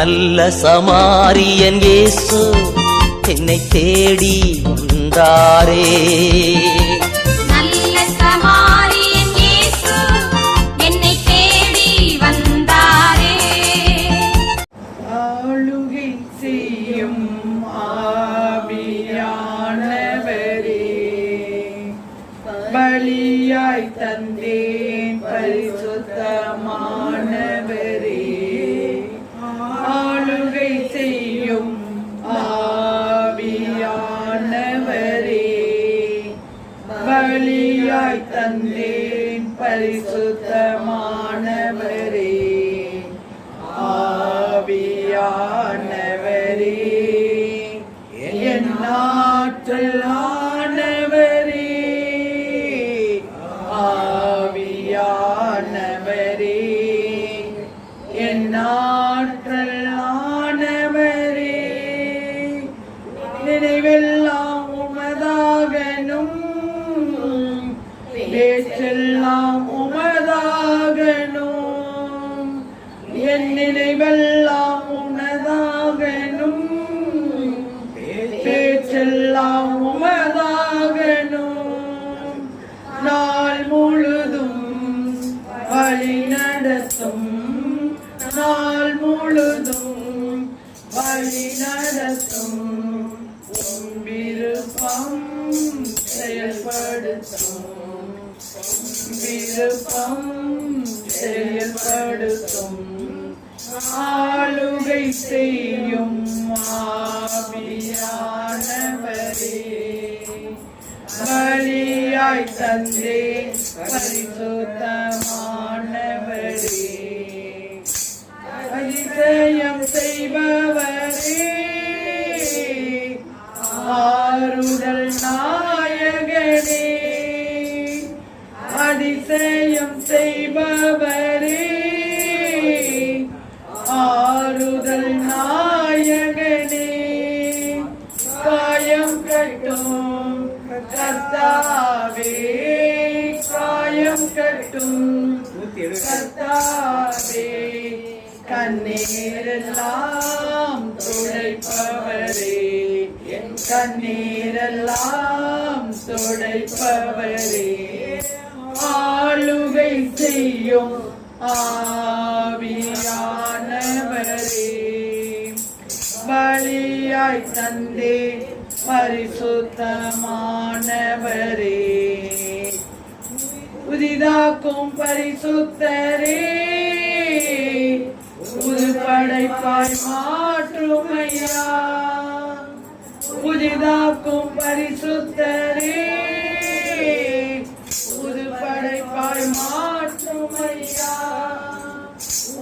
நல்ல சமாரியன் இயேசு என்னை தேடி வந்தாரே. நல்ல சமாரியன் இயேசு என்னை தேடி வந்தாரே. ஆளுகை செய்யும் ஆவியானவரே, பலியாய் தந்தேன் பரிசுத்தமானவரே. ஆளுகை செய்யும் ஆவியானவரே, பலியாய் தந்தேன் பரிசுத்தமானவரே. ஆவியானவரே, என் ஆற்றல் ஆனவரே. ஆவியானவரே, என் ஆற்றல் ஆனவரே. நினைவெல்லாம் உமதாகனும், பேச்செல்லாம் உமதாகனும். என் நினைவெல்லாம் உமதாகனும், பேச்செல்லாம் உமதாகனும். நாள் முழுதும் வழி நடத்தும், நாள் முழுதும் வழி நடத்தும். உம் விருப்பம் செயல்படுத்தும், விருப்பம் செயல்படுத்தும். ஆளுகை செய்யும் ஆவியானவரே, பலியாய் தந்தேன் பரிசுத்தமானவரே. அதிசயம் செய்பவரே, ஆறுதல் நாயகனே. அதிசயம் செய்பவரே, ஆறுதல் நாயகனே. காயம் கட்டும் கர்த்தாவே, காயம் கட்டும் கர்த்தாவே. கண்ணீரெல்லாம் துடைப்பவரே, என் கண்ணீரெல்லாம் துடைப்பவரே. ஆளுகை செய்யும் ஆவியானவரே, பலியாய் தந்தேன் பரிசுத்தமானவரே. புதிதாக்கும் பரிசுத்தரே, புது படைப்பாய் மாற்றுமையா. புதிதாக்கும் பரிசுத்தரே, புது படைப்பாய் மாற்றுமையா.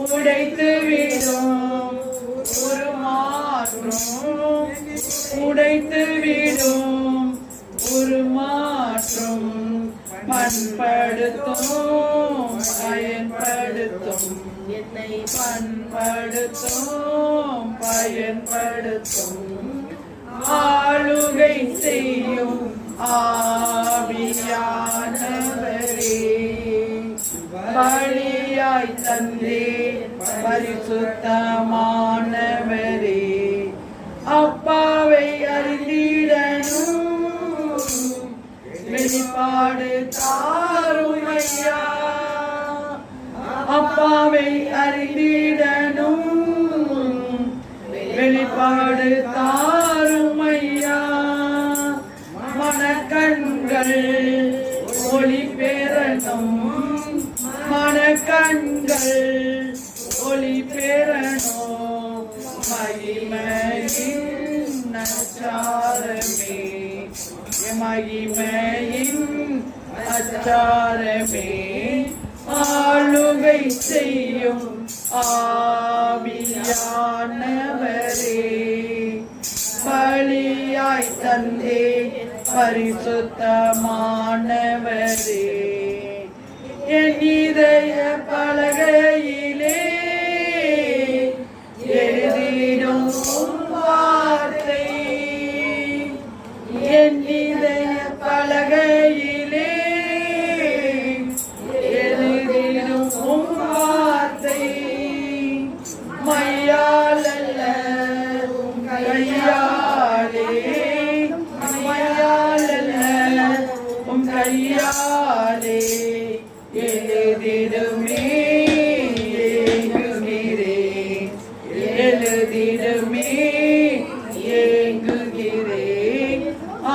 உடைத்து விடும் ஒரு மாற்றும், உடைத்து விடும் ஒரு மாற்றும். பண்படுத்தும் பயன்படுத்தும், என்னை பண்படுத்தும் பயன்படுத்தும். ஆளுகை செய்யும் ஆவியானவரே, பலியாய் தந்தேன் பரிசுத்தமானவரே. அப்பாவை அறிந்திடனும், வெளிப்பாடு தாருமையா. அப்பாவை அறிந்திடனும், வெளிப்பாடு தாருமையா. மனக்கண்கள் ஒளி பெறணும், மனக்கண்கள் ஒளி பெறணும். மகிமையின் அச்சாரமே, மகிமையின் அச்சாரமே. ஆளுகை செய்யும் ஆவியானவரே, பலியாய் தந்தேன் பரிசுத்தமானவரே. என் இதய பலகையிலே எழுதிடும் வார்த்தை, என் இதய பலகையிலே எழுதிடும் வார்த்தை. மையால மனதிடமே ஏங்குகிறேன்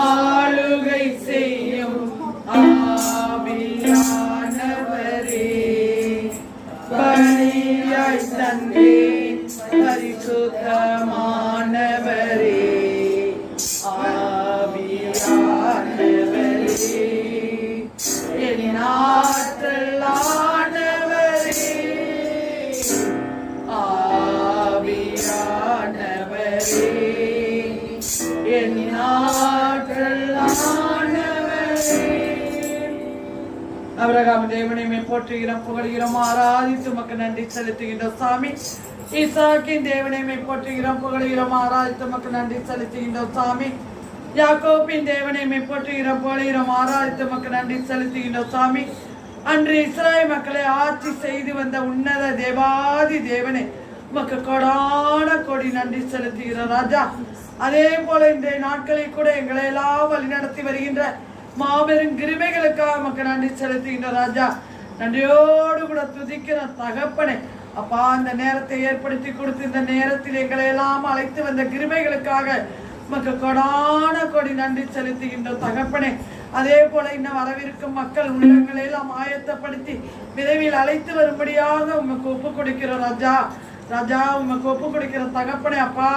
ஆளுகை செய்யும் ஆவியானவரே பலியாய் தந்தேன் பரிசுத்தமானவரே ஆவியானவரே என் ஆற்றலானவரே ஆவியானவரே என் ஆற்றலானவரே. அபிரகாம் தேவனை போற்றுகிறோம் புகழ்கிறோம் ஆராதித்து உமக்கு நன்றி செலுத்துகின்றோம் சாமி. ஈசாக்கின் தேவனை போற்றுகிறோம் புகழ்கிறோம் ஆராதித்து உமக்கு நன்றி செலுத்துகின்றோம் சாமி. யாக்கோபின் தேவனை போற்றுகிறோம் புகழ்கிறோம் ஆராதித்து உமக்கு நன்றி செலுத்துகின்றோம் சாமி. அன்று இஸ்ராயேல் மக்களை ஆட்சி செய்து வந்த உன்னத தேவாதி தேவனை உமக்கு கொடான கொடி நன்றி செலுத்துகிறோம் ராஜா. அதே போல இன்றைய நாட்களில் கூட எங்களை எல்லாம் வழிநடத்தி வருகின்ற மாபெரும் கிருபைகளுக்காக நமக்கு நன்றி செலுத்துகின்ற ராஜா. நன்றியோடு கூட துதிக்கிற தகப்பனே அப்பா, அந்த நேரத்தை ஏற்படுத்தி கொடுத்து இந்த நேரத்தில் எங்களை எல்லாம் அழைத்து வந்த கிருபைகளுக்காக உமக்கு கொடான கொடி நன்றி செலுத்துகின்ற தகப்பனே. அதே போல இன்னும் வரவிருக்கும் மக்கள் உள்ளங்களை எல்லாம் ஆயத்தப்படுத்தி விரைவில் அழைத்து வரும்படியாக உமக்கு ஒப்பு கொடுக்கிறோம் ராஜா. ராஜா உமக்கு ஒப்பு கொடுக்கிற தகப்பனே அப்பா,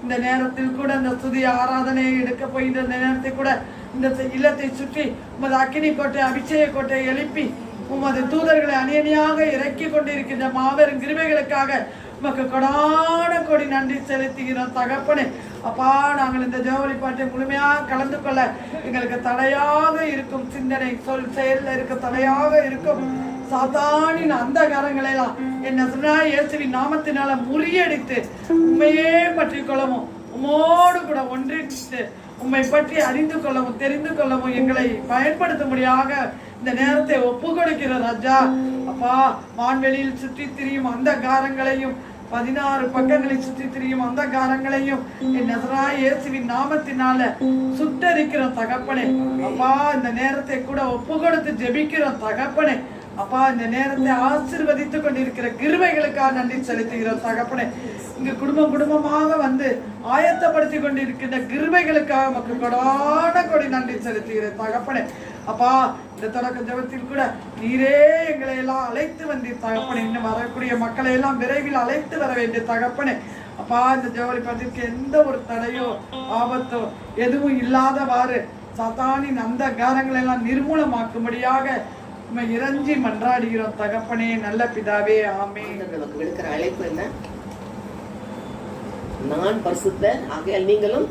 இந்த நேரத்தில் கூட இந்த துதி ஆராதனையை எடுக்க போகின்ற இந்த நேரத்தை கூட இந்த இல்லத்தை சுற்றி உமது அக்கினி கோட்டை அபிஷேக கோட்டை எழுப்பி உமது தூதர்களை அணியணியாக இறக்கி கொண்டிருக்கின்ற மாபெரும் கிருபைகளுக்காக உமக்கு கொடான கொடி நன்றி செலுத்துகிறோம் தகப்பனே. அப்பா, நாங்கள் இந்த ஜெபவழி பாட்டை முழுமையாக கலந்து கொள்ள எங்களுக்கு தடையாக இருக்கும் சிந்தனை சொல் செயல்ல இருக்க தடையாக இருக்கும் சாத்தானின் அந்த கரங்களை எல்லாம் என்ன சொன்னா இயேசுவின் நாமத்தினால முறியடித்து உண்மையே பற்றி கொள்ளவும் உம்மோடு கூட ஒன்றிட்டு உம்மை பற்றி அறிந்து கொள்ளவும் தெரிந்து கொள்ளவும் எங்களை பயன்படுத்தும்படியாக இந்த நேரத்தை ஒப்பு கொடுக்கிற ராஜா. அப்பா, வான்வெளியில் சுற்றி திரியும் அந்த காரங்களையும் 16 பக்கங்களை சுற்றி திரியும் அந்த காரங்களையும் என் நசராய இயேசுவின் நாமத்தினால சுட்டரிக்கிற தகப்பனே. அப்பா, இந்த நேரத்தை கூட ஒப்பு கொடுத்து ஜெபிக்கிற தகப்பனே. அப்பா, இந்த நேரத்தை ஆசீர்வதித்துக் கொண்டிருக்கிற கிருபைகளுக்காக நன்றி செலுத்துகிறோம் தகப்பனே. இங்கு குடும்பம் குடும்பமாக வந்து ஆயத்தப்படுத்தி கொண்டிருக்கின்ற கிருபைகளுக்காக நமக்கு கொடான கொடி நன்றி செலுத்துகிற தகப்பனே. அப்பா, இந்த தொடக்க ஜபத்தில் கூட நீரே எங்களை எல்லாம் அழைத்து வந்தீர் தகப்பனே. இன்னும் வரக்கூடிய மக்களை எல்லாம் விரைவில் அழைத்து வர வேண்டிய தகப்பனே. அப்பா, இந்த ஜெபவழி பாட்டிற்கு எந்த ஒரு தடையோ ஆபத்தோ எதுவும் இல்லாதவாறு சாத்தானின் அந்த காரங்களை எல்லாம் நிர்மூலமாக்கும்படியாக இறஞ்சி மன்றாடுகிறோம் தகப்பனே. நல்ல பிதாவே, ஆமென். நமக்கு விடுக்கிற அழைப்பு என்ன? நான் பரிசுத்தர் ஆகையால் நீங்களும்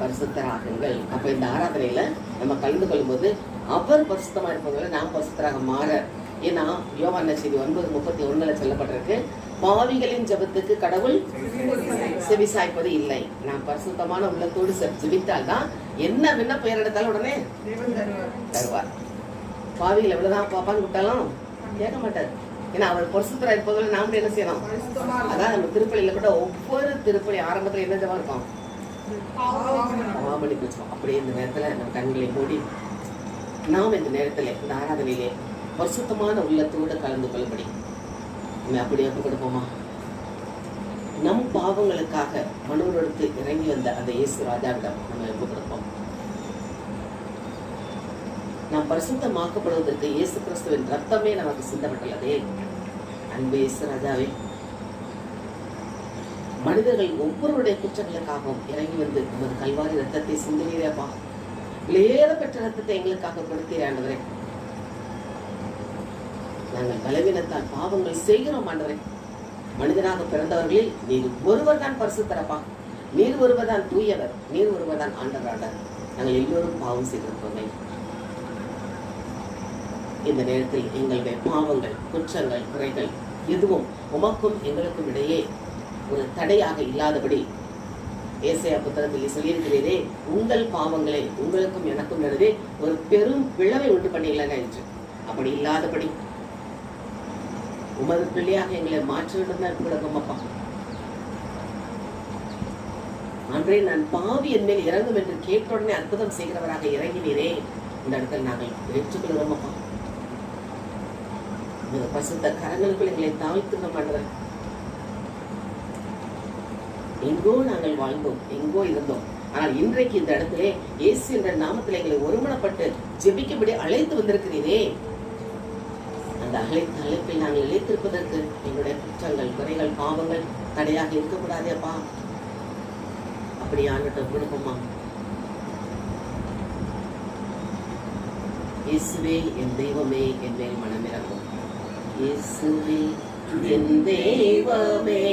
பரிசுத்தராகுங்கள். அப்ப இந்த ஆராதனையில நம்ம கலந்து கொள்ளும் போது அவர் பரிசுத்தமா இருப்பவங்களை நாம் பரிசுத்தராக மாற. ஏன்னா யோவான் செய்தி 9:31 சொல்லப்பட்டிருக்கு, பாவிகளின் ஜெபத்துக்கு கடவுள் செவிசாய்ப்பது இல்லை. நாம் பரிசுத்தமான உள்ளத்தோடு ஜெபித்தால் தான் என்ன விண்ணப்பம் எடுத்தாலும் உடனே தருவார். பாவிகள் எவ்வளவுதான் பாப்பான்னு விட்டாலும் கேட்க மாட்டார். ஏன்னா அவர் பரிசுத்தரா இருப்பதில் நாம என்ன செய்யணும்? அதான் நம்ம திருப்பலியில கூட ஒவ்வொரு திருப்பலி ஆரம்பத்துல என்ன ஜெபம் இருக்கும்? பாவமன்னிப்பு வச்சோம். அப்படியே இந்த நேரத்துல நம்ம கண்களை மூடி நாம் இந்த நேரத்துல இந்த ஆராதனையிலே பரிசுத்தமான உள்ளத்தோடு கலந்து கொள்ளும்படி நம்ம அப்படியே ஒப்பு கொடுப்போமா? நம் பாவங்களுக்காக மனுவெடுத்து இறங்கி வந்த அந்த இயேசு ராஜாவிடம் நம்ம ஒப்பு கொடுப்போம். நாம் பரிசுத்தமாக்கப்படுவதற்கு இயேசு கிறிஸ்துவின் ரத்தமே நமக்கு சிந்தப்பட்டுள்ளதே. அன்பே இயேசு ராஜாவே, மனிதர்கள் ஒவ்வொருடைய குற்றங்களுக்காகவும் இறங்கி வந்து நமது கல்வாரி ரத்தத்தை சிந்தினீரேப்பா. விலையேற பெற்ற ரத்தத்தை எங்களுக்காக கொடுத்தீரே ஆண்டவரே. நாங்கள் பலவீனத்தால் பாவங்கள் செய்கிறோம் ஆண்டவரே. மனிதனாக பிறந்தவர்களில் நீர் ஒருவர் தான் பரிசுத்தரப்பா. நீர் ஒருவர் தான் தூயவர். நீர் ஒருவர் தான் ஆண்டவர். நாங்கள் எல்லோரும் பாவம் செய்திருப்போமே. இந்த நேரத்தில் எங்களுடைய பாவங்கள், குற்றங்கள், குறைகள் எதுவும் உமக்கும் எங்களுக்கும் இடையே ஒரு தடையாக இல்லாதபடி ஏசாயா புத்தகத்தில் சொல்லியிருக்கிறீரே, உங்கள் பாவங்களை உங்களுக்கும் எனக்கும் நடுவே ஒரு பெரும் பிளவை உண்டு பண்ணிக்கலங்க என்று. அப்படி இல்லாதபடி உமது பிள்ளையாக எங்களை மாற்ற வேண்டும் தான் கொடுக்கும் அப்பா. அன்றே நான் பாவி என் மேல் இறங்கும் என்று கேட்ட உடனே அற்புதம் செய்கிறவராக இறங்கினீரே. இந்த இடத்தில் நாங்கள் ஏற்றுக்கொள்கிறோம் அப்பா. பசுத்த கரங்களுக்குள் எங்களை தாழ்த்துகிறோம் ஆண்டவர். எங்கோ நாங்கள் வாழ்ந்தோம், எங்கோ இருந்தோம். ஆனால் இன்றைக்கு இந்த இடத்திலே இயேசு என்ற நாமத்தில் எங்களை ஒருமனப்பட்டு ஜெபிக்கும்படி அழைத்து வந்திருக்கிறீரே. அந்த அழைப்பில் நாங்கள் நிலைத்திருப்பதற்கு எங்களுடைய குற்றங்கள், குறைகள், பாவங்கள் தடையாக இருக்கக்கூடாதே அப்பா. அப்படி ஆண்டுகிட்ட கொடுப்போமா. இயேசுவே என் தெய்வமே என் மேல் மனமிறங்கும். இயேசுவே என் தெய்வமே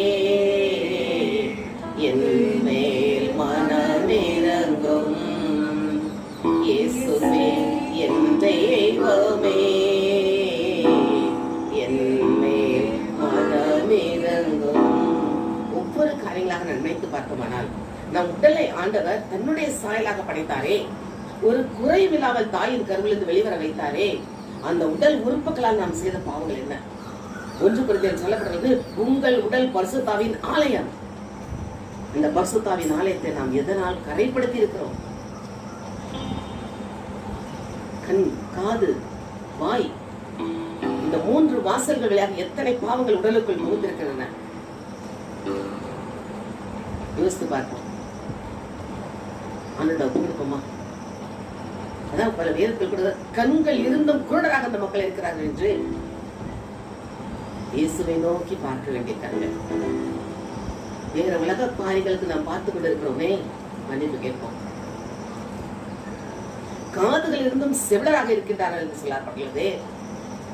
என் மேல் மனமிறங்கும். இயேசுவே என் தெய்வமே என் மேல் மனமிறங்கும். ஒவ்வொரு காரியங்களாக நான் நினைத்து பார்த்தோமானால், நம் உடலை ஆண்டவர் தன்னுடைய சாயலாக படைத்தாரே. ஒரு குறைவில்லாமல் தாயின் கருவிலிருந்து வெளிவர வைத்தாரே. அந்த உடல் உறுப்புகளால் நாம் செய்த பாவங்கள் என்ன? 1 கொரிந்தியர் சொல்லப்படுறது, உங்கள் உடல் பரிசுத்தாவின் ஆலயம். இந்த பரிசுத்தாவின் ஆலயத்தை நாம் எதனால் கரைப்படுத்தி இருக்கிறோம்? கண், காது, வாய், இந்த 3 வாசல்கள் வழியாக எத்தனை பாவங்கள் உடலுக்குள் புகுந்திருக்கின்றன யோசித்து பார்ப்போம். ஆண்டோட கொடுப்போமா. அதான் பல வேதத்தில் கூட கண்கள் இருந்தும் குருடராக அந்த மக்கள் இருக்கிறார்கள் என்று. இயேசுவை நோக்கி பார்க்க வேண்டிய கண்கள். வேற உலக பாரிகளுக்கு நாம் பார்த்து கொண்டிருக்கிறோமே, மன்னிப்பு கேட்போம். காதுகள் இருந்தும் செவிடராக இருக்கின்றார்கள் என்று சொல்லப்படுகிறது.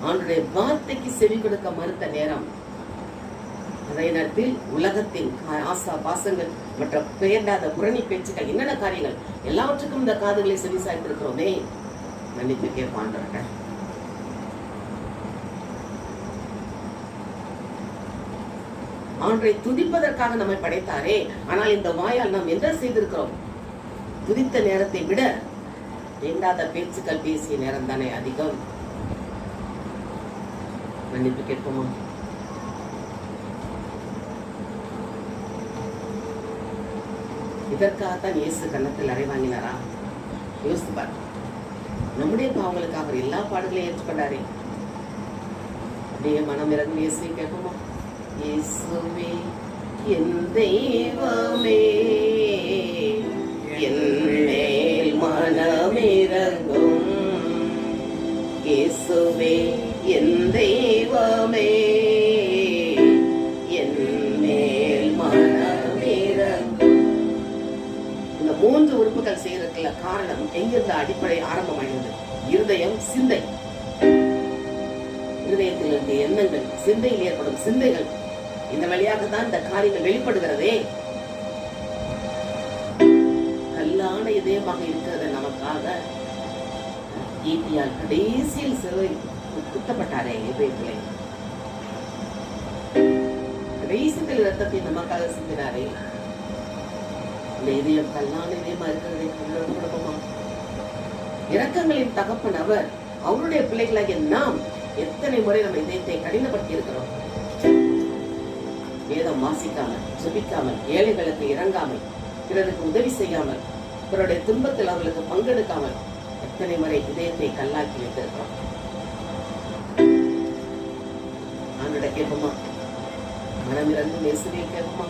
ஆண்டுடைய வார்த்தைக்கு செவி கொடுக்க மறுத்த நேரம், அதே நேரத்தில் உலகத்தின் ஆசா பாசங்கள் மற்ற பெயர்ந்தாத புரணி பேச்சுக்கள், என்னென்ன காரியங்கள் எல்லாவற்றுக்கும் இந்த காதுகளை செவி சாய்த்திருக்கிறோமே, மன்னிப்பு கேட்பான். ஆண்டை துதிப்பதற்காக நம்மை படைத்தாரே. ஆனால் இந்த வாயால் நாம் என்ன செய்திருக்கிறோம்? துதித்த நேரத்தை விட வேண்டாத பேச்சுக்கள் பேசிய நேரம் தானே அதிகம். மன்னிப்பு கேட்போமா. இதற்காகத்தான் இயேசு கன்னத்தில் அறை வாங்கினாரா? யோசித்து பார். நம்முடைய பாவங்களுக்காக அவர் எல்லா பாடுகளையும் ஏற்றுக்கொண்டாரே. அப்படியே மனம் இறங்கும் இயேசுவை கேட்போமா. இயேசுவே என் தெய்வமே என் மேல் மனமிறங்கும். இயேசுவே என் தெய்வமே என் மேல் மனமிறங்கும். இந்த 3 உறுப்புகள் செய்யறதுக்குள்ள காரணம் எங்கிருந்த அடிப்படை ஆரம்பமாகிறது? இருதயம், சிந்தை. இருதயத்தில் இருந்த எண்ணங்கள், சிந்தையில் ஏற்படும் சிந்தைகள், இந்த வழியாக தான் இந்த காரியங்கள் வெளிப்படுகிறதே. கல்லான இதயமாக இருக்கிறது நமக்காக ஈட்டியால் கடைசியில் சிறை குத்தப்பட்டாரே. இதயத்திலே கடைசியில் ரத்தத்தை நமக்காக சிந்தினாரே. இந்த இதயம் கல்லான இதயமா இருக்கிறதை குடும்பமா. இரக்கங்களின் தகப்பன் அவர். அவருடைய பிள்ளைகளாகிய நாம் எத்தனை முறை நம்ம இதயத்தை கடினப்படுத்தி இருக்கிறோம்? வேதம் வாசிக்காமல், ஜெபிக்காமல், ஏழைகளுக்கு இறங்காமல், பிறருக்கு உதவி செய்யாமல், பிறருடைய துன்பத்தில் அவர்களுக்கு பங்கெடுக்காமல் எத்தனை முறை இதயத்தை கல்லாக்கி வைத்திருக்கிறோம்? ஆண்டோட கேட்போமா. மனமிறங்கும் இயேசுவை கேட்போமா.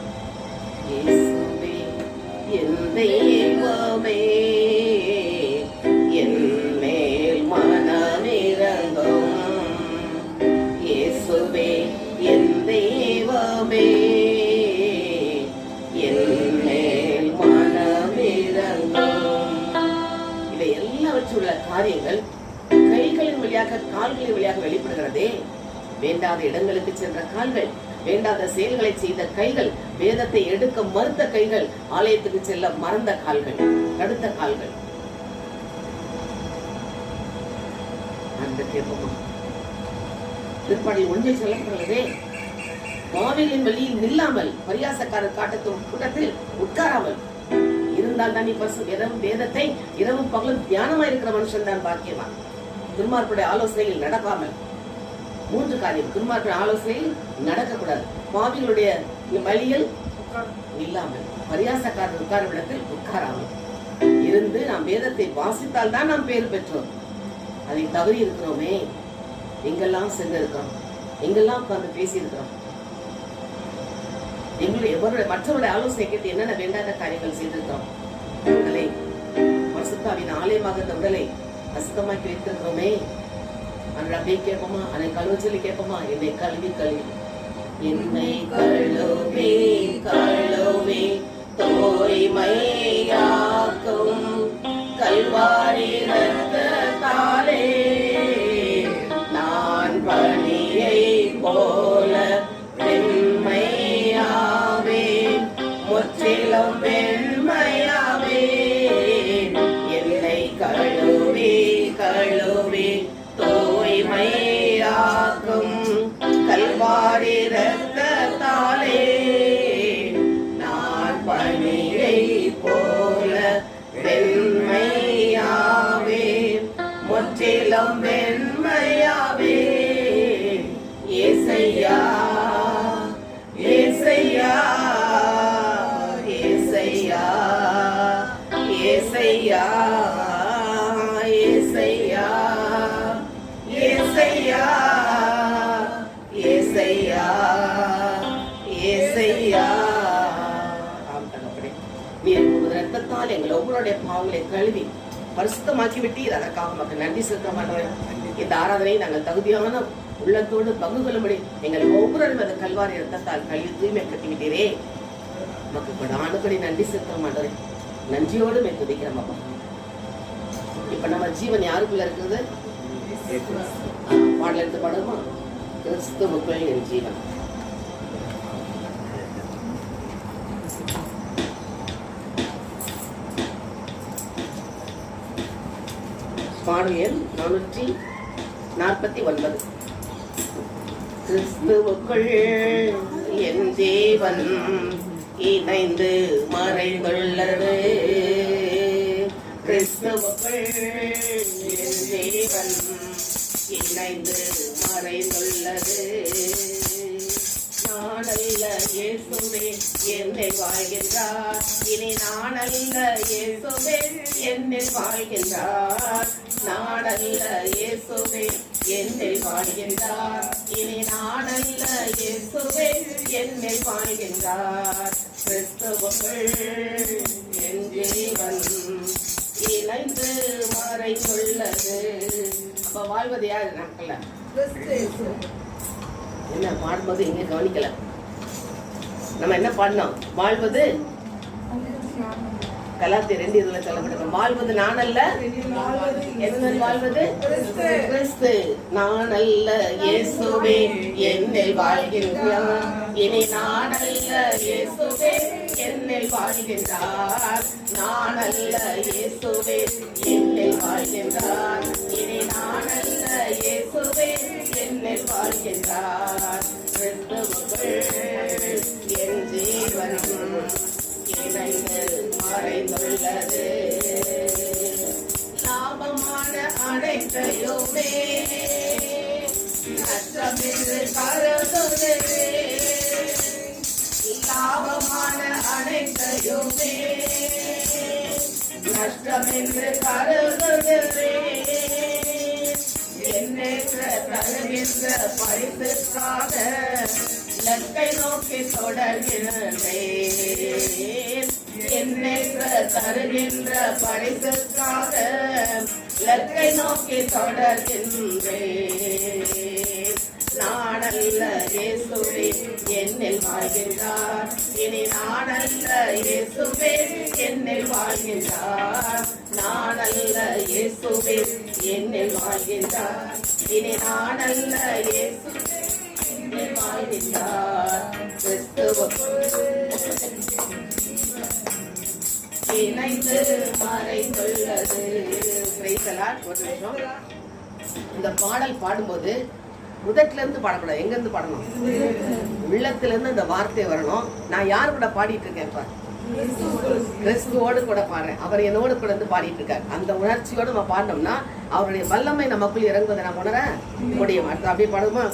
இயேசுவே என் தெய்வமே என் மேல் மனமிறங்கும். இயேசுவே என் தெய்வமே என் மேல் மனமிறங்கும். இவை எல்லாவற்றுள்ள காரியங்கள் கைகளின் வழியாக, கால்களின் வழியாக வெளிப்படுகிறதே. வேண்டாத இடங்களுக்கு சென்ற கால்கள், வேண்டாத செயல்களை செய்த கைகள், வேதத்தை எடுக்க மறுத்த கைகள், ஆலயத்துக்கு செல்ல மறந்த கால்கள், தடுத்த கால்கள். அந்த கேட்போமா. திருப்பாடல் 1 சொல்லப்படுகிறதே, பாவிகளின் வழியில் நில்லாமல், பரியாசக்காரர் காட்டத்தும் கூட்டத்தில் உட்காராமல் இருந்தால் தான் வேதத்தை இரவும் பகலும் தியானமா இருக்கிற மனுஷன் தான் பாக்கியவான். துன்மார்க்குடைய ஆலோசனையில் நடக்காமல், 3 காரியம். துன்மார்க்குடைய ஆலோசனையில் நடக்கக்கூடாது, பாவிகளுடைய வழியில் இல்லாமல், பரியாசக்காரர் உட்காரும் இடத்தில் உட்காராமல் இருந்து நாம் வேதத்தை வாசித்தால் தான் நாம் பேர் பெற்றோம். அதை தவறி இருக்கிறோமே. எங்கெல்லாம் சென்றிருக்கிறோம், எங்கெல்லாம் உட்கார்ந்து பேசி இருக்கிறோம். எங்களுடைய மற்றவருடைய ஆலோசனை கேட்டு என்னென்ன வேண்டாத காரியங்கள் செய்திருக்கிறோம். உடலை பரிசுத்தாவின் ஆலயமாக இந்த உடலை அசுத்தமாக்கி வைத்திருக்கிறோமே. அதை அப்படியே கேட்போமா? அதை கழுவ சொல்லி கேட்போமா? என்னை கழுவி கழுவி என்னை கழுவி கழுவி தூய்மையாக்கும் கல்வாரி ரத்தத்தாலே நான் பணியை போல வெண்மையாவேன், முற்றிலும் வெண்மையாவேன். என்னை கழுவி கழுவி தூய்மையாக்கும் கல்வாரி ரத்தத்தாலே நான் பணியை போல வெண்மையாவேன், முற்றிலும் வெண்மையாவேன். ஏசையா ஏசையா ஏசையா ஏசையா ஏசையா ஏசையா ஏசையா ஏசையா. நீர் உமது ரத்தத்தால் எங்கள் ஒவ்வொருடைய பாவங்களை கழுவி பரிசுத்தமாக்கி விட்டு அதற்காக மக்கள் நன்றி செலுத்த மாட்டோம். இந்த ஆராதனை நாங்கள் தகுதியான உள்ளத்தோடு பங்கு கொள்ளும்படி எங்கள் ஒவ்வொரு அந்த கல்வாரி ரத்தத்தால் கழுவி தூய்மைப்படுத்தி விட்டீரே. மக்கள் கொடானுபடி நன்றி செலுத்த மாட்டோம். நன்றியோடு துதிக்கிறோம் அப்பா. இப்ப நம்ம ஜீவன் யாருக்குள்ள இருக்குது? பாடல் எடுத்து பாடுமா? கிறிஸ்துவுக்குள் என் ஜீவன். பாடல் எண் 449. கிறிஸ்துவுக்குள் என் ஜீவன் இணைந்து மறைந்துள்ளது. கிறிஸ்துவுக்குள் என் ஜீவன் இணைந்து மறைந்துள்ளது. நானல்ல இயேசுவே என்னை வாழ்கின்றார், இனி நானல்ல இயேசுவே என்னை வாழ்கின்றார். நானல்ல இயேசுவே என்னை வாழ்கின்றார், இனி நானல்ல இயேசுவே என்னை வாழ்கின்றார். கிறிஸ்துவுக்குள் என் ஜீவன் இணைந்து மறைந்துள்ளது. அப்ப வாழ்வது யாரு? நாட்கள்ல என்ன பாடும்போது இங்க கவனிக்கல. நம்ம என்ன பாடணும்? வாழ்வது கலாத்தியர் 2:20 சொல்லப்பட்டிருக்கோம். வாழ்வது நான் அல்ல, என்ன வாழ்வது? கிறிஸ்து. நான் அல்ல இயேசுவே என்னில் வாழ்கின்றார், இனி நான் அல்ல இயேசுவே என்னில் வாழ்கின்றார். நான் அல்ல இயேசுவே என்னில் வாழ்கின்றார், இனி நான் அல்ல இயேசுவே என்னில் வாழ்கின்றார். கிறிஸ்துவுக்குள் என் ஜீவன் இணைந்து மறைந்துள்ளது. லாபமான அனைத்தையுமே நஷ்டமென்று கருதுகிறே. லாபமான அனைத்தையுமே நஷ்டமென்று கருதுகிறே. எண்ணற்ற தருகின்ற பரிசுக்காக லக்கை நோக்கி தொடர்கின்றேன். எண்ணற்ற தருகின்ற பரிசுக்காக லக்கை நோக்கி தொடர்கின்றேன். நானல்ல இயேசுவே என்னில் வாழ்கின்றார், இனி நானல்ல இயேசுவே என்னில் வாழ்கின்றார். நானல்ல இயேசுவே என்னில் வாழ்கின்றார், இனி நானல்ல இயேசுவே என்னில் வாழ்கின்றார். கிறிஸ்துவுக்குள் இணைந்து மறைந்துள்ளது. ஒரு நிமிஷம். இந்த பாடல் பாடும்போது முதட்ல இருந்து பாடக்கூடாது. எங்க இருந்து பாடணும்? உள்ளத்துல இருந்து இந்த வார்த்தை வரணும். நான் யாரு கூட பாடிட்டு இருக்கேன்? கிறிஸ்துவோடு கூட பாடுறேன். அவர் என்னோடு கூட இருந்து பாடிட்டு இருக்காரு. அந்த உணர்ச்சியோடு நம்ம பாடினோம்னா அவருடைய வல்லமை நமக்குள் இறங்குவதை நம்ம உணர முடியும். அடுத்து அப்படியே பாடுமா?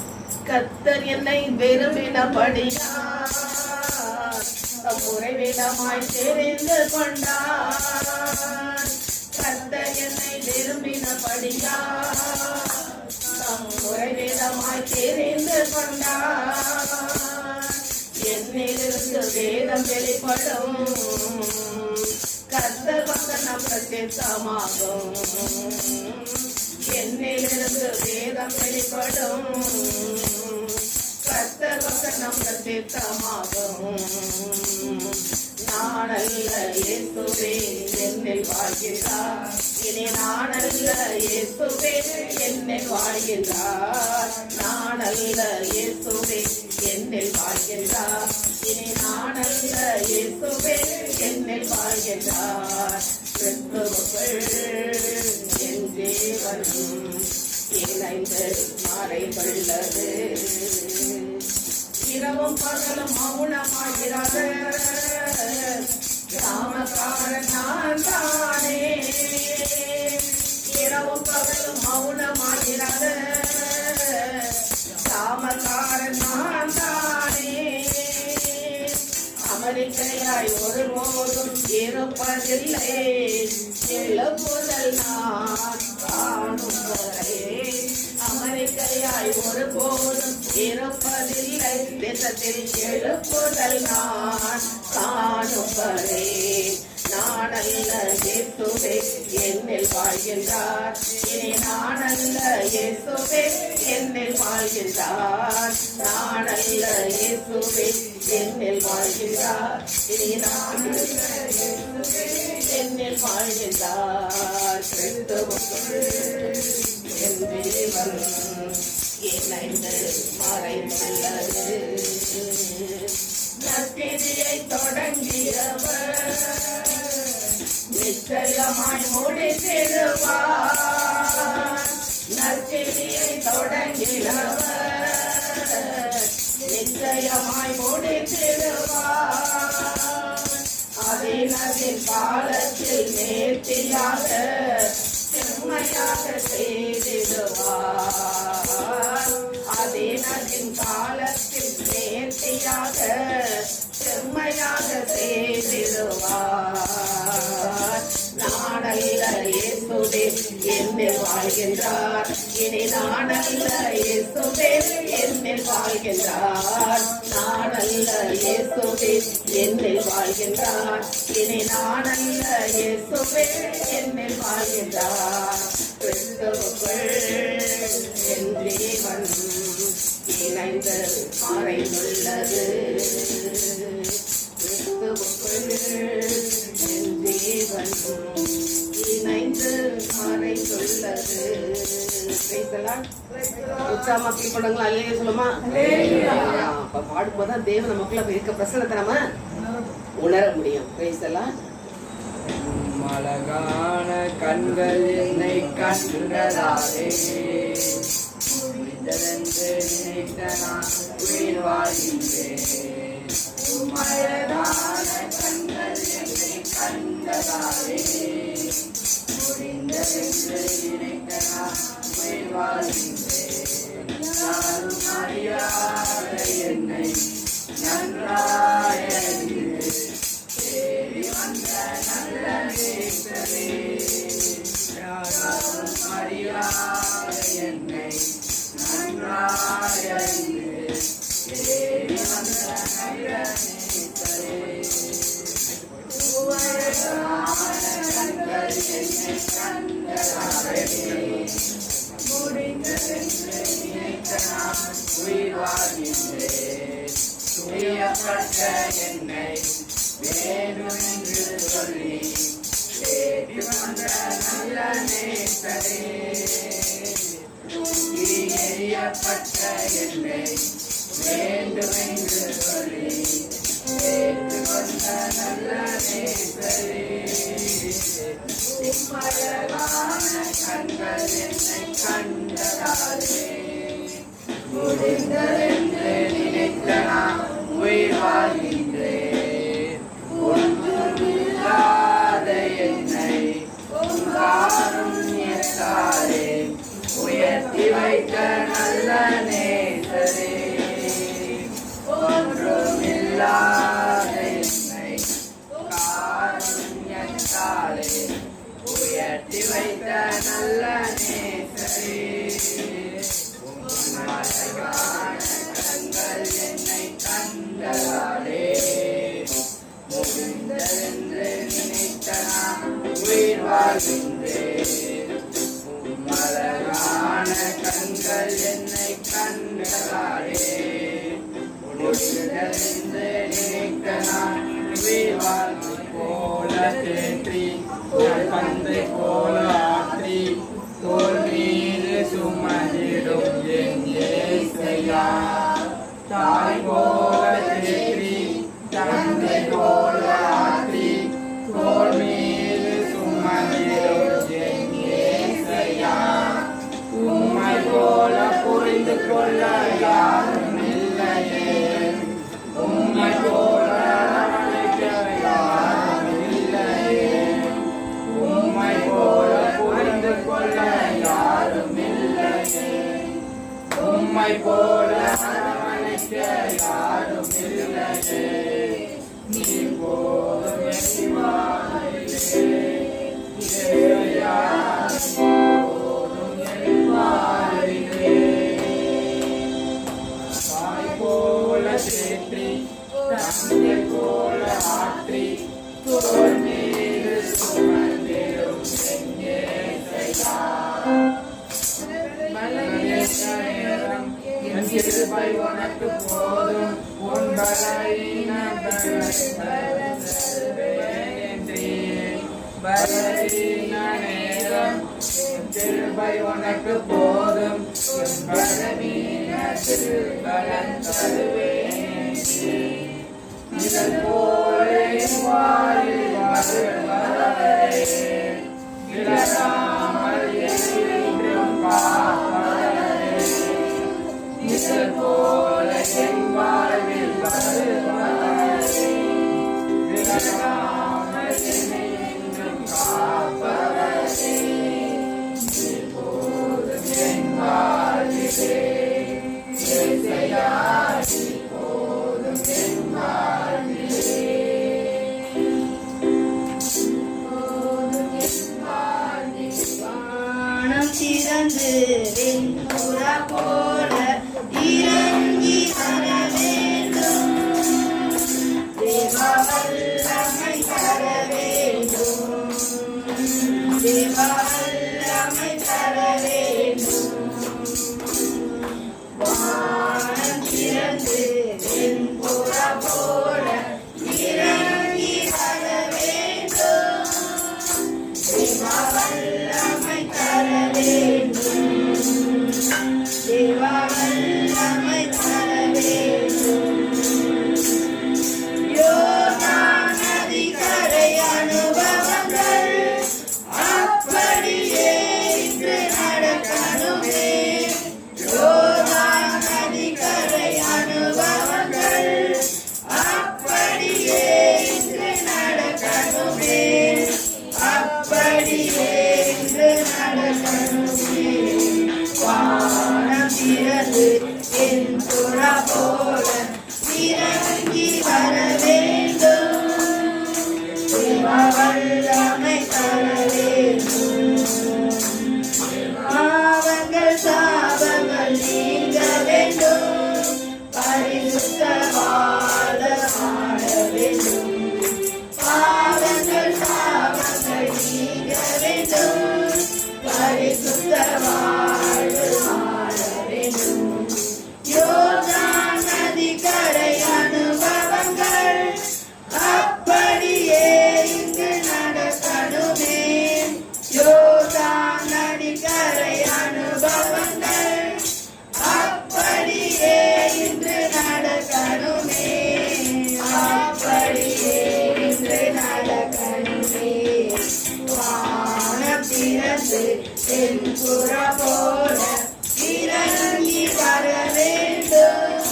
கர்த்தர் என்னை விரும்பினபடியா உறைவிடமாய் தெரிந்து கொண்டார். கர்த்தர் என்னை விரும்பினபடியா உறைவிடமாய் தெரிந்து கொண்டார். என்னில் என்னிலிருந்து வேதம் வெளிப்படும் கர்த்தர் வசனம் பிரத்யட்சமாகும் என்னிலிருந்து வேதம் வெளிப்படும் கர்த்தர் வசனம் பிரத்யட்சமாகும் நானல்ல இயேசுவே என்னில் வாழ்கிறார் இனி நானல்ல இயேசுவே என்னில் வாழ்கிறார் நானல்ல இயேசுவே என்னில் வாழ்கிறார் இனி நானல்ல இயேசுவே என்னில் வாழ்கிறார் கிறிஸ்துவுக்குள் என் ஜீவன் இணைந்து மறைந்துள்ளது இரவும் பகலும் மௌனமாகிறது ராமகாரன் நான் தானே இரவும் பகலும் மௌனமாகிறது ராமகாரன் நான் தானே அமெரிக்கையாய் ஒருபோதும் இருப்பதில்லை எழுப்புதல் நான் காணும் வரை அமெரிக்கையாய் ஒருபோதும் இருப்பதில்லை தேசத்தில் எழுப்புதல் நான் காணும் வரை நானல்ல இயேசுவே என்னில் வாழ்கின்றார் இனி நானல்ல இயேசுவே என்னில் வாழ்கின்றார் நானல்ல இயேசுவே என்னில் வாழ்கின்றார் இனி நானல்ல இயேசுவே என்னில் வாழ்கின்றார் கிறிஸ்துவுக்குள் என் ஜீவன் இணைந்து மறைந்துள்ளது நற்கிரியை தொடங்கியவர் நிச்சயமாய் முடித்திடுவார் நற்கிரியை தொடங்கியவர் நிச்சயமாய் முடித்திடுவார் அதினதின் காலத்தில் நேர்த்தியாக செம்மையாக செய்திடுவார் அதினதின் காலத்தில் நேர்த்தியாக செம்மையாக செய்திடுவார் நானல்ல இயேசுவே என்னில் வாழ்கின்றார் இனி நானல்ல இயேசுவே என்னில் வாழ்கின்றார் நானல்ல இயேசுவே என்னில் வாழ்கின்றார் இனி நானல்ல இயேசுவே என்னில் வாழ்கின்றார் கிறிஸ்துவுக்குள் என் ஜீவன் இணைந்து மறைந்துள்ளது கிறிஸ்துவுக்குள் என் ஜீவன் இணைந்து மறைந்துள்ளது உற்சாகமா கேட்கணுங்களா அல்லையே சொல்லுமா அப்ப பாடும்போதுதான் தேவன் நமக்குள்ள இருக்க பிரசனத்தை நம்ம உணர முடியும். அழகான கண்கள் என்னை கண்டதாலே புரிந்ததென்று நினைத்த நான் உயிர் வாழ்கின்றேன். அழகான கண்கள் என்னை கண்டதாலே புரிந்ததென்று நினைத்த நான் உயிர் வாழ்கின்றேன். யாரும் அறியாத என்னை நன்றாய் அறிந்தேன். தேடி வந்த நல்ல நேசரே, யாரும் அறியாத என்னை நன்றாய் அறிந்தேன். தேடி வந்த நல்ல நேசரே, அழகான கண்கள் என்னை கண்டதாலே முடிந்ததென்று நினைத்த நான் உயிர் வாழ்கின்றேன். துயப்பட்ட என்னை வேண்டும் என்று சொல்லி தேடி வந்த நல்ல நேசரே, எரியப்பட்ட என்னை வேண்டும் என்று சொல்லி தேடி வந்த நல்ல நேசரே, அழகான கண்கள் என்னை கண்டதாலே முடிந்ததென்று நினைத்த நான் உயிர் வாழ்கின்றேன். ஒன்றுமில்லாத என்னை காருண்யத்தாலே உயர்த்தி வைத்த நல்ல நேசரே, ஒன்றுமில்லாத வாழ்கின்றேன். அழகான கண்கள் என்னை கண்டதாலே முடிந்தென்று நினைக்க நான் உயிர் வாழ்க்கை போல தேற்றி பந்தை போல ஆற்றி தோல் மீது சுமந்திடும் என் இயேசையா. தாய் போல தேற்றி தந்தை போல ஆற்றி தோல் மீது சுமந்திடும் என் இயேசையா. உம்மை போல புரிந்து கொள்ள யாரும் இல்லையே. உம்மை போல அரவணைக்க யாரும் இல்லையே. உம்மை போல புரிந்து கொள்ள யாரும் இல்லையே. உம்மை போல அரவணைக்க யாரும் இல்லையே. நீ போதும் என் வாழ்விலே. இறையா, போதும் என் வாழ்விலே. தாய் போல தேற்றி தந்தை போல ஆற்றி தோள் மீது சுமந்திடும் என் இயேசையா. நேரம் என் கிருபை உனக்கு போதும். உன் பலவீனம் பலவீன நேரம் என் கிருபை உனக்கு போதும். உன் பலவீனத்தில் பலன் தருவேன். இதழ் போல என் வாழ்வில் வருபவரே, விலகாமல் என்றும் காப்பவரே. இதழ் போல என் வாழ்வில் வருபவரே, விலகாமல் என்றும் காப்பவரே. இப்போதும் என் வாழ்விலே இயேசையா, இப்போதும் என் வாழ்விலே. வானம் திறந்து வெண்புறா போல இறங்கி வர வேண்டும். தேவா வல்லமை தர வேண்டும். தேவா வல்லமை தர வேண்டும். வானம் திறந்து வெண்புறா போல இறங்கி வர வேண்டும். தேவா வல்லமை தர வேண்டும். தேவா வல்லமை தர வேண்டும். யோர்தான் நதிக்கரை அனுபவங்கள் அப்படியே இன்று நடக்கணுமே. யோர்தான் நதிக்கரை அனுபவங்கள் அப்படியே இன்று நடக்கணுமே. அப்படியே இன்று நடக்கணுமே. வானம் திறந்து என் புறா போல இறங்கி வர வேண்டும். தேவா வல்லமை தர வேண்டும். பாவங்கள் சாபங்கள் நீங்க வேண்டும். பரிசுத்த வாழ வாழ வேண்டும். பாவங்கள் சாபங்கள் நீங்க வேண்டும். பரிசுத்த வாழ்வு வாழ வேண்டும். யோர்தான் நதிக்கரை அனுபவங்கள் அப்படியே இங்கு நடக்கணுமே. யோர்தான் நதிக்கரை அனுபவங்கள் அப்படியே இன்று நடக்கணுமே. அப்படியே இன்று நடக்கணுமே. வானம் திறந்து என் புறா போல இறங்கி வர வேண்டும்.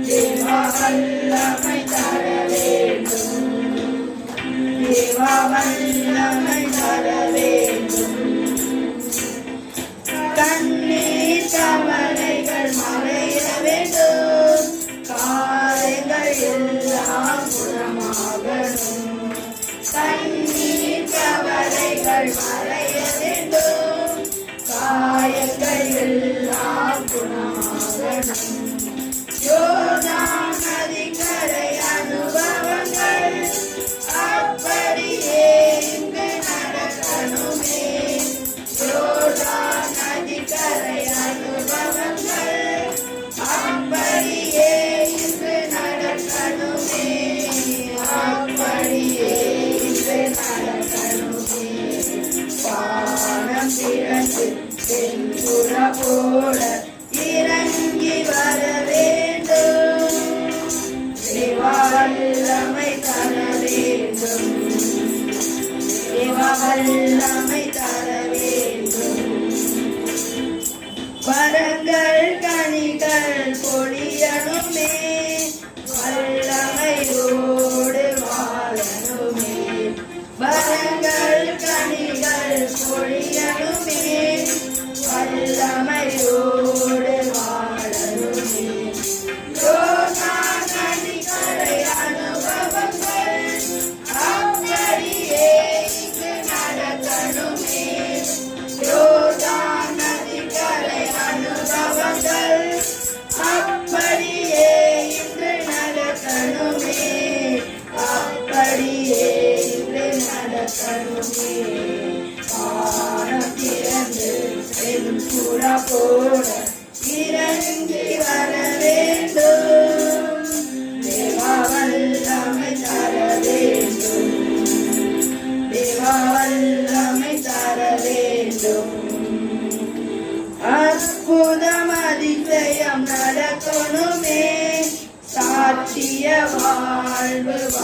தேவா வல்லமை தர வேண்டும். தேவா வல்லமை தர வேண்டும். கண்ணீர் கவலைகள் மறைய வேண்டும். காயங்கள் எல்லாம் குணமாகணும். கண்ணீர் கவலைகள் மறைய வேண்டும். காயங்கள் எல்லாம் குணமாகணும். யோர்தான் நதிக்கரை அனுபவங்கள் அப்படியே இங்கு நடக்கணும்.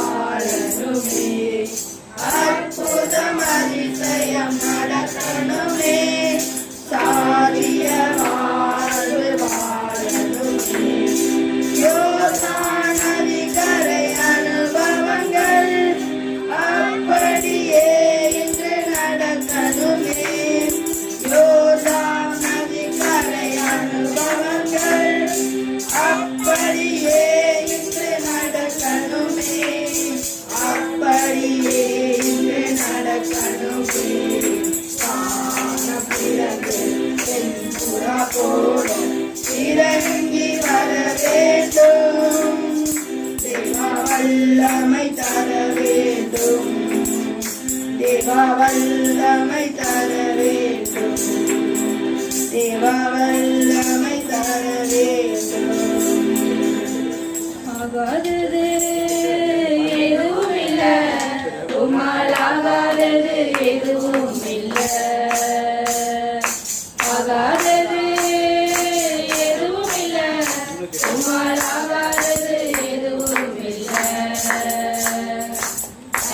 வாழணுமே, அற்புதம் அதிசயம் நடக்கணுமே, சாதிய வாழ்வு வாழணுமே. யோர்தான் நதிக்கரை அனுபவங்கள் அப்படியே இன்று நடக்கணுமே. யோர்தான் நதிக்கரை அனுபவங்கள் அப்படியே இன்று நடக்கணுமே, அப்படியே இன்று நடக்கணுமே. வானப்பிறகு தென்புறா போல இறங்கி வர வேண்டும், தேவ வல்லமை தர வேண்டும், தேவ வல்லமை தர வேண்டும், தேவ வல்லமை தர வேண்டும். ஆகாதது எதுவும் இல்ல, உம்மால் ஆகாதது எதுவும் இல்ல. ஆகாதது எதுவும் இல்ல, உம்மால் ஆகாதது எதுவும் இல்ல.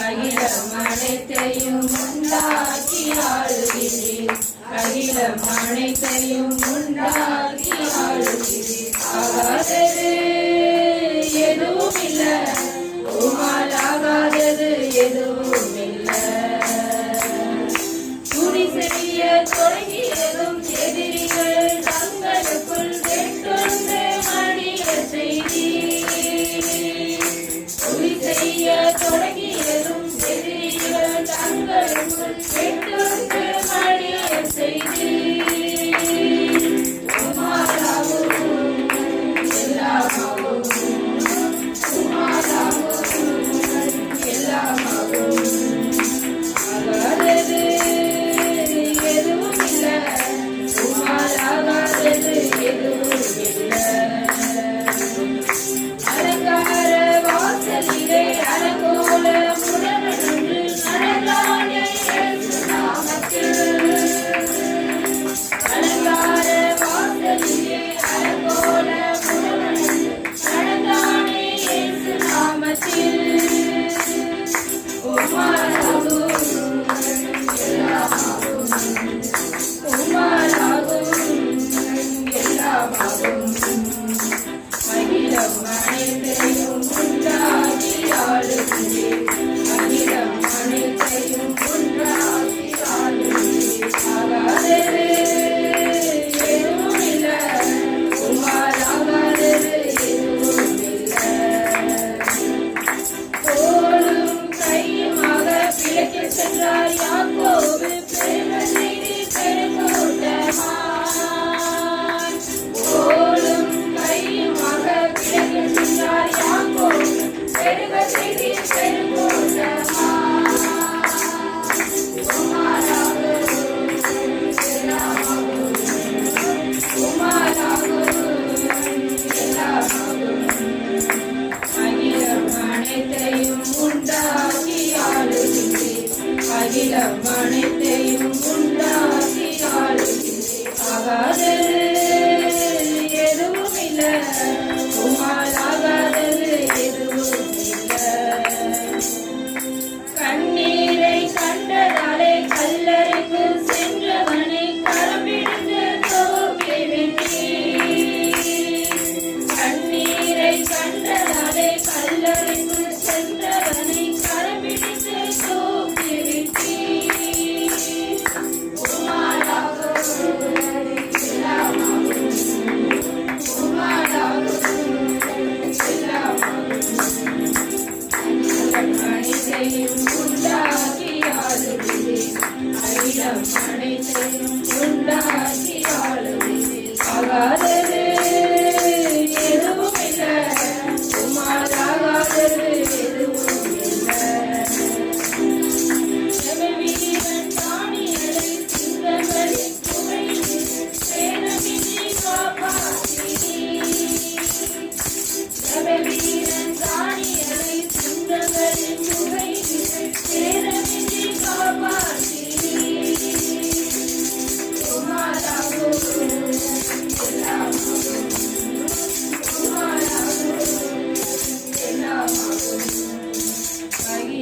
அகிலம் அனைத்தையும் உண்டாக்கி ஆளுகிறீர், அகிலம் அனைத்தையும் உண்டாக்கி ஆளுகிறீர். ஆகாதது எதுவும் இல்ல, உம்மால் ஆகாதது எதுவும் இல்ல. துணி செய்ய தொடங்கியதும் எதிரிகள் தங்களுக்குள் வெட்டொன்று மடிய செய்தி. துணி செய்ய தொடங்கியதும் எதிரிகள் தங்களுக்குள் வெட்டொன்று மடிய செய்தி. அலங்கார வாசலிலே அலங்கோல முரணொன்று நடந்தானே இயேசு நாமத்தில். அலங்கார வாசலிலே அலங்கோல முரணொன்று நடந்தானே இயேசு நாமத்தில். உம்மாலாகும் எல்லாமாகும், உம்மாலாகும் எல்லாமாகும். அகிலம் அனைத்தையும் உண்டாகி ஆளுகிறீர், அகிலம் அனைத்தையும் உண்டாகி ஆளுகிறீர். ஆகாதது எதுவும் இல்ல, உம்மால் ஆகாதது எதுவும் இல்ல. தோளும் கையுமாக பிழைக்கச் சென்றார் யாக்கோபு பிரேம செய்தி பெருங்கூட்டமாய். தோளும் கையுமாக பிழைக்கச் சென்றார் யாக்கோபு பெருக செய்தி பெருங்கூட்டமாய். உம்மாலாகும் எல்லாமாகும், உம்மாலாகும் எல்லாமாகும். அகிலம் அனைத்தையும் உண்டாக்கி ஆளுகிறீர், அகிலம் அனைத்தையும் உண்டாக்கி ஆளுகிறீர். ஆகாதது எதுவும் இல்ல, உம்மால் ஆகாதது எதுவும் இல்ல.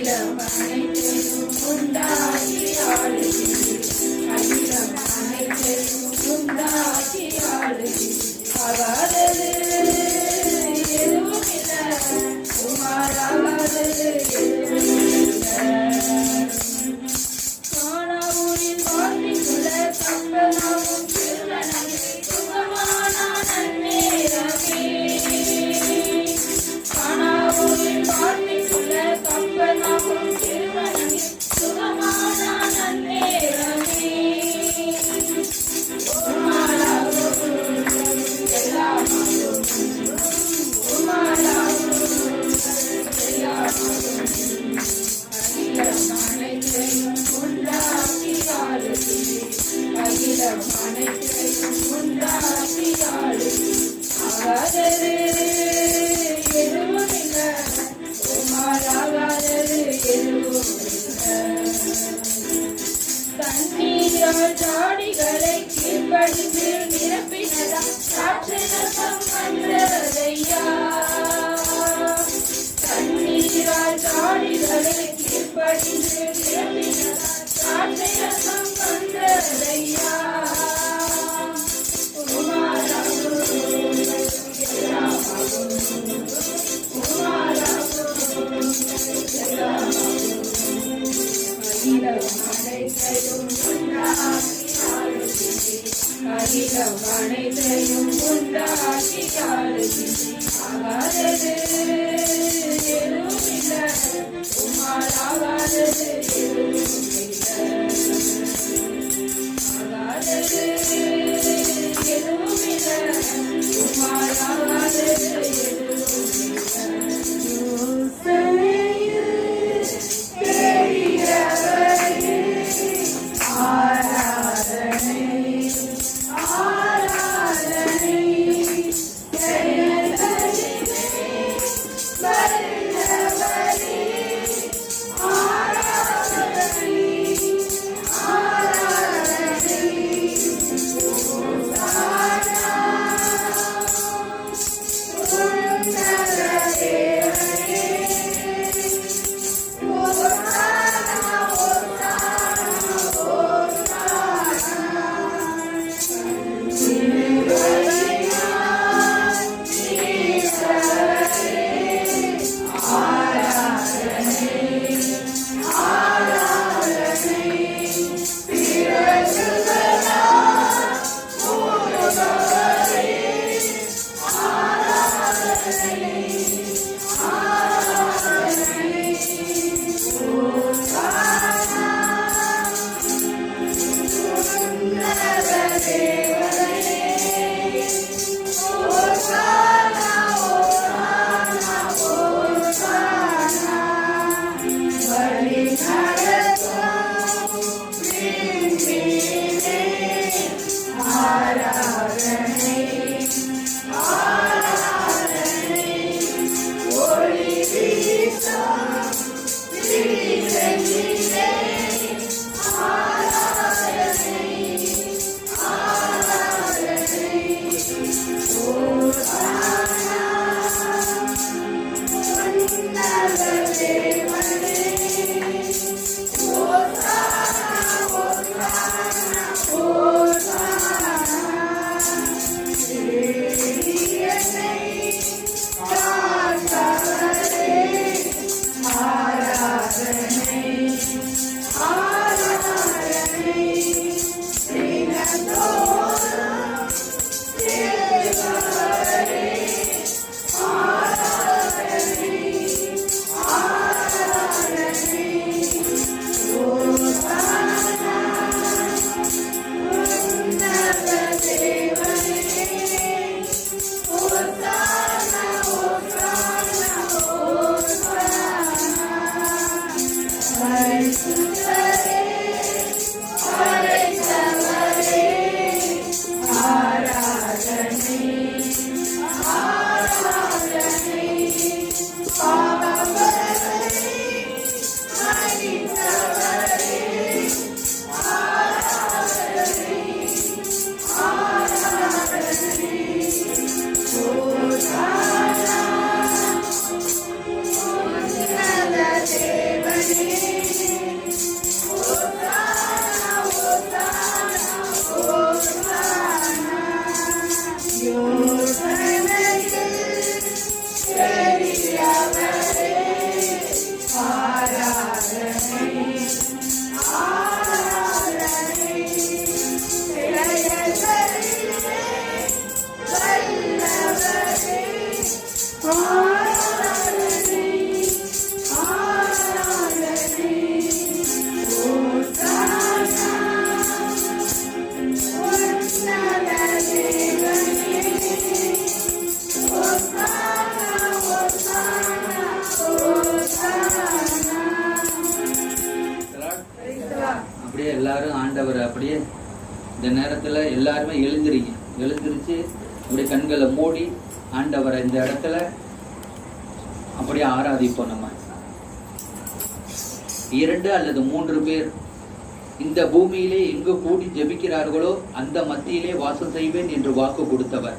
அகிலம் அனைத்தையும் உண்டாக்கி ஆளுகிறீர் அகிலம் அனைத்தையும் உண்டாக்கி ஆளுகிறீர் ஆகாதது எதுவும் இல்லை உமாராகாதது எதுவும் இல்லை காணாவூரில் வாழ்க்கைக்குள்ள கம்பனாவும் திருவனமே சுகமான நன்னேரமே காணாவூரில் வாழ்க்கைக்குள்ள கம்பனாவும் திருவனமே சுகமான நன்னேரமே உமாராகும் எல்லாமாகும் உமாராகும் எல்லாமாகும் அகிலம் அனைத்தையும் உண்டாக்கி ஆளுகிறீர் அகிலம் அனைத்தையும் உண்டாக்கி ஆளுகிறீர் ஆகாதது எதுவும் இல்லை உமாராகாதது எதுவும் இல்லை தண்ணீரால் ஜாடிகளை கீழ்ப்படிந்து நிரப்பினதா சாட்சிரசம் வந்ததையா தண்ணீரால் ஜாடிகளை கீழ்ப்படிந்து நிரப்பினதா சாட்சிரசம் வந்ததையா உமாராகும் எல்லாமாகும் உமாராகும் எல்லாமாகும் அகிலம் அனைத்தையும் உண்டாக்கி ஆளுகிறீர் அகிலம் அனைத்தையும் உண்டாக்கி ஆளுகிறீர் ஆகாதது எதுவும் இல்லை உமாராகாதது எதுவும் இல்லை ஆகாதது எதுவும் இல்லை உமாராகாதது எதுவும் இல்லை ஆராதனை அப்படியே எல்லாரும் ஆண்டவர் அப்படியே இந்த நேரத்துல எல்லாருமே எழுந்திருச்சு அப்படியே கண்களை மூடி ஆண்டவரை இந்த இடத்துல அப்படியே ஆராதிப்போம். நம்ம 2 அல்லது 3 பேர் இந்த பூமியிலே எங்கு கூடி ஜெபிக்கிறார்களோ அந்த மத்தியிலே வாசம் செய்வேன் என்று வாக்கு கொடுத்தவர்.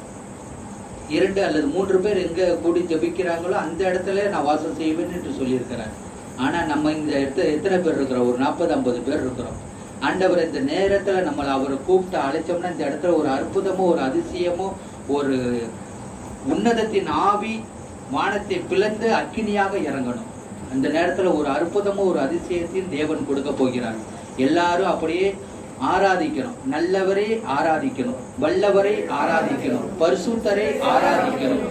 2 அல்லது 3 பேர் எங்க கூடி ஜெபிக்கிறாங்களோ அந்த இடத்துல நான் வாசம் செய்வேன் என்று சொல்லியிருக்கிறார். ஆனா நம்ம இந்த இடத்துல எத்தனை பேர் இருக்கிறோம்? ஒரு 40-50 பேர் இருக்கிறோம். ஆண்டவர் இந்த நேரத்துல நம்மளை அவரை கூப்பிட்டு அழைச்சோம்னா இந்த இடத்துல ஒரு அற்புதமோ ஒரு அதிசயமோ ஒரு உன்னதத்தின் ஆவி வானத்தை பிளந்து அக்கினியாக இறங்கணும். அந்த நேரத்துல ஒரு அற்புதமோ ஒரு அதிசயத்தையும் தேவன் கொடுக்க போகிறார். எல்லாரும் அப்படியே ஆராதிக்கணும். நல்லவரை ஆராதிக்கணும், வல்லவரை ஆராதிக்கணும், பரிசுத்தரை ஆராதிக்கணும்,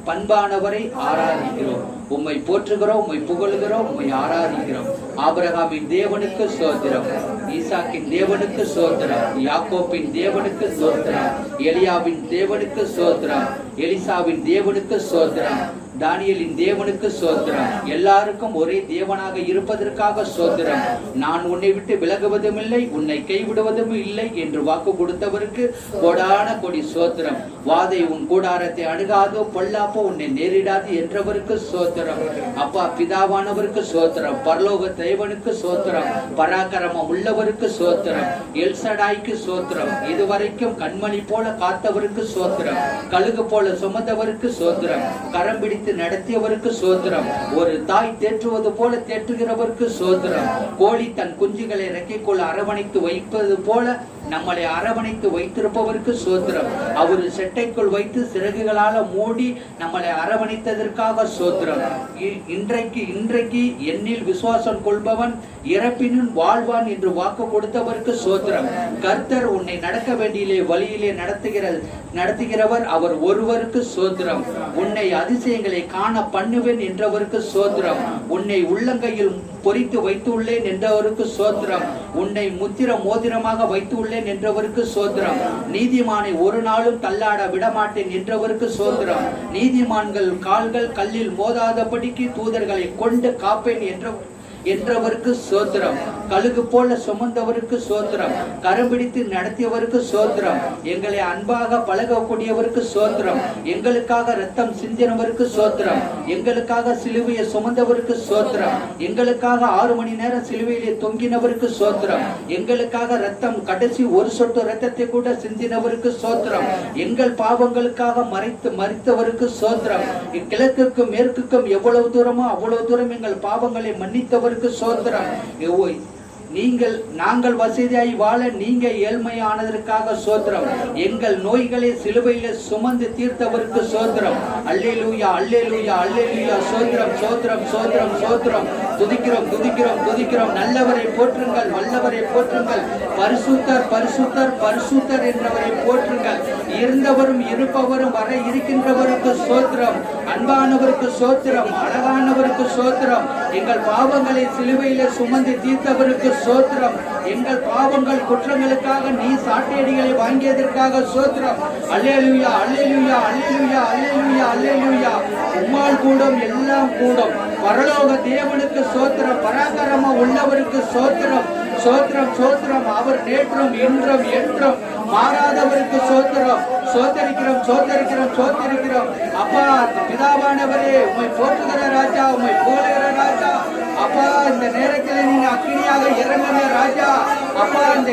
பண்பானவரை ஆராதிக்கிறோம். உம்மை போற்றுகிறோம், உம்மை புகழுகிறோம், உம்மை ஆராதிக்கிறோம். ஆபிரகாமின் தேவனுக்கு ஸ்தோத்திரம், ஈசாக்கின் தேவனுக்கு ஸ்தோத்திரம், யாக்கோப்பின் தேவனுக்கு ஸ்தோத்திரம், எலியாவின் தேவனுக்கு ஸ்தோத்திரம், எலிசாவின் தேவனுக்கு ஸ்தோத்திரம், தானியலின் தேவனுக்கு ஸ்தோத்திரம். எல்லாருக்கும் ஒரே தேவனாக இருப்பதற்காக ஸ்தோத்திரம். நான் உன்னை விட்டு விலகுவதும் இல்லை, உன்னை கைவிடுவதும் இல்லை என்று வாக்கு கொடுத்தவருக்கு கோடான கொடி ஸ்தோத்திரம். வாதை உன் கூடாரத்தை அணுகாதோ, பொல்லாப்போ உன்னை நேரிடாது என்றவருக்கு ஸ்தோத்திரம். அப்பா பிதாவானவருக்கு ஸ்தோத்திரம், பரலோக தேவனுக்கு ஸ்தோத்திரம், பராக்கிரமம் உள்ளவருக்கு ஸ்தோத்திரம், எல்சடாய்க்கு ஸ்தோத்திரம், இதுவரைக்கும் கண்மணி போல காத்தவருக்கு ஸ்தோத்திரம், கழுகு போல சுமந்தவருக்கு ஸ்தோத்திரம், கரம் பிடித்து நடத்தியவருக்கு ஸ்தோத்திரம், ஒரு தாய் தேற்றுவது போல தேற்றுகிறவருக்கு ஸ்தோத்திரம், கோழி தன் குஞ்சுகளை ரெக்கைக்குள் அரவணைத்து வைப்பது போல நம்மளை அரவணைத்து வைத்திருப்பவருக்கு ஸ்தோத்திரம், அவர் செட்டைக்குள் வைத்து சிறகுகளால மூடி நம்மளை அரவணைத்ததற்காக ஸ்தோத்திரம். இன்றைக்கு என்னில் விசுவாசம் கொள்பவன் இறப்பினும் வாழ்வான் என்று வாக்கு கொடுத்தவருக்கு ஸ்தோத்திரம். கர்த்தர் உன்னை நடக்க வேண்டிய வழியிலே நடத்துகிறவர் அவர் ஒருவருக்கு ஸ்தோத்திரம். உன்னை அதிசயங்களை காண பண்ணுவேன் என்றவருக்கு ஸ்தோத்திரம். உன்னை உள்ளங்கையில் பொறித்து வைத்துள்ளேன் என்றவருக்கு ஸ்தோத்திரம். உன்னை முத்திர மோதிரமாக வைத்துள்ளேன் என்றவருக்கு ஸ்தோத்திரம். நீதிமானை ஒரு நாளும் தள்ளாட விடமாட்டேன் என்றவருக்கு ஸ்தோத்திரம். நீதிமான்கள் கால்கள் கல்லில் மோதாதபடிக்கு தூதர்களை கொண்டு காப்பேன் என்றவருக்கு ஸ்தோத்திரம். கழுகு போல சுமந்தவருக்கு ஸ்தோத்திரம், கரம் பிடித்து நடத்தியவருக்கு ஸ்தோத்திரம், எங்களை அன்பாக பழகக்கூடியவருக்கு ஸ்தோத்திரம், எங்களுக்காக ரத்தம் சிந்தினவருக்கு ஸ்தோத்திரம், எங்களுக்காக சிலுவையை சுமந்தவருக்கு ஸ்தோத்திரம், எங்களுக்காக 6 மணி நேரம் சிலுவையிலே தொங்கினவருக்கு ஸ்தோத்திரம், எங்களுக்காக ரத்தம் கடைசி ஒரு சொட்டு ரத்தத்தை கூட சிந்தினவருக்கு ஸ்தோத்திரம், எங்கள் பாவங்களுக்காக மறித்தவருக்கு ஸ்தோத்திரம், கிழக்குக்கும் மேற்குக்கும் எவ்வளவு தூரமோ அவ்வளவு தூரம் எங்கள் பாவங்களை மன்னித்தவர் சோத்திரம். நாங்கள் வசதியாய் வாழ நீங்க ஏழ்மையானதற்காக சோத்திரம். எங்கள் நோய்களை சிலுவையில சுமந்து தீர்த்தவருக்கு சோத்திரம். அல்லேலூயா அல்லேலூயா அல்லேலூயா. சோத்திரம் சோத்திரம் சோத்திரம் சோத்திரம். துதிக்கிறோம் துதிக்கிறோம் துதிக்கிறோம். நல்லவரை போற்றுங்கள், வல்லவரை போற்றுங்கள், பரிசுத்தர் பரிசுத்தர் பரிசுத்தர் என்றவரை போற்றுங்கள். இருந்தவரும் இருப்பவரும் வர இருக்கின்றவருக்கு சோத்திரம். அன்பானவருக்கு சோத்திரம், அழகானவருக்கு சோத்திரம். எங்கள் பாவங்களை சிலுவையில சுமந்து தீர்த்தவருக்கு சோத்திரம். எங்கள் பாவங்கள் குற்றங்களுக்காக நீ சாட்டையடிகளை வாங்கியதற்காக சோத்திரம். அல்லேலூயா அல்லேலூயா அல்லேலூயா அல்லேலூயா அல்லேலூயா. உம்மால் கூடும் எல்லாம் கூடும். பரலோக தேவனுக்கு சோத்திரம், பராக்கிரமம் உள்ளவருக்கு சோத்திரம் சோத்திரம் சோத்திரம். அவர் நேற்றும் இன்றும் என்றும் மாறாதவருக்கு சோத்திரம். சோத்தரிக்கிறோம் சோத்தரிக்கிறோம் சோத்தரிக்கிறோம். அப்பா பிதாவானவரே, உம்மை போற்றுகிற ராஜா, உம்மை புகழுகிற ராஜா. அப்பா இந்த நேரத்தில் நீங்க அக்கினியாக இறங்குங்க ராஜா. அப்பா இந்த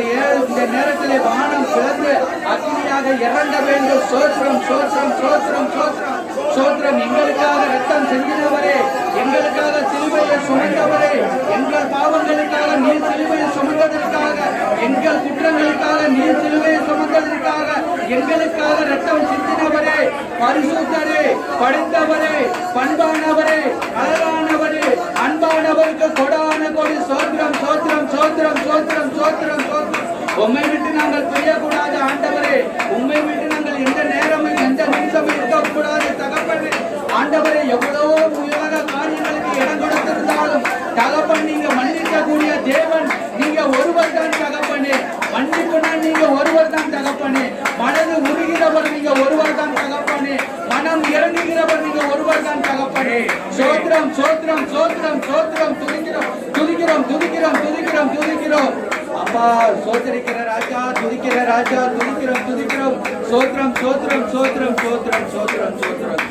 நேரத்தில் வானம் பிளந்து அக்கினியாக இறங்க வேண்டும். சோத்திரம் சோத்திரம் சோத்திரம் சோத்திரம் சோத்திரம். எங்களுக்காக ரத்தம் சிந்தினவரே, எங்களுக்காக சிலுவையை சுமந்தவரே, எங்கள் பாவங்களுக்காக நீர் சிலுவையை சுமந்ததற்காக, எங்கள் குற்றங்களுக்காக நீர் சிலுவையை சுமந்ததற்காக, எங்களுக்காக ரத்தம் சிந்தினவரே, பரிசுத்தரே, படித்தவரே, பண்பானவரே, அழகானவரே, அன்பானவருக்கு கொடான கொடி சோத்திரம் சோத்திரம் சோத்திரம் சோத்திரம் சோத்திரம் சோத்திரம். உம்மை விட்டு நாங்கள் பிரியக்கூடாது ஆண்டவரே, உம்மை விட்டு நாங்கள் எந்த நேரமும் எந்த நிமிஷமும் இருக்கக்கூடாது தகப்பனே. ஆண்டவரே, எவ்வளவோ உயர காரியங்களுக்கு இடம் கொடுத்திருந்தாலும் தகப்பன் நீங்க மன்னிக்கக்கூடிய தேவன் நீங்க ஒருவர் தான் தகப்பனே. மன்னிப்புனா நீங்க ஒருவர் தான் தகப்பனே. மனது உருகிறவர் நீங்க ஒருவர் தான் தகப்பனே. மனம் இறங்குகிறவர் நீங்க ஒருவர் தான் தகப்பனே. சோத்திரம் சோத்திரம் சோத்திரம் சோத்திரம். துதிக்கிறோம் துதிக்கிறோம் துதிக்கிறோம் துதிக்கிறோம் துதிக்கிறோம். அப்பா சோதரிக்கிற ராஜா, துதிக்கிற ராஜா, துதிக்கிறோம் துதிக்கிறோம். சோத்திரம் சோத்திரம் சோத்திரம் சோத்திரம் சோத்திரம் சோத்திரம்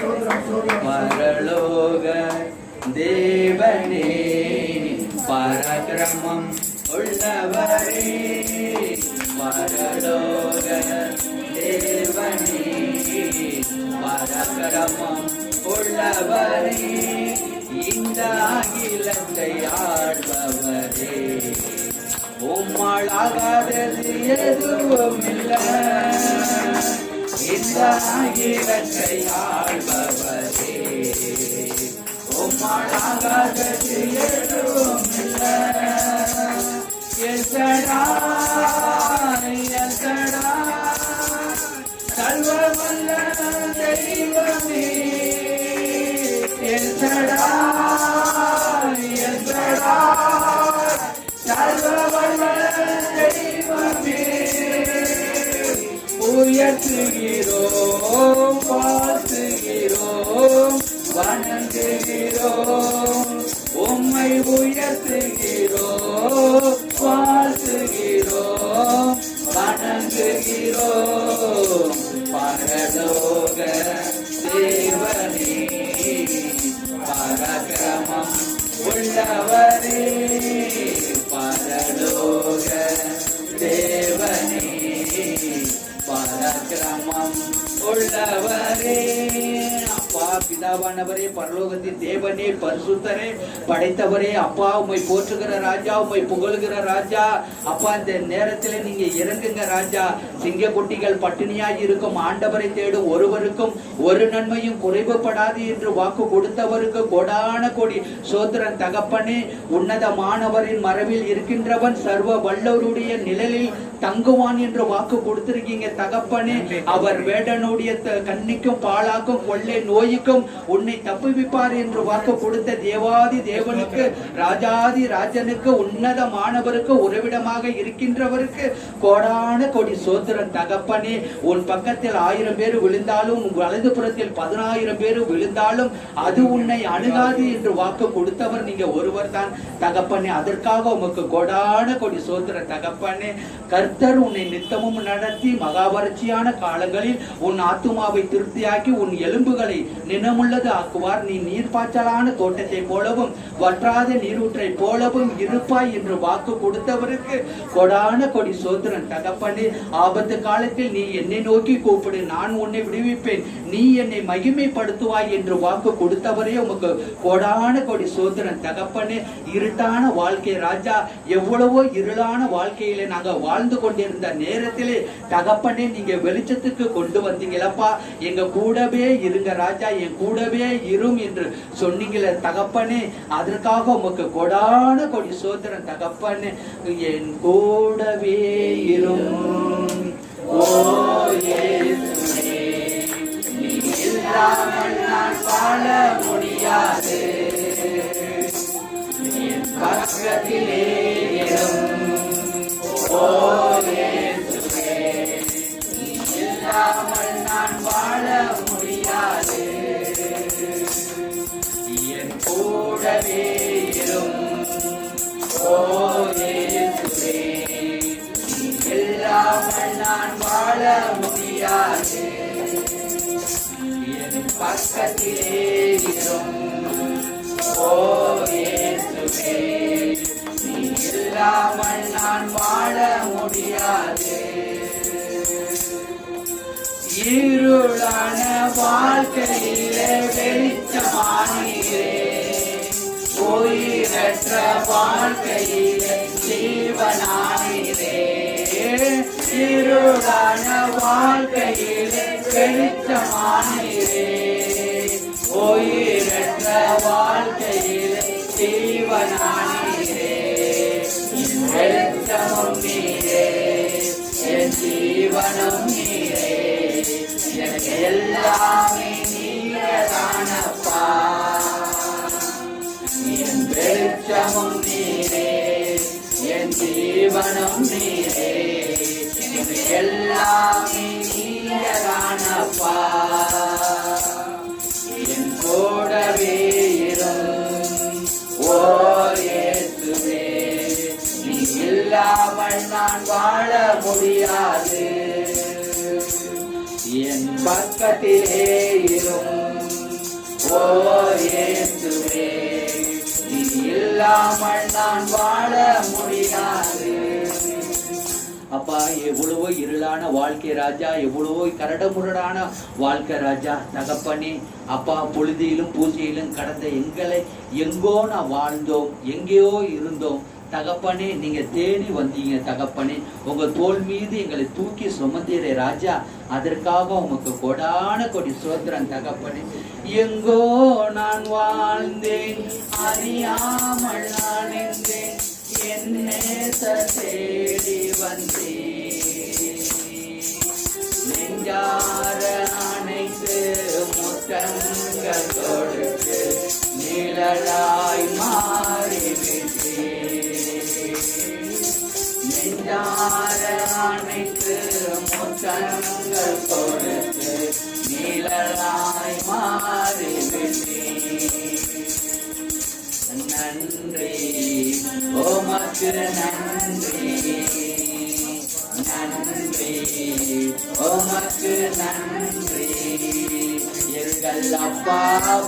சோத்திரம் சோத்திரம். பரலோக தேவனே, பராக்கிரமம் உள்ளவரே, பரலோக தேவனே, பராக்கிரமம் உள்ளவரே, இந்த அகிலத்தை ஆள்பவரே, உம்மாளாகாதது எதுவும் இல்லை. இந்த அகிலத்தை ஆள்பவரே, உம்மாளாகாதது எதுவும் இல்லை. எசடா எசடா சர்வவல்ல தெய்வமே, எசடா எசடா சர்வவல்ல தெய்வமே. உயர்த்துகிறோம், வாழ்த்துகிறோம், வணங்குகிறோம். உம்மை உயர்த்துகிறோம், வாழ்த்துகிறோம், வணங்குகிறோம். பரலோக தேவனே, பராக்கிரமம் உள்ளவரே, பரலோக தேவனே, பராக்கிரமம் உள்ளவரே. அப்பா பிதாவானவரே, பரலோகத்தின் தேவனே, பரிசுத்தரே, படைத்தவரே, அப்பா உம்மை போற்றுகிற ராஜா, உம்மை புகழ்கிற ராஜா. அப்பா இந்த நேரத்தில் நீங்க இறங்குங்க ராஜா. சிங்கக்குட்டிகள் பட்டினியாய் இருக்கும் ஆண்டவரை தேடும் ஒருவருக்கும் ஒரு நன்மையும் குறைவுபடாது என்று வாக்கு கொடுத்தவருக்கு கொடான கொடி சோத்திரன் தகப்பனே. உன்னதமானவரின் மரபில் இருக்கின்றவன் சர்வ வல்லவருடைய நிழலில் தங்குவான் என்று வாக்கு கொடுத்திருக்கீங்க தகப்பனே. அவர் வேடனுடைய கண்ணிக்கும் பாழாக்கும் கொள்ளை நோய்க்கும் உன்னை தப்புவிப்பார் என்று வாக்கு கொடுத்த தேவாதி தேவனுக்கு, ராஜாதி ராஜனுக்கு, உன்னதமானவருக்கு, உறவிடமாக இருக்கின்றவருக்கு கோடான கொடி சோத்திரன் தகப்பனே. உன் பக்கத்தில் 1000 பேர் விழுந்தாலும், உன் வலது புறத்தில் 10,000 பேர் விழுந்தாலும் அது உன்னை அணுகாது என்று வாக்கு கொடுத்தவர் நீங்க ஒருவர் தான் தகப்பனே. அதற்காக உமக்கு கோடான கொடி சோத்திரன் தகப்பனே. கர்த்தர் உன்னை நித்தமும் நடத்தி மகாவறட்சியான காலங்களில் உன் ஆத்துமாவை திருப்தியாக்கி உன் எலும்புகளை நினமுள்ளது ஆக்குவார். நீ நீர்ப்பாய்ச்சலான தோட்டத்தை போலவும் வற்றாத நீரூற்றை போலவும் இருப்பாய் என்று வாக்கு கொடுத்தவருக்கு கொடான கொடி சோத்திரன் தகப்பனே. ஆபத்து காலத்தில் நீ என்னை நோக்கி கூப்பிடு, நான் உன்னை விடுவிப்பேன், நீ என்னை மகிமைப்படுத்துவாய் என்று வாக்கு கொடுத்தவரே உமக்கு கொடான கொடி சோத்திரன் தகப்பனே. இருட்டான வாழ்க்கை ராஜா, எவ்வளவோ இருளான வாழ்க்கையில நாங்க வாழ்ந்து கொண்டிருந்த நேரத்திலே தகப்பனே நீங்க வெளிச்சத்துக்கு கொண்டு வந்தீங்களப்பா. எங்க கூடவே இருங்க ராஜா, என் கூடவே இரும் என்று சொன்னீங்களே தகப்பனே. அதற்காக உமக்கு கொடான கொடி சோத்திரன் தகப்பனே. என் கூடவே இரும் ஓ இயேசுவே, நீ இல்லாமல் நான் வாழ முடியாது. என் பக்கத்திலே இரும் ஓ இயேசுவே, நீ இல்லாமல் நான் வாழ முடியாது. என் கூடவே இரும் ஓ இயேசுவே, நீ இல்லாமல் நான் வாழ முடியாது. என் பக்கத்திலே இரும் ஓ இயேசுவே, நீ இல்லாமல் நான் வாழ முடியாது. இருளான வாழ்க்கையிலே வெளிச்சமானீரே உயிரற்ற வாழ்க்கையிலே ஜீவனானீரே இருளான வாழ்க்கையிலே வெளிச்சமானீரே உயிரற்ற வாழ்க்கையிலே ஜீவனானீரே வெளிச்சமும் நீரே என் ஜீவனும் நீரே எனக்கு எல்லாமே நீரதானப்பா என் வெளிச்சமும் நீரே என் ஜீவனும் நீரே எனக்கு எல்லாமே நீரதானப்பா என் கூடவே இரும் ஓ இயேசுவே நீ இல்லாமல் நான் வாழ முடியாது என் பக்கத்திலே இரும் ஓ இயேசுவே நீ இல்லாமல் நான் வாழ முடியாது. அப்பா, எவ்வளவோ இருளான வாழ்க்கை ராஜா, எவ்வளவோ கரடமுரடான வாழ்க்கை ராஜா தகப்பனே. அப்பா, பொழுதியிலும் பூஜையிலும் கடந்த எங்களை எங்கோ நான் வாழ்ந்தோம், எங்கேயோ இருந்தோம் தகப்பனே. நீங்க தேடி வந்தீங்க தகப்பனே. உங்க தோல் மீது எங்களை தூக்கி சுமந்தீரே ராஜா, அதற்காக உமக்கு கொடான கொடி சோத்திரம் தகப்பனே. எங்கோ நான் வாழ்ந்தேன், அறியாமல் நான் நின்றேன், என்னை தேடி வந்தேன். நெஞ்சார அணைத்து முத்தங்கள் கொடுத்து நிழலாய் மாறிவிட்டேன். நெஞ்சார அணைத்து முத்தங்கள் கொடுத்து நிழலாய் மாறிவிட்டேன். நன்றி உமக்கு நன்றி, நன்றி உமக்கு நன்றி. எங்கள் அப்பா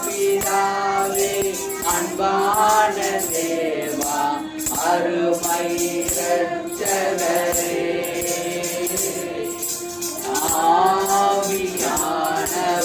பிதாவே, அன்பான தேவா, அருமை இரட்சகரே, ஆவியானவரே.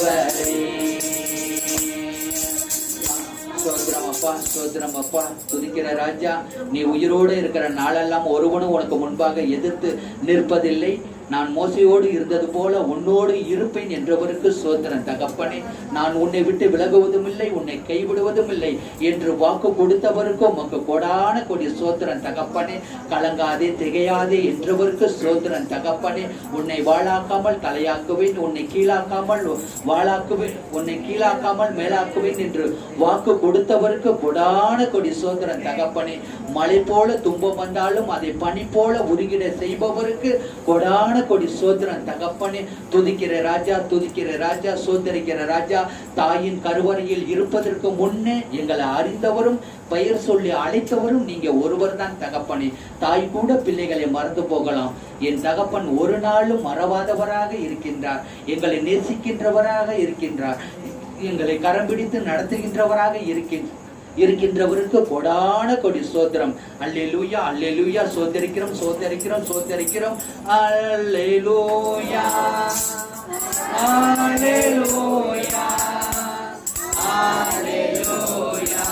சோத்திரம் அப்பா, சோத்திரம் அப்பா, துதிக்கிற ராஜா. நீ உயிரோடு இருக்கிற நாளெல்லாம் ஒருவனும் உனக்கு முன்பாக எதிர்த்து நிற்பதில்லை. நான் மோசையோடு இருந்தது போல உன்னோடு இருப்பேன் என்றவருக்கு சோத்திரம் தகப்பனே. நான் உன்னை விட்டு விலகுவதும் இல்லை, உன்னை கைவிடுவதும் இல்லை என்று வாக்கு கொடுத்தவருக்கு உமக்கு கொடான கொடி சோத்திரம் தகப்பனே. கலங்காதே திகையாதே என்றவருக்கு சோத்திரம் தகப்பனே. உன்னை வாழாக்காமல் தலையாக்குவேன், உன்னை கீழாக்காமல் வாழாக்குவேன், உன்னை கீழாக்காமல் மேலாக்குவேன் என்று வாக்கு கொடுத்தவருக்கு கொடான கொடி சோத்திரம் தகப்பனே. மழை போல துன்பம் வந்தாலும் அதை பனி போல உருகிட செய்பவருக்கு கொடான கொடி சோத்திரம் தகப்பனே. துதிக்கிற ராஜா, துதிக்கிற ராஜா, சோதரிக்கிற ராஜா. தாயின் கருவறையில் இருப்பதற்கு முன்னே எங்களை அறிந்தவரும் பெயர் சொல்லி அழைத்தவரும் நீங்க ஒருவர் தான் தகப்பனே. தாய் கூட பிள்ளைகளை மறந்து போகலாம், என் தகப்பன் ஒரு நாளும் மறவாதவராக இருக்கின்றார். எங்களை நேசிக்கின்றவராக இருக்கின்றார். எங்களை கரம் பிடித்து நடத்துகின்றவராக இருக்கின்றவருக்கு கொடான கொடி சோத்திரம். அல்லேலூயா, அல்லேலூயா. சோதரிக்கிறோம், சோதரிக்கிறோம், சோதரிக்கிறோம். அல்லேலூயா, அல்லேலூயா, அல்லேலூயா,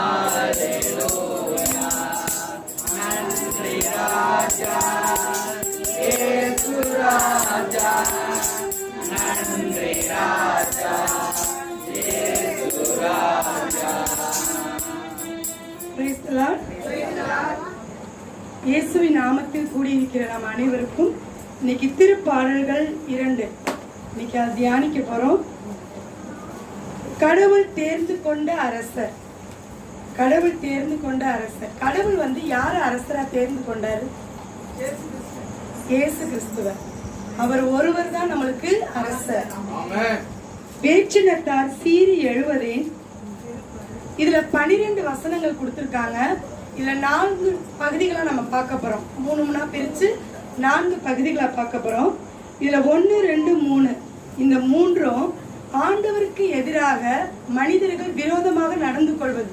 அல்லேலூயா. நன்றி ராஜா, இயேசு ராஜா, நன்றி ராஜா, இயேசு ராஜா. Praise the Lord. இயேசுவின் நாமத்தில் கூடியிருக்கிற நாம் அனைவருக்கும் இன்னைக்கு திருப்பாடல்கள் 2 இன்னைக்கு அதை தியானிக்க போறோம். கடவுள் தேர்ந்து கொண்ட அரசர். கடவுள் தேர்ந்து கொண்ட அரசர். கடவுள் யார அரசரா தேர்ந்து கொண்டாரு? இயேசு கிறிஸ்துவர். அவர் ஒருவர் தான் நம்மளுக்கு அரசர். வேற்றினத்தார் சீறி எழுவதேன். இதுல 12 வசனங்கள் கொடுத்திருக்காங்க. இதுல 4 பகுதிகளை நம்ம பார்க்க போறோம். 3 பிரிச்சு 4 பகுதிகளை பார்க்க போறோம். இதுல 1, 2, 3 இந்த 3ம் ஆண்டவருக்கு எதிராக மனிதர்கள் விரோதமாக நடந்து கொள்வது.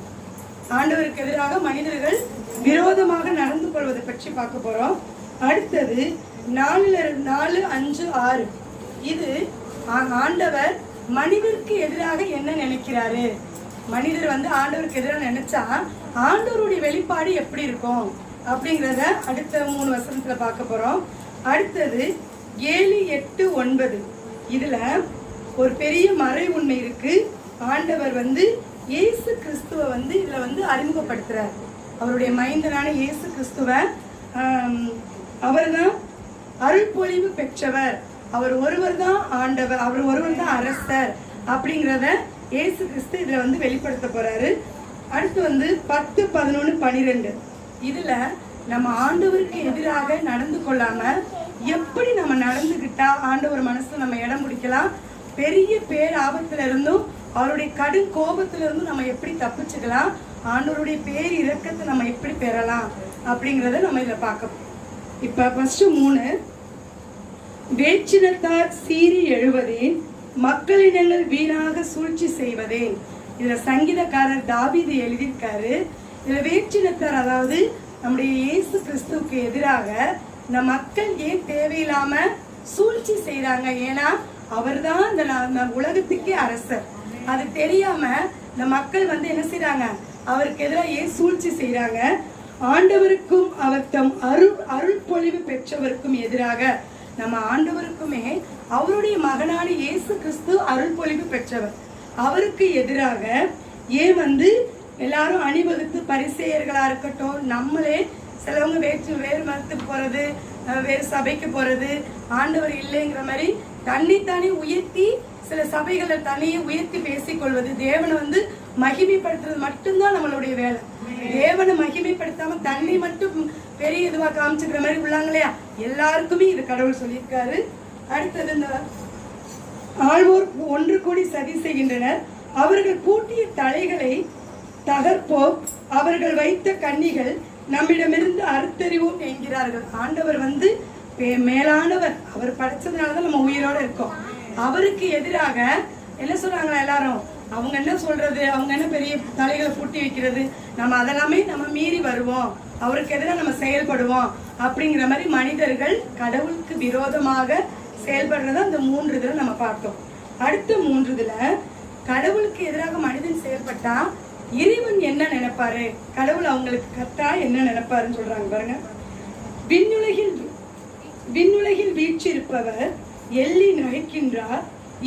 ஆண்டவருக்கு எதிராக மனிதர்கள் விரோதமாக நடந்து கொள்வதை பற்றி பார்க்க போறோம். அடுத்தது 4, 5, 6 இது ஆண்டவர் மனிதருக்கு எதிராக என்ன நினைக்கிறாரு, மனிதர் வந்து ஆண்டவருக்கு எதிராக நினைச்சா ஆண்டவருடைய வெளிப்பாடு எப்படி இருக்கும் அப்படிங்கிறத அடுத்த 3 வசனத்துல பார்க்க போறோம். அடுத்தது 7, 8, 9 இதுல ஒரு பெரிய மறை உண்மை இருக்கு. ஆண்டவர் வந்து இயேசு கிறிஸ்துவ வந்து இதுல வந்து அறிமுகப்படுத்துறார். அவருடைய மைந்தனான இயேசு கிறிஸ்துவ அவர் தான் அருள்பொழிவு பெற்றவர், அவர் ஒருவர் தான் ஆண்டவர், அவர் ஒருவர் தான் அரசர் அப்படிங்கிறத இயேசு கிறிஸ்து இதுல வந்து வெளிப்படுத்த போறாரு. அடுத்து வந்து 10, 11, 12 இதுல நம்ம ஆண்டவருக்கு எதிராக நடந்து கொள்ளாம எப்படி நம்ம நடந்துகிட்டா ஆண்டவர் மனசுல நம்ம இடம் பிடிக்கலாம், பெரிய பேராபத்துல இருந்தும் அவருடைய கடும் கோபத்துல இருந்தும் நம்ம எப்படி தப்பிச்சுக்கலாம், ஆண்டவருடைய பேர் இரக்கத்தை நம்ம எப்படி பெறலாம் அப்படிங்கிறத நம்ம இதுல பார்க்க. இப்ப ஃபர்ஸ்ட் 3 வேற்றினத்தார் சீறி எழுவதேன், மக்களினங்கள் வீணாக சூழ்ச்சி செய்வதேன். இதுல சங்கீதக்காரர் தாவீது எழுதியிருக்காரு. இதுல வேற்றினத்தார் அதாவது நம்முடைய இயேசு கிறிஸ்துவுக்கு எதிராக இந்த மக்கள் ஏன் தேவையில்லாம சூழ்ச்சி செய்யறாங்க, ஏன்னா அவர் தான் இந்த உலகத்துக்கே அரசர். அது தெரியாம இந்த மக்கள் வந்து என்ன செய்யறாங்க, அவருக்கு எதிராக ஏன் சூழ்ச்சி செய்யறாங்க. ஆண்டவருக்கும் அவர் தம் அருள்பொழிவு பெற்றவருக்கும் எதிராக, நம்ம ஆண்டவருக்குமே அவருடைய மகனான இயேசு கிறிஸ்து அருள்பொழிவு பெற்றவர், அவருக்கு எதிராக ஏன் வந்து எல்லாரும் அணிவகுத்து பரிசேயர்களா இருக்கட்டும், நம்மளே சிலவங்க வேறு மதத்துக்கு போறது, வேறு சபைக்கு போறது, ஆண்டவர் இல்லைங்கிற மாதிரி தன்னைத்தானே உயர்த்தி சில சபைகளை தனியே உயர்த்தி பேசிக்கொள்வது, தேவனை வந்து மகிமைப்படுத்துறது மட்டும்தான் நம்மளுடைய வேலை. தேவனை மகிமைப்படுத்தாம தன்னை மட்டும் பெரிய இதுவா காமிச்சுக்கிற மாதிரி உள்ளாங்க இல்லையா, எல்லாருக்குமே இது கடவுள் சொல்லியிருக்காரு. அடுத்தது இந்த ஆழ்வோர் ஒன்று கூடி சதி செய்கின்றனர், அவர்கள் பூட்டிய தலைகளை தகர்ப்போம், அவர்கள் வைத்த கன்னிகள் நம்மிடமிருந்து அறுத்தறிவோம் என்கிறார்கள். ஆண்டவர் வந்து மேலானவர், அவர் படைச்சதுனாலதான் நம்ம உயிரோட இருக்கோம். அவருக்கு எதிராக என்ன சொல்றாங்களா எல்லாரும், அவங்க என்ன சொல்றது, அவங்க என்ன பெரிய தலைகளை பூட்டி வைக்கிறது, நம்ம அதெல்லாமே நம்ம மீறி வருவோம், அவருக்கு எதிராக நம்ம செயல்படுவோம் அப்படிங்கிற மாதிரி மனிதர்கள் கடவுளுக்கு விரோதமாக செயல்படுறத அந்த 3 இதுல நம்ம பார்த்தோம். அடுத்த 3 இதுல கடவுளுக்கு எதிராக மனிதன் செயல்பட்டா இறைவன் என்ன நினைப்பாரு, கடவுள் அவங்களுக்கு கத்தா என்ன நினைப்பாருன்னு சொல்றாங்க பாருங்க. விண்ணுலகில் வீற்றிருப்பவர் எள்ளி நகைக்கின்றார்,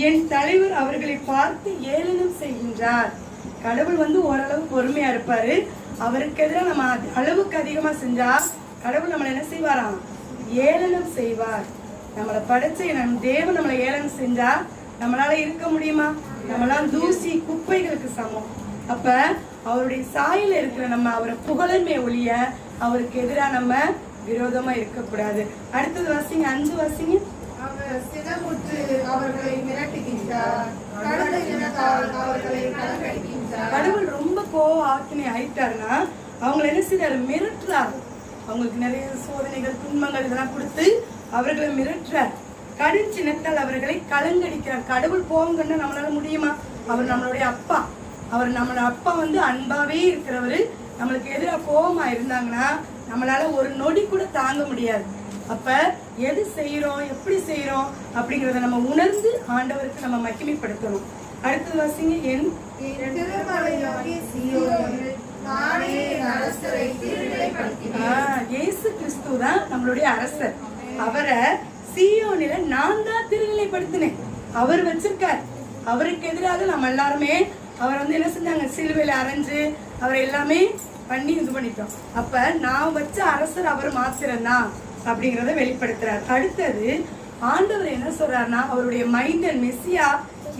என் தலைவர் அவர்களை பார்த்து ஏளனம் செய்கின்றார். கடவுள் வந்து ஓரளவு பொறுமையா இருப்பாரு, அவருக்கு எதிராக நம்ம அளவுக்கு அதிகமா செஞ்சா கடவுள் நம்மளை என்ன செய்வாராம், ஏளனம் செய்வார். நம்மளை படைச்ச நம் தேவன் நம்மளை ஏளனம் செஞ்சா நம்மளால இருக்க முடியுமா, நம்மளால தூசி குப்பைகளுக்கு சமம். அப்ப அவருடைய சாயில இருக்கிற நம்ம அவரை புகழமே ஒழிய அவருக்கு எதிராக நம்ம விரோதமா இருக்கக்கூடாது. அடுத்தது வாசிங்க, 5 வாசிங்க. அவர் சினமுற்று அவர்களை மிரட்டுகின்றார், கடவுள் ரொம்ப ஆக்கினை ஆயிட்டாருன்னா அவங்களை என்ன செய்யறாரு, மிரட்டுறாரு. அவங்களுக்கு நிறைய சோதனைகள் துன்பங்கள் இதெல்லாம் கொடுத்து அவர்களை மிரட்டுறார். கடும் சினத்தால் அவர்களை கலங்கடிக்கிறார். கடவுள் போங்கன்னு நம்மளால முடியுமா, அவர் நம்மளுடைய அப்பா, அவர் நம்மளோட அப்பா வந்து அன்பாவே இருக்கிறவரு, நம்மளுக்கு எதிராக கோபமா இருந்தாங்கன்னா நம்மளால ஒரு நொடி கூட தாங்க முடியாது. அப்ப எது செய்யறோம், எப்படி செய்யறோம் அப்படிங்கறத நம்ம உணர்ந்து ஆண்டவருக்கு நம்ம மகிமைப்படுத்தணும். அடுத்தது வாசிங்க. இயேசு கிறிஸ்து தான் நம்மளுடைய அரசர், அவரை சீயோனில நான் தான் திருநிலைப்படுத்தினேன், அவர் வச்சிருக்கார். அவருக்கு எதிராக நம்ம எல்லாருமே அவர் வந்து என்ன செஞ்சாங்க, சிலுவையில அரைஞ்சு அவர் எல்லாமே பண்ணி இது பண்ணிட்டோம். அப்ப நான் வச்ச அரசர் அவர் மாத்திரம்தான் அப்படிங்கறத வெளிப்படுத்துறார். அடுத்தது ஆண்டவர் என்ன சொல்றாருன்னா, அவருடைய மைந்தன் மெசியா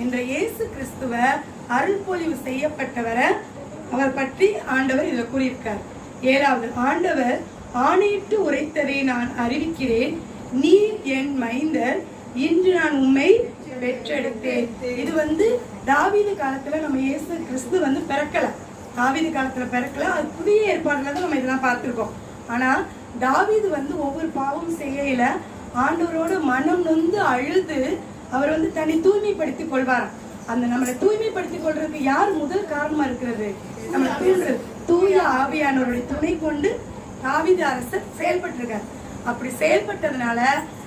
என்ற இயேசு கிறிஸ்துவ அருள்பொழிவு செய்யப்பட்டவரை அவர் பற்றி ஆண்டவர் இதுல கூறியிருக்கார். 7வது, ஆண்டவர் ஆணையிட்டு உரைத்ததை நான் அறிவிக்கிறேன், நீர் என் மைந்தர், இன்று நான் உம்மை பெற்றெடுத்தேன். இது வந்து தாவீது காலத்துல நம்ம இயேசு கிறிஸ்து வந்து பிறக்கல, தாவீது காலத்துல பிறக்கல, அது புதிய ஏற்பாடுல தான் நம்ம இதெல்லாம் பார்த்திருக்கோம். ஆனா தாவீது வந்து ஒவ்வொரு பாவம் செய்யல ஆண்டவரோட மனம் நொந்து அழுது அவர் வந்து தன்னை தூய்மைப்படுத்திக் கொள்வாராம். அந்த நம்மளை தூய்மைப்படுத்திக் கொள்றதுக்கு யார் முதல் காரணமா இருக்கிறது, நம்மளை தூண்டுறது தூய ஆவியானவருடைய துணை கொண்டு தாவீது அரசர் செயல்பட்டிருக்கார். அப்படி செயல்பட்டதுனால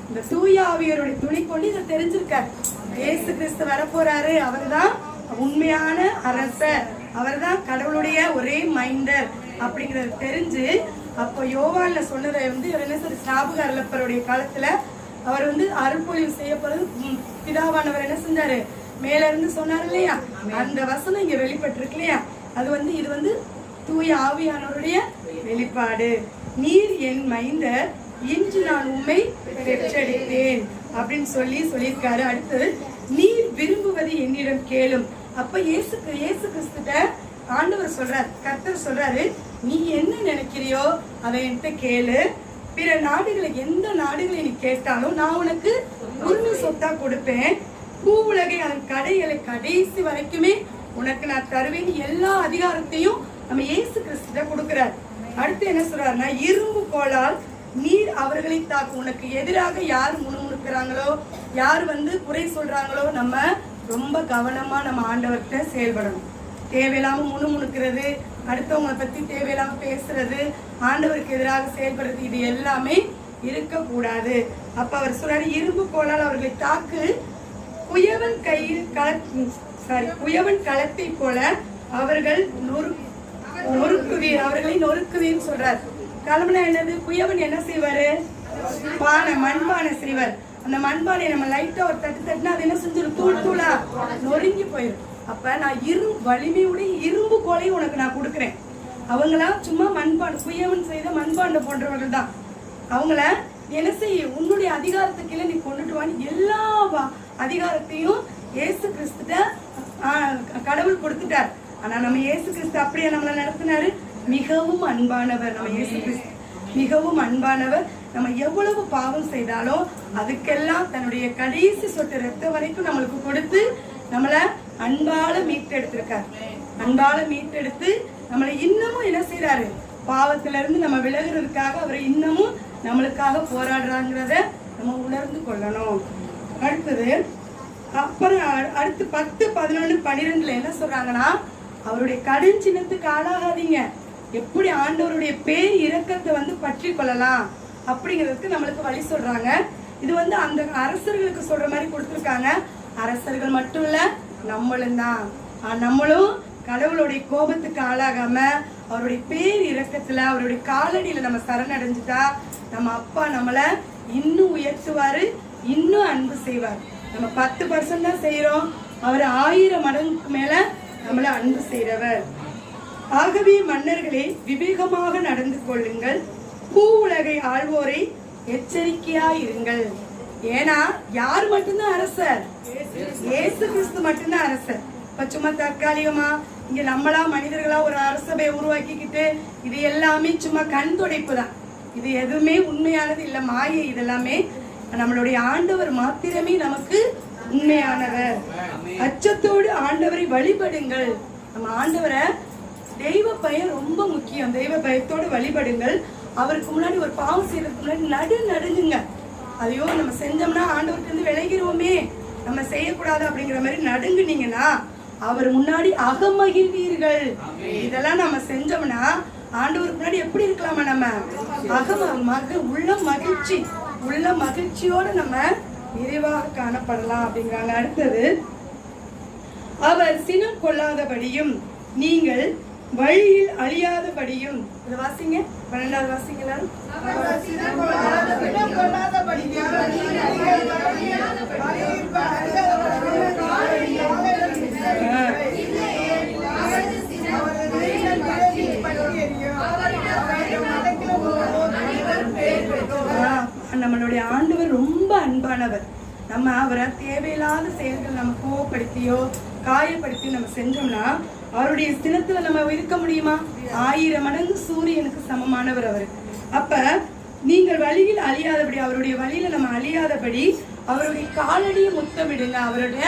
இந்த தூய ஆவியருடைய துணை கொண்டு இதை தெரிஞ்சிருக்காரு, இயேசு கிறிஸ்து வரப்போறாரு. அவர்தான் உண்மையான அரசர், அவர்தான் கடவுளுடைய ஒரே மைண்டர் அப்படிங்கறது தெரிஞ்சு அப்போ யோவான்ல சொன்னதை இவர் என்ன சொல்ற, ஸ்நாபக அருளப்பருடைய காலத்துல அவர் அருள்பொழிவு செய்யப்படுறது பிதாவானவர் என்ன செஞ்சாரு, மேல இருந்து சொன்னார் இல்லையா, அந்த வசனம் இங்க வெளிப்பட்டிருக்கு இல்லையா. அது இது தூய ஆவியானவருடைய வெளிப்பாடு. நீர் என் மைந்தர், இன்று நான் உம்மை பெற்றெடுத்தேன் அப்படின்னு சொல்லியிருக்காரு. அடுத்தது நீர் விரும்புவது என்னிடம் கேளும். அப்ப இயேசு கிறிஸ்துட்ட ஆண்டவர் சொல்றாரு, கர்த்தர் சொல்றாரு, நீ என்ன நினைக்கிறியோ அதை என்கிட்ட கேளு. பிற நாடுகளை, எந்த நாடுகளை நீ கேட்டாலும் நான் உனக்கு உரிமை சொத்தா கொடுப்பேன். பூ உலகை அதன் கடைகளை கடைசி வரைக்குமே உனக்கு நான் தருவேன். எல்லா அதிகாரத்தையும் நம்ம இயேசு கிறிஸ்துட்ட கொடுக்கிறார். அடுத்து என்ன சொல்றாருன்னா, இரும்பு கோலால் நீர் அவர்களை தாக்கும். உனக்கு எதிராக யார் முணுமுணுக்கிறாங்களோ, யார் குறை சொல்றாங்களோ, நம்ம ரொம்ப கவனமா நம்ம ஆண்டவர்கிட்ட செயல்படணும். தேவையில்லாம முணுமுணுக்கிறது, அடுத்தவங்களை பத்தி தேவையில்லாம பேசுறது, ஆண்டவருக்கு எதிராக செயல்படுறது, இது எல்லாமே இருக்கக்கூடாது. அப்ப அவர் சொல்றாரு, இரும்பு கோலால் அவர்களை தாக்கு, குயவன் களத்தை போல அவர்கள் அவர்களை நொறுக்குவீன்னு சொல்றாரு. களம்னா என்னது? குயவன் என்ன செய்வாரு? மண்பானை செய்வார். அந்த மண்பானை நம்ம லைட்டா ஒரு தட்டுனா அது என்ன செஞ்சிடும், தூள் தூளா நொறுங்கி போயிடும். அப்ப நான் வலிமையுடைய இரும்பு கோலையும் உனக்கு நான் கொடுக்குறேன். அவங்களாம் சும்மா மண்பானை, குயவன் செய்த மண்பாண்டை போன்றவர்கள் தான். அவங்கள என்ன செய்ய, உன்னுடைய அதிகாரத்துக்கு நீ கொண்டுட்டு வான்னு எல்லா அதிகாரத்தையும் இயேசு கிறிஸ்துட்ட கடவுள் கொடுத்துட்டார். ஆனா நம்ம இயேசு கிறிஸ்து அப்படியே நம்மள நடத்தினாரு. மிகவும் அன்பானவர் நம்ம இயேசு கிறிஸ்து, மிகவும் அன்பானவர். நம்ம எவ்வளவு பாவம் செய்தாலும் அதுக்கெல்லாம் தன்னுடைய கடைசி சொட்டு ரத்தம் வரைக்கும் நம்மளுக்கு கொடுத்து நம்மள அன்பால மீட்டெடுத்திருக்காரு. அன்பால மீட்டெடுத்து நம்மளை இன்னமும் என்ன செய்யறாரு, பாவத்தில இருந்து நம்ம விலகுறதுக்காக அவர் இன்னமும் நம்மளுக்காக போராடுறாங்கிறத நம்ம உணர்ந்து கொள்ளணும். அடுத்தது அப்புறம் அடுத்து 10, 11, 12 என்ன சொல்றாங்கன்னா, அவருடைய கடும் சின்னத்துக்கு ஆளாகாதீங்க, எப்படி ஆண்டவருடைய பேர் இரக்கத்தை பற்றி கொள்ளலாம் அப்படிங்கிறதுக்கு நம்மளுக்கு வழி சொல்றாங்க. இது அந்த அரசர்களுக்கு சொல்ற மாதிரி கொடுத்துருக்காங்க. அரசர்கள் மட்டும் இல்ல, நம்மளும் தான். நம்மளும் கடவுளுடைய கோபத்துக்கு ஆளாகாம அவருடைய பேர் இரக்கத்துல அவருடைய காலடியில நம்ம சரணடைஞ்சுட்டா நம்ம அப்பா நம்மள இன்னும் உயர்த்துவாரு, இன்னும் அன்பு செய்வார். நம்ம 10% தான் செய்யறோம், அவர் 1000 மடங்குக்கு மேல நம்மள அன்பு செய்றவர். ஆகவே மன்னர்களே, விவேகமாக நடந்து கொள்ளுங்கள், பூ உலகை ஆள்வோரை எச்சரிக்கையாயிருங்கள். ஏன்னா யார் மட்டும்தான் அரசர்? இயேசு கிறிஸ்து மட்டும்தான் அரசர். இப்ப சும்மா தற்காலிகமா இங்க நம்மளா மனிதர்களா ஒரு அரசபையை உருவாக்கிக்கிட்டு இது எல்லாமே சும்மா கண் துடைப்பு தான். இது எதுவுமே உண்மையானது இல்ல, மாயை. இதெல்லாமே நம்மளுடைய ஆண்டவர் மாத்திரமே நமக்கு உண்மையானவர். அச்சத்தோடு ஆண்டவரை வழிபடுங்கள். நம்ம ஆண்டவரை, தெய்வ பயம் ரொம்ப முக்கியம். தெய்வ பயத்தோடு வழிபடுங்கள். அவருக்கு முன்னாடி ஒரு பாவம் செய்யறதுக்கு முன்னாடி நடுங்குங்க. ஐயோ நம்ம செஞ்சோம்னா ஆண்டவருக்கு இருந்து விலகிருவோமே, நம்ம செய்யக்கூடாது அப்படிங்கிற மாதிரி நடுங்குனீங்கன்னா அவர் முன்னாடி அகமகிழ்வீர்கள். இதெல்லாம் நம்ம செஞ்சோம்னா ஆண்டவருக்கு முன்னாடி எப்படி இருக்கலாமா, நம்ம உள்ள மகிழ்ச்சியோட நம்ம நிறைவாக காணப்படலாம் அப்படிங்கிறாங்க. அடுத்தது, அவர் சினம் கொள்ளாதபடியும் நீங்கள் வழியில் அழியாதபடியும். இதை வாசிங்க, 12வது வாசிங்களா. நம்மளுடைய ஆண்டவர் ரொம்ப அன்பானவர். நம்ம அவரை தேவையில்லாத செயல்கள் நம்ம கோவப்படுத்தியோ காயப்படுத்தியோ நம்ம செஞ்சோம்னா அவருடைய சினத்துல நம்ம இருக்க முடியுமா? 1000 மடங்கு சூரியனுக்கு சமமானவர் அவர். அப்ப நீங்கள் வழியில் அழியாதபடி, அவருடைய வழியில நம்ம அழியாதபடி அவருடைய காலடியை முத்தமிடுங்க. அவருடைய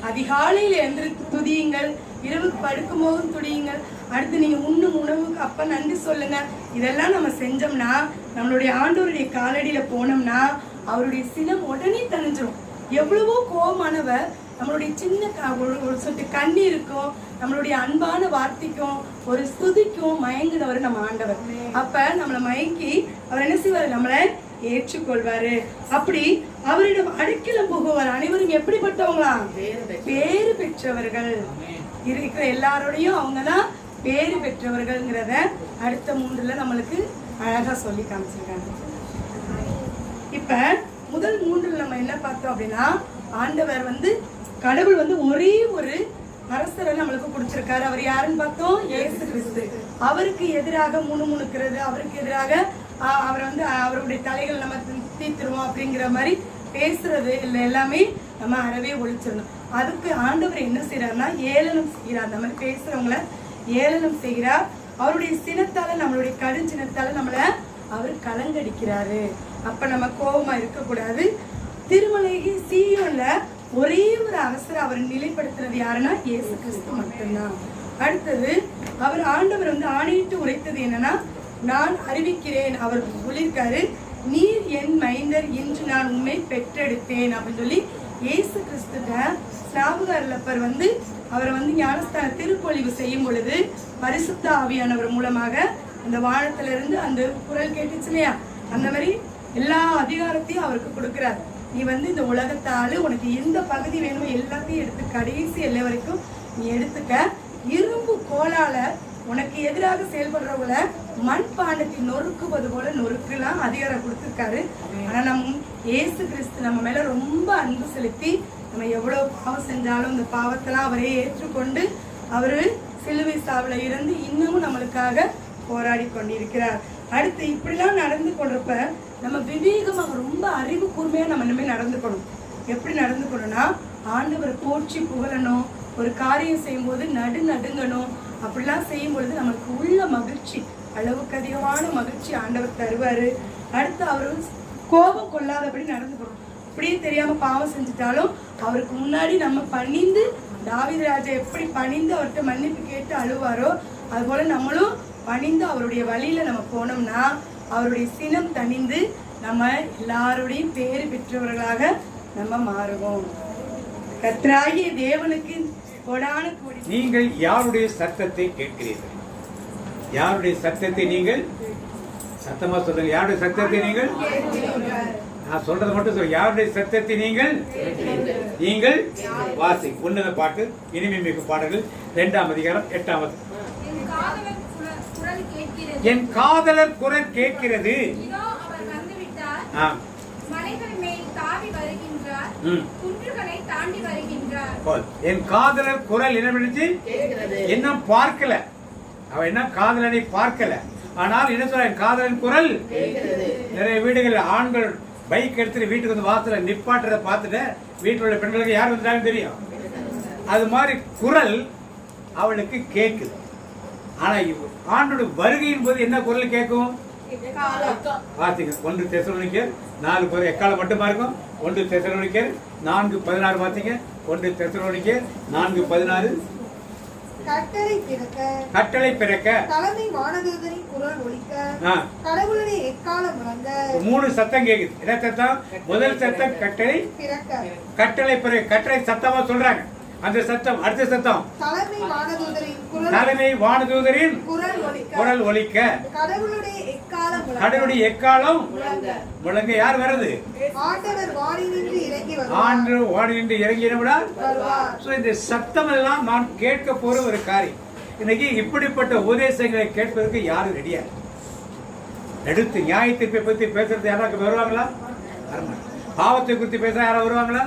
அதிகாலையில எந்திரித்து துதியுங்கள், இரவுக்கு படுக்கும் போதும் துடியுங்கள். அடுத்து நீங்க உண்ணும் உணவுக்கு அப்ப நன்றி சொல்லுங்க. இதெல்லாம் நம்ம செஞ்சோம்னா, நம்மளுடைய ஆண்டவருடைய காலடியில போனோம்னா அவருடைய சினம் உடனே தணிஞ்சிடும். எவ்வளவோ கோபமானவர் நம்மளுடைய சின்ன ஒரு சொட்டு கண்ணீருக்கும் நம்மளுடைய அன்பான வார்த்தைக்கும் ஒரு ஸ்துதிக்கும் மயங்கினவர் நம்ம ஆண்டவர். அப்ப நம்மளை மயங்கி அவர் என்ன செய்வார், நம்மளை ஏற்றுக்கொள்வாரு. அப்படி அவரிடம் அடைக்கலம் புகுவார் அனைவரும் எப்படிப்பட்டவங்களா? பேறு பெற்றவர்கள். இருக்கிற எல்லாரோடையும் அவங்கதான் பேறு பெற்றவர்கள்ங்கிறத அடுத்த 3ல நம்மளுக்கு அழகா சொல்லி காமிச்சிருக்காங்க. இப்ப முதல் 3ல் நம்ம என்ன பார்த்தோம் அப்படின்னா, ஆண்டவர் கடவுள் ஒரே ஒரு அரசரை நம்மளுக்கு கொடுத்திருக்காரு. அவர் யாருன்னு பார்த்தோம்? இயேசு கிறிஸ்து. அவருக்கு எதிராக முணுமுணுக்கிறது, அவருக்கு எதிராக அவர் அவருடைய தலைகள் நம்ம தீர்த்துருவோம் அப்படிங்கிற மாதிரி பேசுறது இல்லை, எல்லாமே நம்ம அறவே ஒழிச்சிடணும். அதுக்கு ஆண்டவர் என்ன செய்யறாருன்னா ஏளனம் செய்கிறார். அந்த மாதிரி பேசுறவங்கள ஏளனம் செய்கிறார். அவருடைய சினத்தால, நம்மளுடைய கடுஞ்சினத்தால நம்மளை அவர் கலங்கடிக்கிறாரு. அப்ப நம்ம கோபமா இருக்கக்கூடாது. திருமலைக்கு சீயோன்ல ஒரே ஒரு அரசர் அவர் நிலைப்படுத்துறது யாருன்னா இயேசு கிறிஸ்து மட்டும்தான். அடுத்தது அவர் ஆண்டவர் ஆணையிட்டு உரைத்தது என்னன்னா, நான் அறிவிக்கிறேன். அவர் சொல்லியிருக்காரு, நீர் என் மைந்தர், இன்று நான் உண்மை பெற்றெடுத்தேன் அப்படின்னு சொல்லி இயேசு கிறிஸ்துட்ட ஸ்நாபகர்லப்பர் அவரை ஞானஸ்தான திருப்பொழிவு செய்யும் பொழுது பரிசுத்த ஆவியானவர் மூலமாக அந்த வானத்திலிருந்து அந்த குரல் கேட்டுச்சு இல்லையா, அந்த மாதிரி எல்லா அதிகாரத்தையும் அவருக்கு கொடுக்கிறார். நீ இந்த உலகத்தால உனக்கு எந்த பகுதி வேணுமோ எல்லாத்தையும் எடுத்து கடைசி எல்லை வரைக்கும் நீ எடுத்துக்க. இரும்பு கோலால உனக்கு எதிராக செயல்படுறவங்கள மண்பாண்டத்தை நொறுக்குவது போல நொறுக்கலாம் அதிகாரம் கொடுத்துருக்காரு. ஆனா இயேசு கிறிஸ்து நம்ம மேல ரொம்ப அன்பு செலுத்தி நம்ம எவ்வளவு பாவம் செஞ்சாலும் இந்த பாவத்தெல்லாம் அவரே ஏற்றுக்கொண்டு அவரு சிலுவை சாவுல இருந்து இன்னமும் நம்மளுக்காக போராடி கொண்டிருக்கிறார். அடுத்து இப்படிலாம் நடந்து கொள்றப்ப நம்ம விவேகமாக ரொம்ப அறிவு கூர்மையா நம்ம இனிமேல் நடந்துக்கணும். எப்படி நடந்துக்கணும்னா, ஆண்டவர் போற்றி புகழணும். ஒரு காரியம் செய்யும் போது நடுங்கணும். அப்படிலாம் செய்யும் பொழுது நம்மளுக்கு உள்ள மகிழ்ச்சி, அளவுக்கு அதிகமான மகிழ்ச்சி ஆண்டவர் தருவாரு. அடுத்து அவரு கோபம் கொள்ளாதபடி நடந்துக்கணும். அப்படியே தெரியாம பாவம் செஞ்சுட்டாலும் அவருக்கு முன்னாடி நம்ம பணிந்து, தாவீது ராஜா எப்படி பணிந்து அவர்கிட்ட மன்னிப்பு கேட்டு அழுவாரோ அது போல நம்மளும் பணிந்து அவருடைய வழியில நம்ம போனோம்னா அவருடைய சினம் தணிந்து நம்ம எல்லாருடையும் பேறு பெற்றவர்களாக நம்ம மாறுவோம். கர்த்தராகிய தேவனுக்கு கொடான கோடி. நீங்கள் யாருடைய சத்தத்தை கேட்கிறீர்கள்? யாருடைய சத்தத்தை நீங்கள் சத்தமா சொல்லுங்க. யாருடைய சத்தத்தை நீங்கள்? நான் சொல்றது மட்டும் சொல்லுங்க. யாருடைய சத்தத்தை நீங்கள் வாசி. உன்னத பாட்டு இனிமை மிகு பாடல்கள் 2ஆம் அதிகாரம் 8வது. என் காதலர் குரல் கேட்கிறது. என் காதலர் குரல் என்ன பார்க்கல, அவ என்ன காதலனை பார்க்கல, ஆனால் என்ன சொல்ற, என் காதலன் குரல். நிறைய வீடுகள் ஆண்கள் பைக் எடுத்துட்டு வீட்டுக்கு வாசல நிப்பாட்டுறத பார்த்துட்டு வீட்டில் உள்ள பெண்களுக்கு யார் வந்துட்டாங்க தெரியும். அது மாதிரி குரல் அவளுக்கு கேக்குது. ஆனா ஆண்டோட வருகையின் போது என்ன குரல் கேட்கும்? பாத்தீங்க 1 தெசலோனிக்கேயர் 4 எக்காலம் மட்டுமா இருக்கும். 1 தெசலோனிக்கேயர் 4:16 பாத்தீங்க. 1 தெசலோனிக்கேயர் 4:16. கட்டளை பிறக்க தலைமை வானதூதரின் குரல் ஒலிக்க கடவுளுடைய எக்காலம் முழங்க. 3 சத்தம் கேக்குது. என்ன சத்தம்? முதல் சத்தம் கட்டளை பிறக்க, கட்டளை பிறக்க. கட்டளை சத்தமா சொல்றாங்க. அந்த சத்தம் அடுத்த சத்தம் தலைமை வானதூதரின் குரல் ஒலிக்க கடவுளுடைய எக்காலம் முழங்க. யார் வருது? ஆண்டவர் வானிலிருந்து இறங்கினவிடா. இந்த சத்தம் எல்லாம் நான் கேட்க போற ஒரு காரியம். இன்னைக்கு இப்படிப்பட்ட உபதேசங்களை கேட்பதற்கு யாரும் ரெடியா? எடுத்து நியாய தீர்ப்பை பத்தி பேசுறது யாராவது வருவாங்களா? பாவத்தை குறித்து பேச யாராவது வருவாங்களா?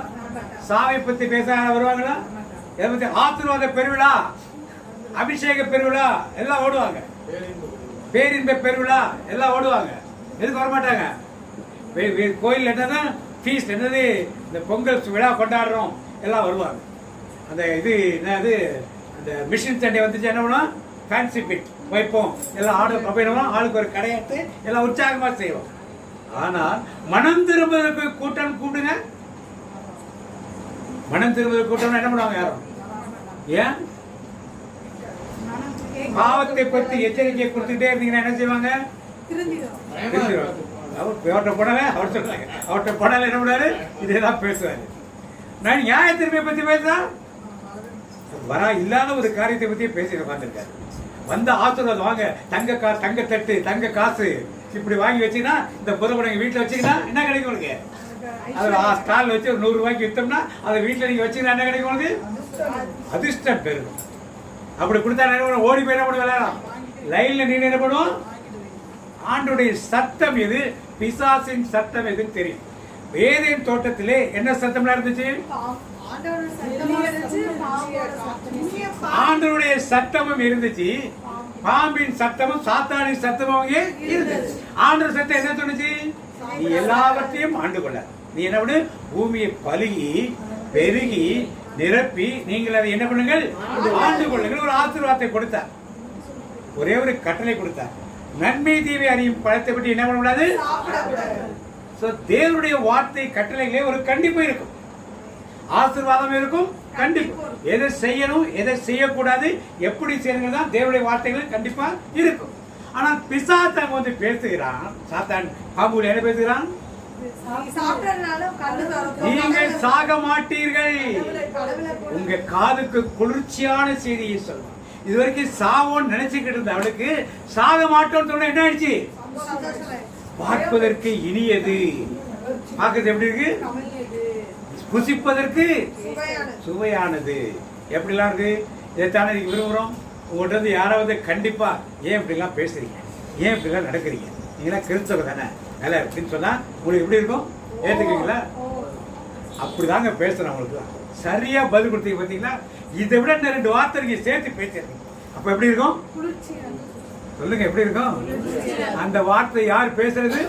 சாவை பத்தி பேச யாராவது வருவாங்களா? ஆசீர்வாத பெருவிழா, அபிஷேக பெருவிழா எல்லாம் ஓடுவாங்க. பேரின்ப பெருவிழா எல்லாம் ஓடுவாங்க. எதுக்கு வரமாட்டாங்க? கோயில் என்னன்னா ஃபீஸ்ட், என்னது இந்த பொங்கல் விழா கொண்டாடுறோம் எல்லாம் வருவாங்க. அந்த இது என்னது, அந்த மிஷின் சண்டை வந்துச்சு என்ன பண்ணுவோம்? ஃபேன்சி பிட் வைப்போம், எல்லாம் ஆர்டர் அப்படின்னா ஆளுக்கு ஒரு கடையாட்டு எல்லாம் உற்சாகமா செய்வோம். ஆனால் மனம் திரும்புவதற்கு கூட்டம் கூப்பிடுங்க. மனம் திரும்புவதற்கு கூட்டம் என்ன பண்ணுவாங்க? யாரும் ஏன் பாவத்தை பத்தி எச்சரிக்கை கொடுத்துட்டே இருந்தீங்கன்னா என்ன செய்வாங்க? அவர்கிட்ட போனால அவர் சொல்றாங்க, அவர்கிட்ட போனால என்ன பண்ணாரு? இதேதான் பேசுவாரு. நான் நியாய தீர்ப்பை பத்தி பேசுறா, வரா இல்லாத ஒரு காரியத்தை பத்தி பேசி பார்த்திருக்காரு. வந்த ஆசீர்வாதம் வாங்க, தங்க காசு, தங்க தட்டு, தங்க காசு இப்படி வாங்கி வச்சீங்கன்னா, இந்த பொருளை நீங்க வீட்டுல வச்சீங்கன்னா என்ன கிடைக்கும் உங்களுக்கு? அது ஸ்டால் வச்சு ஒரு 100 ரூபாய்க்கு வித்தோம்னா அதை வீட்டுல நீங்க வச்சீங்கன்னா என்ன கிடைக்கும் உங்களுக்கு? அதிர்ஷ்டம் பெருகும். அப்படி கொடுத்தா என்ன பண்ணுவோம்? ஓடி போய் என்ன பண்ணுவோம்? விளையாடலாம். லைன்ல நீ என்ன பண்ணுவோம்? ஆண்டுடைய சத்தம் எது, பிசாசின் சத்தம் எதுன்னு தெரியும். ஏதேன் தோட்டத்திலே என்ன சத்தம்லாம் இருந்துச்சு? ஆண்டவருடைய சத்தமும் இருந்துச்சு, பாம்பின் சத்தமும் சாத்தானின் சத்தமும் இருந்துச்சு. ஆண்டவர் சத்தம் என்ன சொன்னுச்சு? நீ எல்லாவற்றையும் ஆண்டு கொள்ள, நீ என்ன பண்ணு? பூமியை பலுகி பெருகி நிரப்பி நீங்கள் அதை என்ன பண்ணுங்கள்? ஆண்டு கொள்ளுங்கள். ஒரு ஆசீர்வாதத்தை கொடுத்தார், ஒரே ஒரு கட்டளை கொடுத்தார். நன்மை தீமை அறியும் பழத்தை பற்றி என்ன பண்ணக்கூடாது? தேவனுடைய வார்த்தை கட்டளைகளே ஒரு கண்டிப்பு இருக்கும், ஆசீர்வாதம் இருக்கும், கண்டிப்பு. எதை செய்யணும், எதை செய்யக்கூடாது, எப்படி செய்யணும் தான் தேவனுடைய வார்த்தைகள் கண்டிப்பா இருக்கும். ஆனா பிசாசான் வந்து பேசுகிறான். சாத்தான் பாம்புல என்ன பேசுகிறான்? நீங்கள் சாக மாட்டீர்கள். உங்க காதுக்கு குளிர்ச்சியான செய்தியை சொல்லுவான். இது வரைக்கும் சாவோன்னு நினைச்சுக்கிட்டு இருந்த அவளுக்கு சாக மாட்டோம்னு சொன்ன என்ன ஆயிடுச்சு? பார்ப்பதற்கு இனியது, பார்க்கறது எப்படி இருக்கு? புசிப்பதற்கு சுவையானது. எப்படிலாம் இருக்கு? இதைத்தானே விரும்புகிறோம். உங்கள்கிட்ட இருந்து யாராவது கண்டிப்பா ஏன் இப்படிலாம் பேசுறீங்க, ஏன் இப்படிலாம் நடக்கிறீங்க, நீங்களாம் கிறிஸ்தவ தானே வேலை அப்படின்னு சொன்னா உங்களுக்கு எப்படி இருக்கும்? ஏத்துக்கீங்களா? அப்படிதாங்க பேசுறேன். அவங்களுக்கு சரியா பதில் கொடுத்தீங்க பார்த்தீங்களா? இதை விட 2 வார்த்தை நீங்க சேர்த்து பேசுறீங்க. அப்ப எப்படி இருக்கும்? சொல்லுங்க, எப்படி இருக்கும்? அந்த வார்த்தை யார் பேசுறது?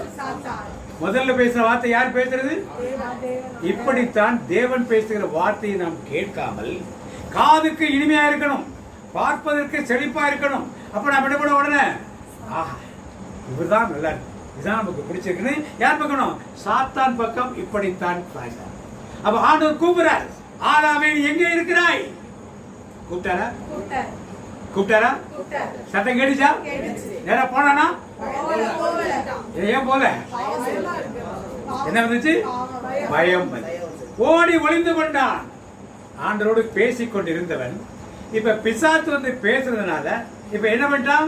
முதல்ல பேசுற வார்த்தை யார் பேசுறது? இப்படித்தான் தேவன் பேசுகிற வார்த்தையை நாம் கேட்காமல் காதுக்கு இனிமையா இருக்கணும், பார்ப்பதற்கு செழிப்பா இருக்கணும். அப்ப நான் என்ன பண்ண உடனே ஆஹா இவர்தான் நல்லா இருக்கு, இதுதான் நமக்கு பிடிச்சிருக்குன்னு யார் பக்கணும்? சாத்தான் பக்கம். இப்படித்தான் அப்ப ஆண்டவர் கூப்பிடுறார், ஆதாமே நீ எங்கே இருக்கிறாய்? கூப்பிட்டாரா? கூப்பிட்டாரா? சத்தம் கேட்டுச்சா? நேரா போனானா? ஏன் போல? என்ன வந்துச்சு? பயம். ஓடி ஒளிந்து கொண்டான். ஆண்டவரோடு பேசிக் கொண்டிருந்தவன் இப்ப பிசாசு வந்து பேசுறதுனால இப்ப என்ன பண்ணிட்டான்?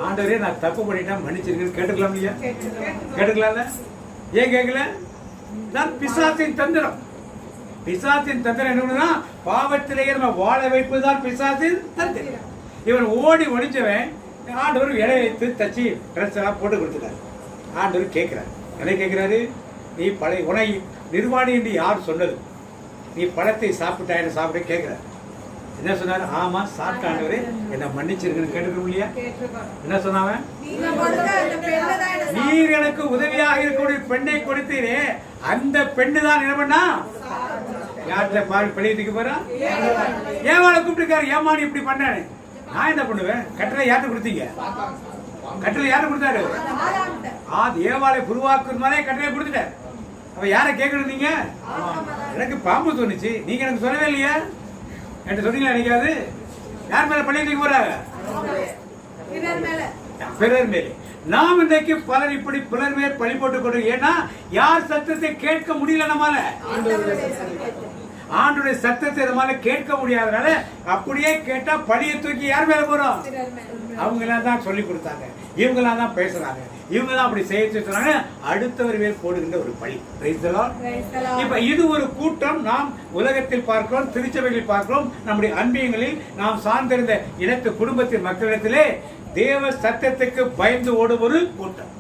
ஆண்டவரே நான் தப்பு பண்ணிட்டேன், மன்னிச்சிருக்கேன்னு கேட்டுக்கலாம் இல்லையா? கேட்டுக்கலாம்ல? ஏன் கேட்கல? பிசாசின் தந்திரம். பிசாசின் தந்திரம் என்ன? பாவத்திலேயே நம்ம வாழ வைப்பதுதான் பிசாசின் தந்திரம். இவன் ஓடி ஒளிஞ்சவன் ஆண்டவர் இலையை வைத்து தச்சு ட்ரெஸ் எல்லாம் போட்டு கொடுத்துட்டாரு. ஆண்டவர் கேட்கிறார், என்ன கேட்கிறாரு? நீ பழைய உனை நிர்வாணி என்று யார் சொன்னது? நீ பழத்தை சாப்பிட்டாயின்னு சாப்பிட கேட்கிறார். என்ன சொன்னாரு? ஆமா சாப்பிட்ட ஆண்டவரே என்ன மன்னிச்சிருக்குன்னு கேட்டுக்கணும் இல்லையா? என்ன சொன்னாங்க? நீர் எனக்கு உதவியாக இருக்கக்கூடிய பெண்ணை கொடுத்தீரே, அந்த பெண்ணு தான் என்ன பண்ணா? யார்கிட்ட பால் பழியத்துக்கு போறா? ஏவாளை கூப்பிட்டுருக்காரு, ஏமானி இப்படி பண்ணாரு. நான் என்ன பண்ணுவேன்? கட்டளை யார்கிட்ட கொடுத்தீங்க? கட்டளை யாரு கொடுத்தாரு? ஏவாளை உருவாக்குற மாதிரி கட்டளை கொடுத்துட்டாரு. அப்ப யார கேட்கணும்? நீங்க எனக்கு பாம்பு தோணுச்சு, நீங்க எனக்கு சொல்லவே இல்லையா? என்கிட்ட சொன்னீங்களா? நினைக்காது. யார் மேல பழியத்துக்கு போறாங்க? பிறர் மேலே. நாம் இன்றைக்கு பலர் இப்படி பிறர் மேல் பழி போட்டுக் கொண்டு, ஏன்னா யார் சத்தத்தை கேட்க முடியல நம்மால, ஆண்டுடைய சத்தத்தை நம்மால கேட்க முடியாதனால அப்படியே கேட்டா பழியை தூக்கி யார் மேல போறோம்? அவங்க எல்லாம் தான் சொல்லி கொடுத்தாங்க, இவங்க எல்லாம் தான் பேசுறாங்க, இவங்க தான் அப்படி செய்ய சொன்னாங்க, அடுத்தவர் மேல் போடுகின்ற ஒரு பழி. இப்ப இது ஒரு கூட்டம். நாம் உலகத்தில் பார்க்கிறோம், திருச்சபைகளில் பார்க்கிறோம், நம்முடைய அன்பியங்களில் நாம் சார்ந்திருந்த இனத்து குடும்பத்தின் மக்களிடத்திலே தேவ சத்தத்துக்கு பயந்து ஓடும் ஒரு கூட்டம்.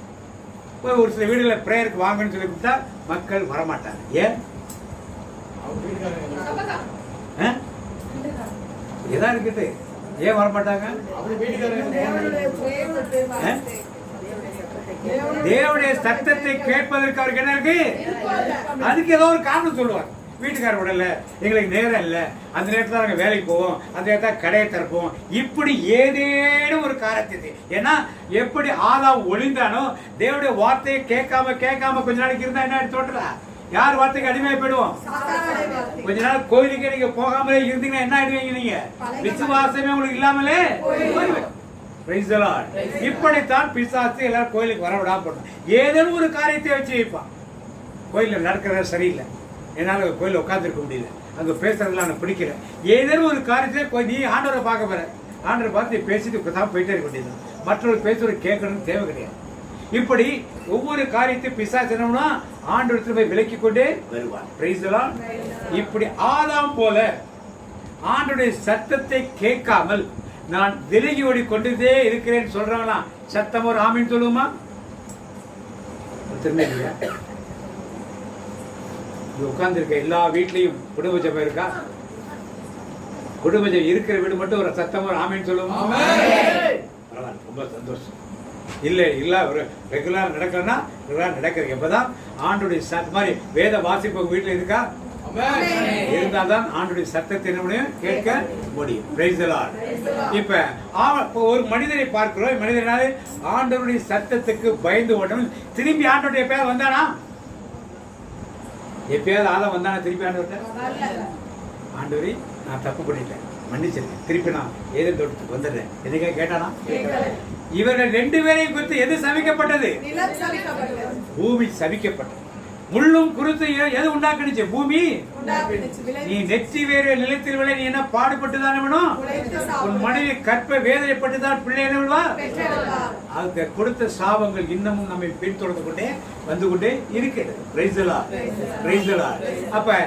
ஒரு சில வீடுகளில் பிரேயருக்கு வாங்கன்னு சொல்லி கொடுத்தா மக்கள் வரமாட்டாங்க. ஏன்? எதா இருக்குது? ஏன் வரமாட்டாங்க? தேவனுடைய சத்தத்தை கேட்பதற்கு அவருக்கு என்ன இருக்கு? அதுக்கு ஏதோ ஒரு காரணம் சொல்லுவார். வீட்டுக்கார விடல, எங்களுக்கு நேரம் இல்லை, அந்த நேரத்தில் நாங்கள் வேலைக்கு போவோம், அந்த நேரத்தில் கடையை திறப்போம், இப்படி ஏதேனும் ஒரு காரணத்தை. ஏன்னா எப்படி ஆதாம் ஒளிந்தானோ தேவனுடைய வார்த்தையை கேட்காம கொஞ்ச நாளைக்கு இருந்தா என்ன தோட்டல யார் வார்த்தைக்கு அடிமையா போயிடுவோம்? கொஞ்ச நாள் கோயிலுக்கு நீங்க போகாமலே இருந்தீங்கன்னா என்ன ஆயிடுவீங்க? நீங்க விசுவாசமே உங்களுக்கு இல்லாமலே. இப்படித்தான் பிசாசு எல்லாரும் கோயிலுக்கு வர விடாம போடணும். ஏதேனும் ஒரு காரியத்தை வச்சு வைப்பான். கோயில நடக்கிறது சரியில்லை, என்னால கோயில உட்கார்ந்து இருக்க முடியல, அங்க பேசுறதுலாம் எனக்கு பிடிக்கல, ஏதேனும் ஒரு காரியத்தை நீ ஆண்டவரை பார்க்க போற, ஆண்டரை பார்த்து பேசிட்டு தான் போயிட்டே இருக்க வேண்டியது. மற்றவர்கள் பேசுறது கேட்கணும்னு தேவை கிடையாது. இப்படி ஒவ்வொரு காரியத்தை பிசாசனம்னா ஆண்டவரத்தில் போய் விலக்கி கொண்டே வருவார். Price the Lord. இப்படி ஆதாம் போல ஆண்டவருடைய சத்தத்தை கேட்காமல் நான் விலகி ஓடி கொண்டே இருக்கிறேன் சொல்றாங்களா? சத்தம் ஒரு ஆமீன் சொல்லுமா? உட்கார்ந்து இருக்க எல்லா வீட்லயும் குடும்ப ஜெபம் இருக்கா? குடும்ப ஜெபம் இருக்கிற வீடு மட்டும் ஒரு சத்தம் ஒரு ஆமீன் சொல்லுமா? ரொம்ப சந்தோஷம். இல்ல ஒரு ரெகுலர் நடக்கலன்னா ரெகுலர் நடக்கிறது. எப்பதான் ஆண்டுடைய மாதிரி வேத வாசிப்பு வீட்டுல இருக்கா? இருந்தால்தான் ஆண்டுடைய சத்தத்தை கேட்க முடியும். Price the Lord. இப்ப ஒரு மனிதனை பார்க்கிறோம். மனிதனாலே ஆண்டவருடைய சத்தத்துக்கு பயந்து ஓட்டணும். திரும்பி ஆண்டவருடைய எப்பயாவது வந்தானா? எப்பயாவது ஆள வந்தானா திருப்பி ஆண்டவர்கிட்ட? ஆண்டவரே நான் தப்பு பண்ணிட்டேன், மன்னிச்சிருக்கேன், திருப்பி நான் ஏதேன் தோட்டத்துக்கு வந்துடுறேன் எதுக்காக கேட்டானா? இவர்கள் 2 பேரையும் குறித்து எது சபிக்கப்பட்டது? பூமி சபிக்கப்பட்டது. முள்ளும் குருத்து எது உண்டாக்குனுச்சு? பூமி. நீ நெற்றி வேறு நிலத்தில் விளை, நீ என்ன பாடுபட்டுதான் வேணும்? உன் மனைவி கற்ப வேதனைப்பட்டுதான் பிள்ளை என்ன விடுவா? அதுக்கு கொடுத்த சாபங்கள் இன்னமும் நம்மை பின்தொடர்ந்து கொண்டே வந்து கொண்டே இருக்கிறது. Price the lord. Praise the Lord. அப்ப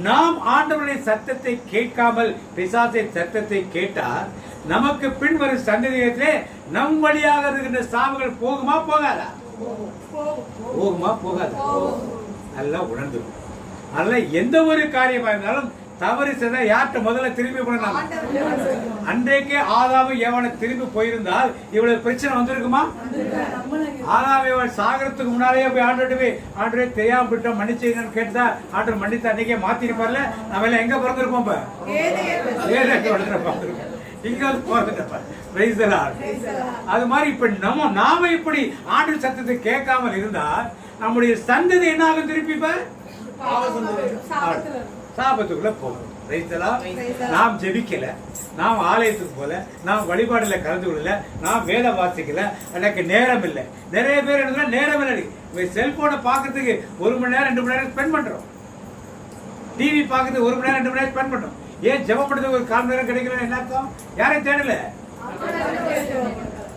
நாம் ஆண்டவருடைய சத்தத்தை கேட்காமல் பிசாசின் சத்தத்தை கேட்டால் நமக்கு பின் வரும் சந்ததியிலே நம் வழியாக இருக்கின்ற சாபங்கள் போகுமா போகாதா? போகுமா போகாதா? நல்லா உணர்ந்துடும். அதனால எந்த ஒரு காரியமா இருந்தாலும் தவறு செய்த யார்கிட்ட முதல்ல திரும்பி போனாங்க? அன்றைக்கே ஆதாமும் ஏவான திரும்பி போயிருந்தால் இவ்வளவு பிரச்சனை வந்திருக்குமா? ஆதாம் ஏவான் சாகரத்துக்கு முன்னாலேயே போய் ஆண்டவரே தெரியாம விட்டோம் மன்னிச்சுங்கன்னு கேட்டா ஆண்டவர் மன்னித்து அன்னைக்கே மாத்திருப்பார்ல. நம்ம எல்லாம் எங்க பிறந்திருப்போம்? அது மாதிரி இப்ப நாம இப்படி ஆண்டு சத்தத்தை கேட்காமல் இருந்தா நம்முடைய சந்ததி என்ன ஆகும்? திருப்பி சாபத்துக்குள்ள போகும். நாம் ஜெபிக்கல, நாம் ஆலயத்துக்கு போல, நாம் வழிபாடுல கலந்து கொள்ளல, நாம் வேத வாசிக்கல, எனக்கு நேரம் இல்லை. நிறைய பேர் என்ன நேரம் இல்லை. செல்போனை பாக்கிறதுக்கு 1 மணி நேரம் 2 மணி நேரம் ஸ்பெண்ட் பண்றோம். டிவி பாக்கிறதுக்கு 1 மணி நேரம் 2 மணி நேரம் ஸ்பெண்ட் பண்றோம். ஏன் ஜெபப்படுறதுக்கு ஒரு 1/4 நேரம் கிடைக்கல? என்ன அர்த்தம்? யாரையும் தேடல.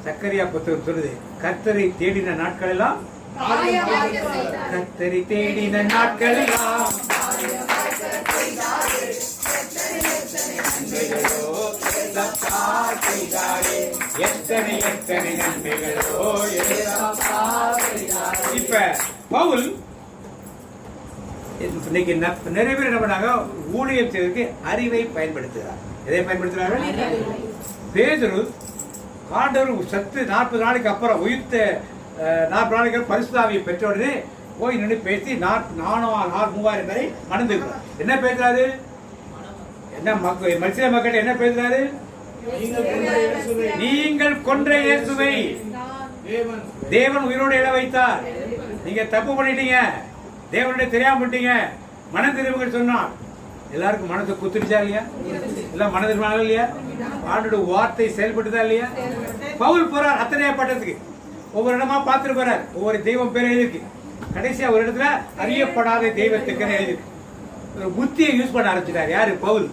சக்கரியா புத்தகம் சொல்லுது, கர்த்தரை தேடின நாட்கள் எல்லாம், கர்த்தரை தேடின நாட்கள் எல்லாம் எத்தனை எத்தனை நன்மைகளோ. இப்ப பவுல் இன்னைக்கு நிறைய பேர் என்ன பண்ணாங்க? ஊழியம் செய்வதற்கு அறிவை பயன்படுத்துகிறார். எதை பயன்படுத்துகிறார்கள்? பேதுரு ஆண்டவர் சத்து 40 நாளைக்கு அப்புறம் உயிர்த்த 40 நாளைக்கு பரிசுத்த ஆவியை பெற்ற உடனே போய் நின்று பேசி 3000 பேரை மணந்துக்கிறார். என்ன பேசுறாரு? என்ன மனுஷ மக்கள் என்ன பேசுறாரு? நீங்கள் கொன்ற இயேசுவை தேவன் உயிரோடு எழ வைத்தார். நீங்க தப்பு பண்ணிட்டீங்க, தேவனுடைய தெரியாம விட்டீங்க, மன திரும்புகள் சொன்னார். எல்லாருக்கும் மனதை குத்துருச்சா இல்லையா? எல்லாம் மனதிற்கு இல்லையா? ஆண்டோட வார்த்தை செயல்பட்டுதா இல்லையா? பவுல் போறார் அத்தனையா பட்டத்துக்கு, ஒவ்வொரு இடமா பார்த்துட்டு போறார். ஒவ்வொரு தெய்வம் பேர் எழுதிருக்கு. கடைசியா ஒரு இடத்துல அறியப்படாத தெய்வத்துக்கு எழுதிருக்கு. புத்தியை யூஸ் பண்ண ஆரம்பிச்சிட்டார். யாரு? பவுல்.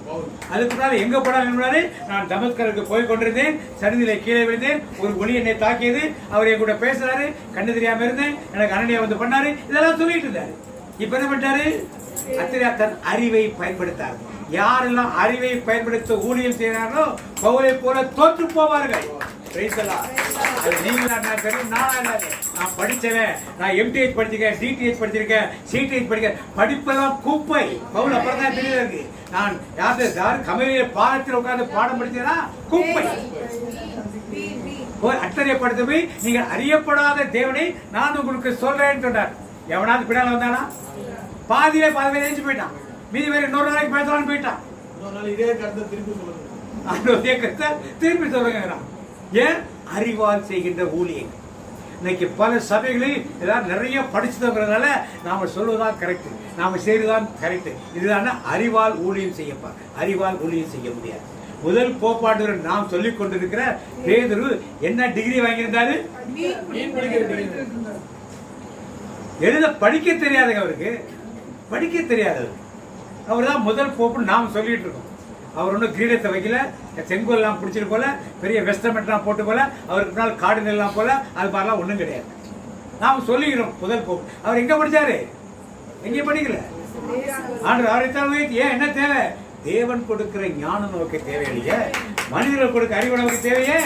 அதுக்கு முன்னால எங்க போனாரு? நான் தமஸ்கருக்கு போய் கொண்டிருந்தேன், சடுதியில கீழே விழுந்தேன், ஒரு ஒளி என்னை தாக்கியது, அவர் என் கூட பேசுறாரு, கண்ணு தெரியாம இருந்தேன், எனக்கு அனனியா வந்து பண்ணாரு, இதெல்லாம் சொல்லிட்டு இருந்தாரு. இப்ப என்ன பண்ணிட்டாரு? அத்தனை தன் அறிவை படித்தார். யாரெல்லாம் அறிவை பயன்படுத்த ஊழியம் செய்யறாங்களோ பவுலை போல தோற்று போவார்கள். நான் படிச்சவன், நான் எம்டிஹெச் படிச்சிருக்கேன், டிடிஹெச் படிச்சிருக்கேன், சிடிஹெச் படிக்கிறேன், படிப்பெல்லாம் குப்பை. பவுல் அப்புறம் தான் தெரியுது. நான் யாரு கமையில பாடத்தில் உட்கார்ந்து பாடம் படிச்சேன்னா குப்பை. அத்தனைப்படுத்த போய் நீங்கள் அறியப்படாத தேவனை நான் உங்களுக்கு சொல்றேன்னு சொன்னார். எவனாவது பின்னால வந்தானா? பாதியிலே பாதி பேர் எழுந்து போயிட்டான். மீதி பேர் இன்னொரு நாளைக்கு பேசலான்னு போயிட்டான். இதே கருத்தை திருப்பி சொல்லுங்க. ஏன்? அறிவால் செய்கின்ற ஊழியம். இன்னைக்கு பல சபைகளில் ஏதாவது நிறைய படிச்சுதோங்கிறதுனால நாம சொல்வதுதான் கரெக்ட், நாம செய்யறதுதான் கரெக்ட். இதுதான் அறிவால் ஊழியம் செய்யப்பார். அறிவால் ஊழியம் செய்ய முடியாது. முதல் கோட்பாடு நாம் சொல்லிக் கொண்டிருக்கிற பேதுரு என்ன டிகிரி வாங்கியிருந்தாரு? எழுத படிக்க தெரியாதுங்க அவருக்கு, படிக்க தெரியாது. அவர் தான் முதல் போப்புன்னு நாம் சொல்லிட்டு இருக்கோம். அவர் ஒன்றும் கிரீடத்தை வைக்கல, செங்கோல்லாம் பிடிச்சிட்டு போல, பெரிய வெஸ்டமெண்ட்லாம் போட்டு போல, அவருக்கு முன்னால் காடு நெல்லாம் போல, அது மாதிரிலாம் ஒன்றும் கிடையாது. நாம் சொல்லிக்கிறோம் முதல் போக்கு. அவர் எங்க படிச்சாரு? எங்கேயும் படிக்கல. ஆண்டு அவரை தான் ஏன் என்ன தேவை? தேவன் கொடுக்கிற ஞானம் நமக்கு தேவையில்லையே, மனிதர்கள் கொடுக்க அறிவு நமக்கு தேவையே.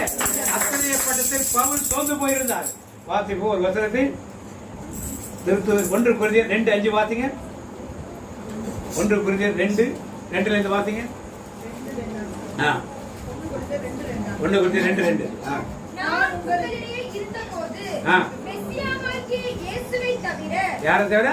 அத்தகைய பட்டத்தில் பவுல் சோர்ந்து போயிருந்தார். வாசிப்போம் ஒரு வசனத்தை. 1 கொரிந்தியர் 2:5 வாசிங்க. 1 கொரிந்தியர் 2:2 வாசிங்க. 1 கொரிந்தியர் 2:2. நான் உங்களிடையே இருந்தபோது மெசியாவாகிய இயேசுவை தவிர, யாரை தவிர?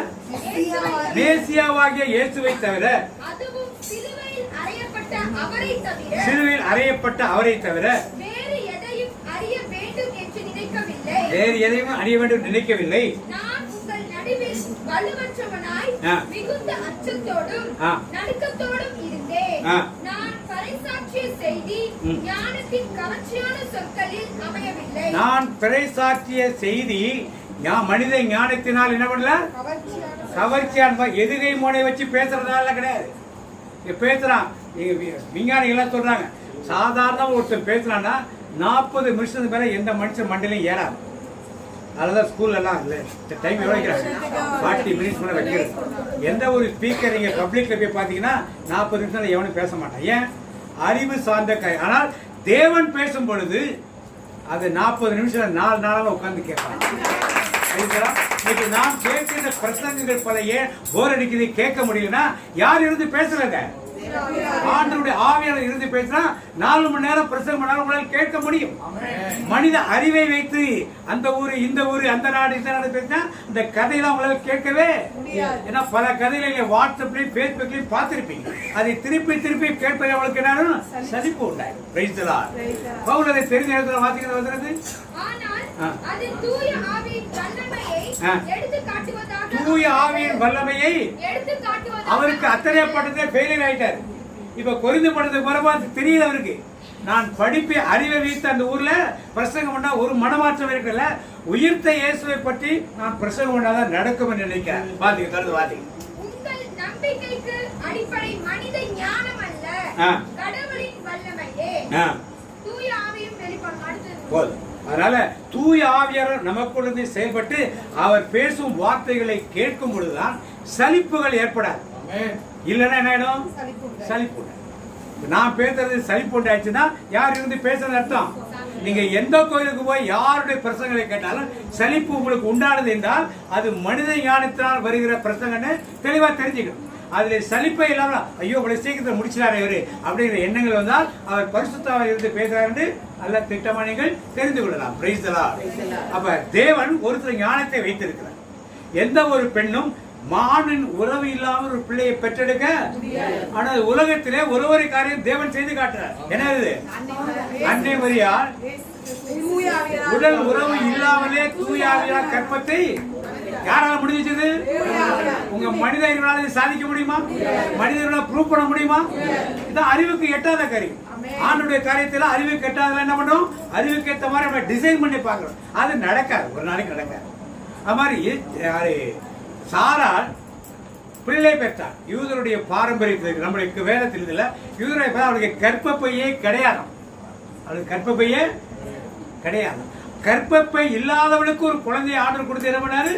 மேசியாவாகிய இயேசுவை தவிர, அதுவும் சிலுவையில் அறையப்பட்ட அவரை தவிர, சிலுவையில் அறையப்பட்ட அவரை தவிர வேறு எதையும் அறிய வேண்டும் என்று நினைக்கவில்லை. வேறு எதையும் அறிய வேண்டும் நினைக்கவில்லை. நான் உங்கள் நடுவில் வலுவற்றவனாய் மிகுந்த அச்சத்தோடும் நடுக்கத்தோடும் இருந்தேன். நான் பறைசாற்றிய செய்தி ஞானத்தின் கவர்ச்சியான சொற்களில் அமையவில்லை. நான் பறைசாற்றிய செய்தி மனித ஞானத்தினால் என்ன பண்ணல, கவர்ச்சியான எதுகை மோனை வச்சு பேசுறதால கிடையாது. பேசுறான் விஞ்ஞானிகள் சொல்றாங்க, சாதாரண ஒருத்தர் பேசுறான்னா 40 நிமிஷத்துக்கு மேல எந்த மனுஷன் மண்டலையும் ஏறாது. அதெல்லாம் ஸ்கூல்ல எல்லாம் டைம் எவ்வளவு வைக்கிறாங்க? 40 மினிட்ஸ் மேல வைக்கிறது. எந்த ஒரு ஸ்பீக்கர் நீங்க பப்ளிக்ல போய் பாத்தீங்கன்னா 40 நிமிஷம் எவனும் பேச மாட்டான். ஏன்? அறிவு சார்ந்த ஆனால் தேவன் பேசும் பொழுது அது 40 நிமிஷம் 4 நாளாக உட்கார்ந்து கேட்பாங்க. இன்னைக்கு நாம் கேட்கிற பிரசங்கங்கள் பல ஏன் போர் அடிக்குது, கேட்க முடியலன்னா யார் இருந்து பேசுறாங்க? ஆண்டவருடைய ஆவியாளர் இருந்து பேசினா 4 மணி நேரம் பிரசங்கம் பண்ணாலும் உங்களால் கேட்க முடியும். மனித அறிவை வைத்து அந்த ஊரு இந்த ஊரு அந்த நாடு இந்த நாடு பேசினா இந்த கதையெல்லாம் உங்களால் கேட்கவே. ஏன்னா பல கதைகளை வாட்ஸ்அப்லயும் பேஸ்புக்லயும் பார்த்திருப்பீங்க. அதை திருப்பி திருப்பி கேட்பது அவங்களுக்கு என்ன சலிப்பு உண்டாயிடும். Praise the lord. பவுல் அதை தெரிஞ்ச இடத்துல வாசிக்கிறது வருது. அது தூய ஆவியின் வல்லமையை எடுத்து காட்டுவதாக, தூய ஆவியின் வல்லமையை எடுத்து காட்டுவதாக. அவருக்கு அத்தனை பட்டத்தை ஃபெயிலியர் ஆயிட்டாரு. இப்ப கொரிந்து பட்டத்துக்கு பிறகு தெரியல அவருக்கு. நான் படிப்பை அறிவை வைத்து அந்த ஊர்ல பிரசங்கம் பண்ணா ஒரு மனமாற்றம் இருக்கல. உயிர்த்த இயேசுவை பற்றி நான் பிரசங்கம் பண்ணாதான் நடக்கும் நினைக்கிறேன். பாத்தீங்க தொடர்ந்து பாத்தீங்க. உங்கள் நம்பிக்கைக்கு அடிப்படை மனித ஞானம் அல்ல, கடவுளின் வல்லமையே. தூய ஆவியும் வெளிப்படும். அதனால தூய ஆவியார் நமக்குள்ளே செயல்பட்டு அவர் பேசும் வார்த்தைகளை கேட்கும் பொழுதுதான் சலிப்புகள் ஏற்படாது. இல்லைன்னா என்ன ஆயிடும்? சலிப்பு. நான் பேசுறது சலிப்பு உண்டாச்சுன்னா யார் இருந்து பேசுறது அர்த்தம்? நீங்க எந்த கோயிலுக்கு போய் யாருடைய பிரசங்களை கேட்டாலும் சலிப்பு உங்களுக்கு உண்டானது என்றால் அது மனித ஞானத்தினால் வருகிற பிரசங்கன்னு தெளிவா தெரிஞ்சுக்கணும். அதுல சலிப்பை இல்லாம ஐயோ இவ்வளவு சீக்கிரத்தை முடிச்சிடாரு இவரு அப்படிங்கிற எண்ணங்கள் வந்தால் அவர் பரிசுத்தாவில் இருந்து பேசுறாரு என்று நல்ல திட்டமா நீங்கள் தெரிந்து கொள்ளலாம். Price the Lord. அப்ப தேவன் ஒருத்தர் ஞானத்தை வைத்திருக்கிறார். எந்த ஒரு பெண்ணும் மானின் உறவு இல்லாமல் ஒரு பிள்ளையை பெற்றெடுக்க, ஆனால் உலகத்திலே ஒரு காரியம் தேவன் செய்து காட்டுறார். என்னது? அன்னை மரியாள் உடல் உறவு இல்லாமலே தூயாவியார் கற்பத்தை யாரால முடிஞ்சது? உங்க மனிதர்களால் சாதிக்க முடியுமா? மனிதர்களால் ப்ரூவ் பண்ண முடியுமா? இதான் அறிவுக்கு எட்டாத காரியம். ஆண்டுடைய காரியத்தில் அறிவுக்கு எட்டாதல என்ன பண்ணும்? அறிவுக்கு ஏற்ற மாதிரி நம்ம டிசைன் பண்ணி பார்க்கிறோம். அது நடக்காது, ஒரு நாளைக்கு நடக்காது. அது மாதிரி சாராள் பிள்ளை பெற்றார். யூதருடைய பாரம்பரியத்தில் நம்மளுக்கு வேதத்தில் இதுல யூதருடைய அவளுக்கு கர்ப்பப்பையே கிடையாது. அவளுக்கு கர்ப்பப்பையே கிடையாது. கர்ப்பப்பை இல்லாதவளுக்கு ஒரு குழந்தையை ஆர்டர் கொடுத்து என்ன பண்ணாரு?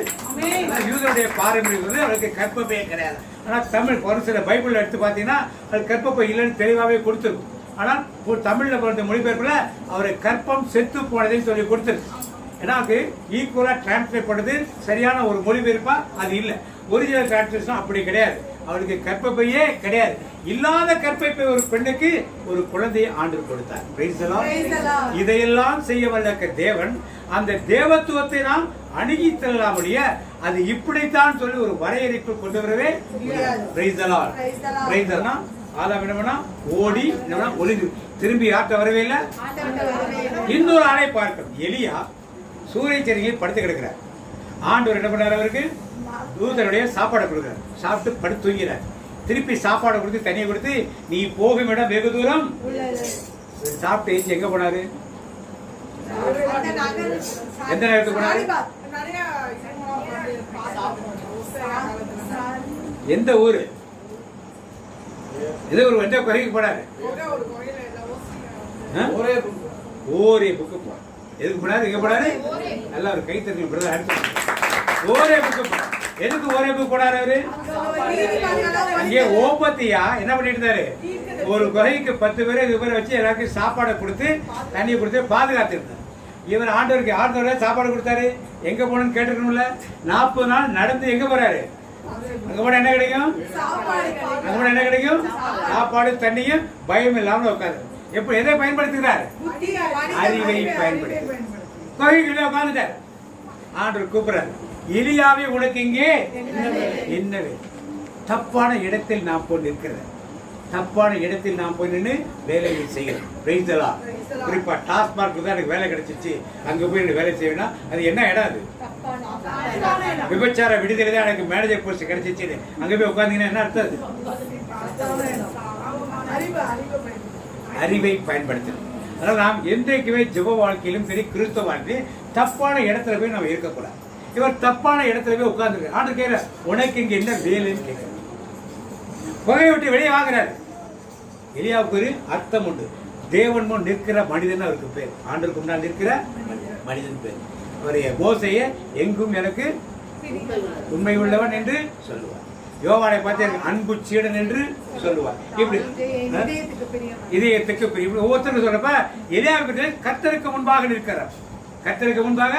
யூதருடைய பாரம்பரியத்தில் அவளுக்கு கர்ப்பப்பையே கிடையாது. ஆனா தமிழ் ஒரு சில பைபிள் எடுத்து பாத்தீங்கன்னா அது கர்ப்பப்பை இல்லைன்னு தெளிவாகவே கொடுத்துருக்கும். ஆனால் தமிழ்ல பிறந்த மொழிபெயர்ப்புல அவரை கர்ப்பம் செத்து போனதையும் சொல்லி கொடுத்துருக்கு. ஏன்னா அது ஈக்குவலா டிரான்ஸ்லேட் பண்ணது சரியான ஒரு மொழிபெயர்ப்பா அது இல்லை. ஒரிஜினல் டிரான்ஸ்லேஷன் அப்படி கிடையாது. அவளுக்கு கர்ப்பப்பையே கிடையாது. இல்லாத கர்ப்பப்பை ஒரு பெண்ணுக்கு ஒரு குழந்தையை ஆண்டு கொடுத்தார். Price the Lord. இதையெல்லாம் செய்ய வல்ல தேவன் அந்த தேவத்துவத்தை நாம் அணுகி செல்லாமடிய அது இப்படித்தான் சொல்லி ஒரு வரையறைக்குள் கொண்டு வரவே முடியாது. Praise the lord. Praise the lord. Adam என்னன்னா ஓடி ஒளிந்து திரும்பி ஆட்ட வரவே இல்லை. இன்னொரு ஆளை பார்க்கணும். எலியா சூரியச்சரியை படுத்து கிடக்கிறார். ஆண்டவர் என்ன பண்ணார்? அவருக்கு தூதருடைய சாப்பாடை கொடுக்கிறார். சாப்பிட்டு படுத்து தூங்கிறார். திருப்பி சாப்பாடை கொடுத்து தண்ணியை கொடுத்து நீ போகும் இடம் வெகு தூரம். சாப்பிட்டு எழுந்து எங்க போனாரு? எந்த நேரத்துக்கு போனாரு? எந்த ஊரு? இது ஒரு எந்த குறைக்கு போடாது. ஓரே புக்கு போடாது. எதுக்கு போடாது? எங்க போடாது? நல்லா ஒரு கை தருங்க பிரதர். அடுத்து ஓரே புக்கு போடாது. எதுக்கு ஒரே புக் போடாரு அவரு? அங்கே ஓபத்தியா என்ன பண்ணிட்டு இருந்தாரு? ஒரு குகைக்கு 10 பேரை இது பேரை வச்சு எல்லாருக்கும் சாப்பாடை கொடுத்து தண்ணியை கொடுத்து பாதுகாத்து இருந்தார். இவர் ஆண்டவரே சாப்பாடு கொடுத்தாரு. எங்க போகணும்னு கேட்டுக்கணும்ல. 40 நாள் நடந்து எங்க போறாரு? அங்க போனா என்ன கிடைக்கும்? அங்க போனா என்ன கிடைக்கும்? சாப்பாடு தண்ணியும் பயம் இல்லாம உட்காந்து. எப்படி எதை பயன்படுத்துகிறார்? அறிவை பயன்படுத்தி கோயில்களே உட்காந்துட்டார். ஆண்டவர் கூப்பிடுறாரு, எலியாவே உனக்கு இங்கே என்னவே? தப்பான இடத்தில் நாம் போய் நிற்கிறேன். தப்பான இடத்தில் நாம் போய் நின்று வேலையை செய்யணும். குறிப்பா டாஸ்மார்க் தான் எனக்கு வேலை கிடைச்சிச்சு, அங்க போய் எனக்கு வேலை செய்யணும். அது என்ன இடம்? அது விபச்சார விடுதலை தான் எனக்கு மேனேஜர் போஸ்ட் கிடைச்சிச்சு. அங்க போய் உட்காந்தீங்கன்னா என்ன அர்த்தம்? அறிவை பயன்படுத்தணும். அதனால நாம் என்றைக்குமே ஜெப வாழ்க்கையிலும் சரி கிறிஸ்தவ வாழ்க்கையிலும் தப்பான இடத்துல போய் நம்ம இருக்கக்கூடாது. இவர் தப்பான இடத்துல போய் உட்கார்ந்து ஆண்டு கேட்கிற, உனக்கு இங்க என்ன வேலைன்னு கேட்கிறார். புகையை விட்டு வெளியே வாங்குறாரு. எலியாவுக்கு ஒரு அர்த்தம் உண்டு. தேவன் முன் நிற்கிற மனிதன் அவருக்கு பேர். ஆண்டருக்கு முன்னால் நிற்கிற மனிதன் பேர். அவருடைய மோசையை எங்கும் எனக்கு உண்மை உள்ளவன் என்று சொல்லுவார். யோவானை பார்த்து அன்பு சீடன் என்று சொல்லுவார். இப்படி இதயத்துக்கு பெரிய ஒவ்வொருத்தரும் சொல்றப்ப எலியாவுக்கு கர்த்தருக்கு முன்பாக நிற்கிறார். கர்த்தருக்கு முன்பாக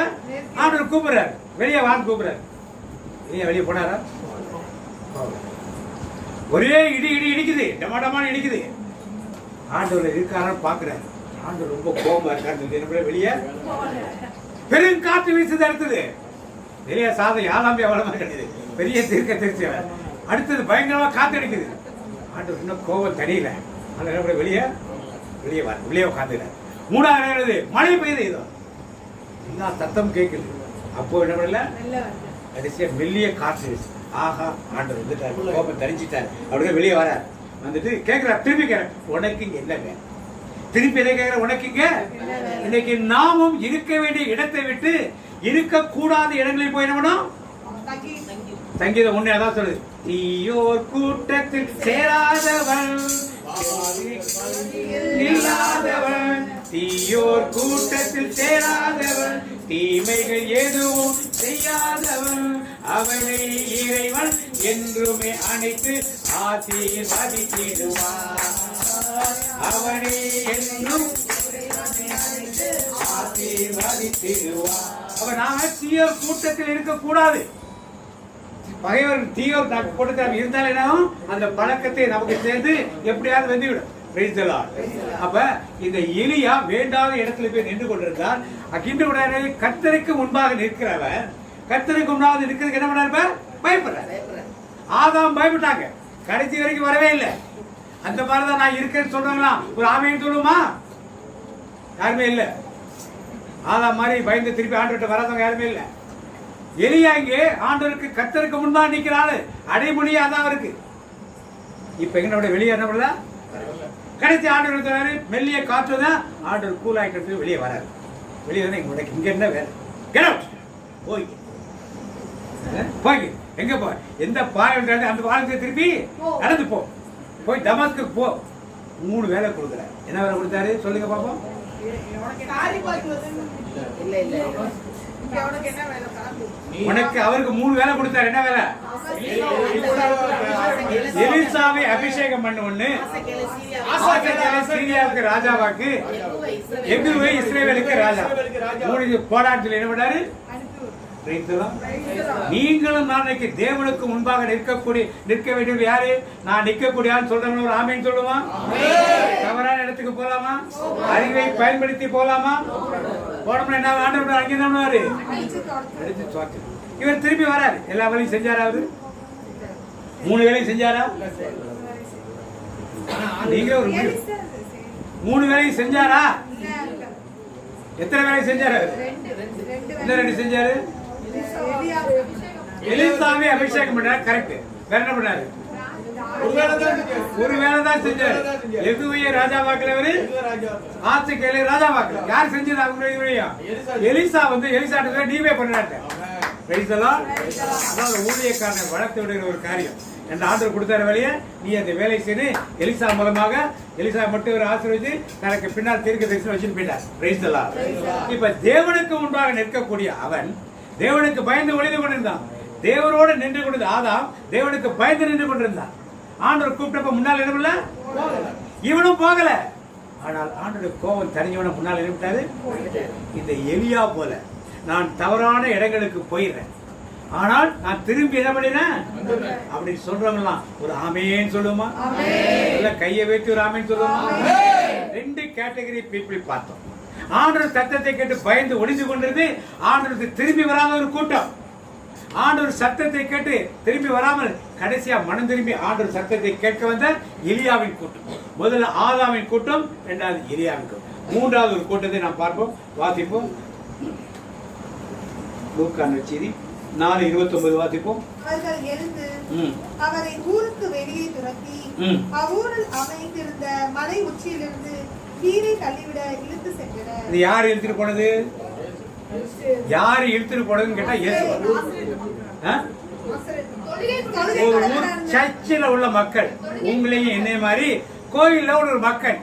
ஆண்டவர் கூப்பிடுறாரு, வெளியே வாங்க கூப்பிடுறாரு. வெளியே போனாரா? ஒரே இடி இடிக்குது, டமாடமான இடிக்குது. ஆண்டவர் இருக்காரான்னு பாக்குறாரு. ஆண்டவர் ரொம்ப கோபமா இருக்காரு. வெளியே பெரும் காற்று வீசுது. அடுத்தது வெளியே சாதம் யாழாம்பி அவ்வளவு கிடையாது, பெரிய தீர்க்க திருச்சி. அடுத்தது பயங்கரமா காத்து அடிக்குது. ஆண்டவர் இன்னும் கோபம் தனியில. அதனால வெளியே உட்காந்துக்கிறார். 3வது மழை பெய்யுது. இதோ எல்லா சத்தம் கேட்குது. அப்போ என்ன பண்ணல, கடைசியா மெல்லிய காற்று. ஆஹா, ஆண்டவர் வந்துட்டார், கோபம் தனிச்சிட்டார். அப்படியே வெளியே வரார். வந்துட்டு கேட்கிறார், திருப்பி கேட்கிறார், உனக்கு இங்க என்ன வேணும்? திருப்பி எதை கேட்கிற, உனக்கு இங்க இன்னைக்கு நாமும் இருக்க வேண்டிய இடத்தை விட்டு இருக்கக்கூடாத இடங்களில் போய் என்ன பண்ணும்? சங்கீதம் 1 அதான் சொல்லுது, தீயோர் கூட்டத்தில் சேராதவன் இல்லாதவன், தீயோர் கூட்டத்தில் சேராதவன், தீமைகள் எதுவும் செய்யாதவன், அவனை இறைவன் என்றுமே அணைத்து ஆசீர்வதித்திடுவார். அவனை என்றும் ஆசீர்வதித்திடுவார். அப்ப நாம தீயோர் கூட்டத்தில் இருக்கக்கூடாது. பகைவர் தீயோர் கூட்டத்தில் இருந்தாலும் அந்த பழக்கத்தை நமக்கு சேர்ந்து எப்படியாவது வந்துவிடும். அப்ப இந்த எலியா வேண்டாத இடத்துல போய் நின்று கொண்டிருந்தார். கர்த்தருக்கு முன்பாக நிற்கிறவன் கர்த்தருக்கு முன்பாக நிற்கிறதுக்கு என்ன பண்ணாரு? பயப்படுறாரு. ஆதாம் பயப்பட்டாங்க, கடைசி வரைக்கும் வரவே இல்லை. அந்த மாதிரிதான் நான் இருக்கேன்னு சொல்றாங்களா? ஒரு ஆமைன்னு சொல்லுமா? யாருமே இல்லை. ஆதாம் மாதிரி பயந்து திருப்பி ஆண்டவர்கிட்ட வராதவங்க யாருமே இல்லை. எலியா இங்கே ஆண்டவருக்கு கர்த்தருக்கு முன்பாக நிற்கிறாரு. அடைமொழியா தான் இருக்கு. இப்ப எங்களோட வெளியே என்ன பண்ணல, கடைசி ஆண்டவர் சொன்னாரு, மெல்லிய காற்று தான். ஆண்டவர் கூல் ஆகிட்டு வெளியே வராரு. வெளியே வந்து உனக்கு இங்க என்ன வேலை? கெட் அவுட், போய் எங்க போ, எந்த பாலம் அந்த பாலத்தை திருப்பி நடந்து போ, போய் தமஸ்க்கு போ. 3 வேலை கொடுக்குறாரு. என்ன வேலை கொடுத்தாரு சொல்லுங்க பாப்போம். உனக்கு அவருக்கு 3 வேலை கொடுத்தாரு. என்ன வேலை? எலிசாவை அபிஷேகம் பண்ண ஒண்ணு, சீரியாவுக்கு ராஜாவாக்கு, எகுவை இஸ்ரவேலுக்கு ராஜா. 3 போராட்டத்தில் என்ன பண்ணாரு? நீங்களும் நாளைக்கு தேவனுக்கு முன்பாக நிற்க வேண்டியது யாரு? நான் நிற்கக்கூடிய சொல்றவங்க ஒரு ஆமைன்னு சொல்லுவான். தவறான இடத்துக்கு போலாமா? அறிவை பயன்படுத்தி போலாமா? போனோம்னா என்ன ஆண்டவர் அங்கே தான் அடிச்சு தோற்று. இவர் திருப்பி வராரு. எல்லா வேலையும் செஞ்சாரா? அவரு 3 வேலையும் செஞ்சாரா? நீங்க ஒரு 3 வேலையும் செஞ்சாரா? எத்தனை வேலை செஞ்சாரு? என்ன 2 செஞ்சாரு? எலிசாவை அபிஷேகம் பண்ணாரு. கரெக்ட். வேற என்ன பண்ணாரு? ஒரு வேலை தான் செஞ்சாரு. எதுவைய ராஜாவாக்குறவரு, ஆட்சிக்கையில ராஜாவாக்குற. யார் செஞ்சது? அவங்க எலிசா வந்து எலிசா நீவே பண்ணாரு. ஊழியக்காரனை வளர்த்து விடுகிற ஒரு காரியம். என்ற ஆண்டவர் கொடுத்தார வேலையை நீ அந்த வேலை செய்து எலிசா மூலமாக எலிசா மட்டும் ஒரு ஆசீர்வதிச்சு தனக்கு பின்னால் தீர்க்க தரிசனம் வச்சுட்டு போயிட்டார். Price the Lord. இப்ப தேவனுக்கு முன்பாக நிற்கக்கூடிய அவன் தேவனுக்கு பயந்து ஒளிந்து கொண்டிருந்தான். தேவனோடு நின்று கொண்டு ஆதாம் தேவனுக்கு பயந்து நின்று கொண்டிருந்தான். ஆண்டவர் கூப்பிட்டப்ப முன்னால் இடமில்ல, இவனும் போகல. ஆனால் ஆண்டோட கோபம் தெரிஞ்சவன முன்னால் நின்றுட்டாரு. இந்த எலியா போல நான் தவறான இடங்களுக்கு போயிடுறேன், ஆனால் நான் திரும்பி என்ன பண்ணினேன் அப்படின்னு சொல்றவங்கலாம் ஒரு ஆமேன்னு சொல்லுமா? இல்ல கையை வைத்து ஒரு ஆமேன்னு சொல்லுமா? ரெண்டு கேட்டகரி பீப்புள் பார்த்தோம். ஆண்டவர் சத்தத்தை கேட்டு பயந்து ஒளிந்து கொண்டிருந்து ஆண்டவருக்கு திரும்பி வராத ஒரு கூட்டம். ஆண்டவர் சத்தத்தை கேட்டு திரும்பி வராமல் கடைசியா மனம் திரும்பி ஆண்டவர் சத்தத்தை கேட்க வந்த எலியாவின் கூட்டம். முதல்ல ஆதாமின் கூட்டம், இரண்டாவது எலியாவின் கூட்டம், மூன்றாவது ஒரு கூட்டத்தை நாம் பார்ப்போம். வாசிப்போம். லூக்கா நற்செய்தி 4:29 வாசிப்போம். அவர்கள் எழுந்து அவரை ஊருக்கு வெளியே துரத்தி அவ்வூரில் அமைந்திருந்த மலை உச்சியிலிருந்து கீழே தள்ளிவிட இழுத்து சென்றனர். இது யார் இழுத்துட்டு போனது? யாரு இழுத்துட்டு போனதுன்னு கேட்டா இயேசு. ஒரு சர்ச்சில் உள்ள மக்கள், உங்களையும் என்னை மாதிரி கோயில்ல ஒரு மக்கள்,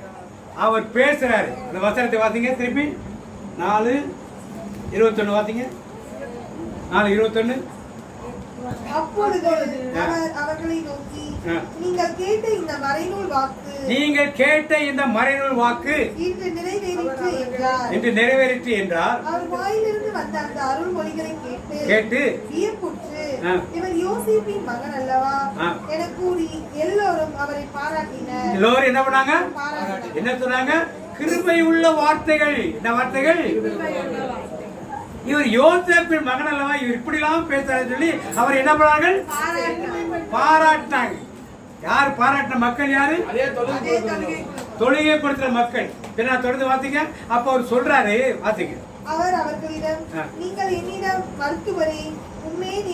அவர் பேசுறாரு. அந்த வசனத்தை வாசிங்க திருப்பி. 4:21 வாசிங்க. 4:21. அப்பொழுது அவர் அவர்களை நோக்கி, நீங்கள் கேட்ட இந்த மறைநூல் வாக்கு இன்று நிறைவேறிற்று என்றார். அவர் வாயிலிருந்து வந்த அந்த அருள்மொழிகளை கேட்டு வியப்புற்று, இவர் யோசேப்பின் மகன் அல்லவா என கூறி எல்லோரும் அவரை பாராட்டினர். எல்லோரும் என்ன பண்ணாங்க? என்ன சொன்னாங்க? கிருபை உள்ள வார்த்தைகள். என்ன வார்த்தைகள்? இவர் யோசேப்பின் மகன் அல்லவா, இவர் இப்படி எல்லாம் பேசுறாரு சொல்லி அவர் என்ன பண்ணார்கள்? பாராட்டினாங்க. யார் பாராட்டின மக்கள்? யாரு? தொழுகை கொடுத்த மக்கள். பின்ன தொடர்ந்து வாசிங்க. அப்ப அவர் சொல்றாரு, வாசிங்க. அவர் அவர்களிடம், நீங்கள் என்னிடம் மருத்துவனே உன்னை நீ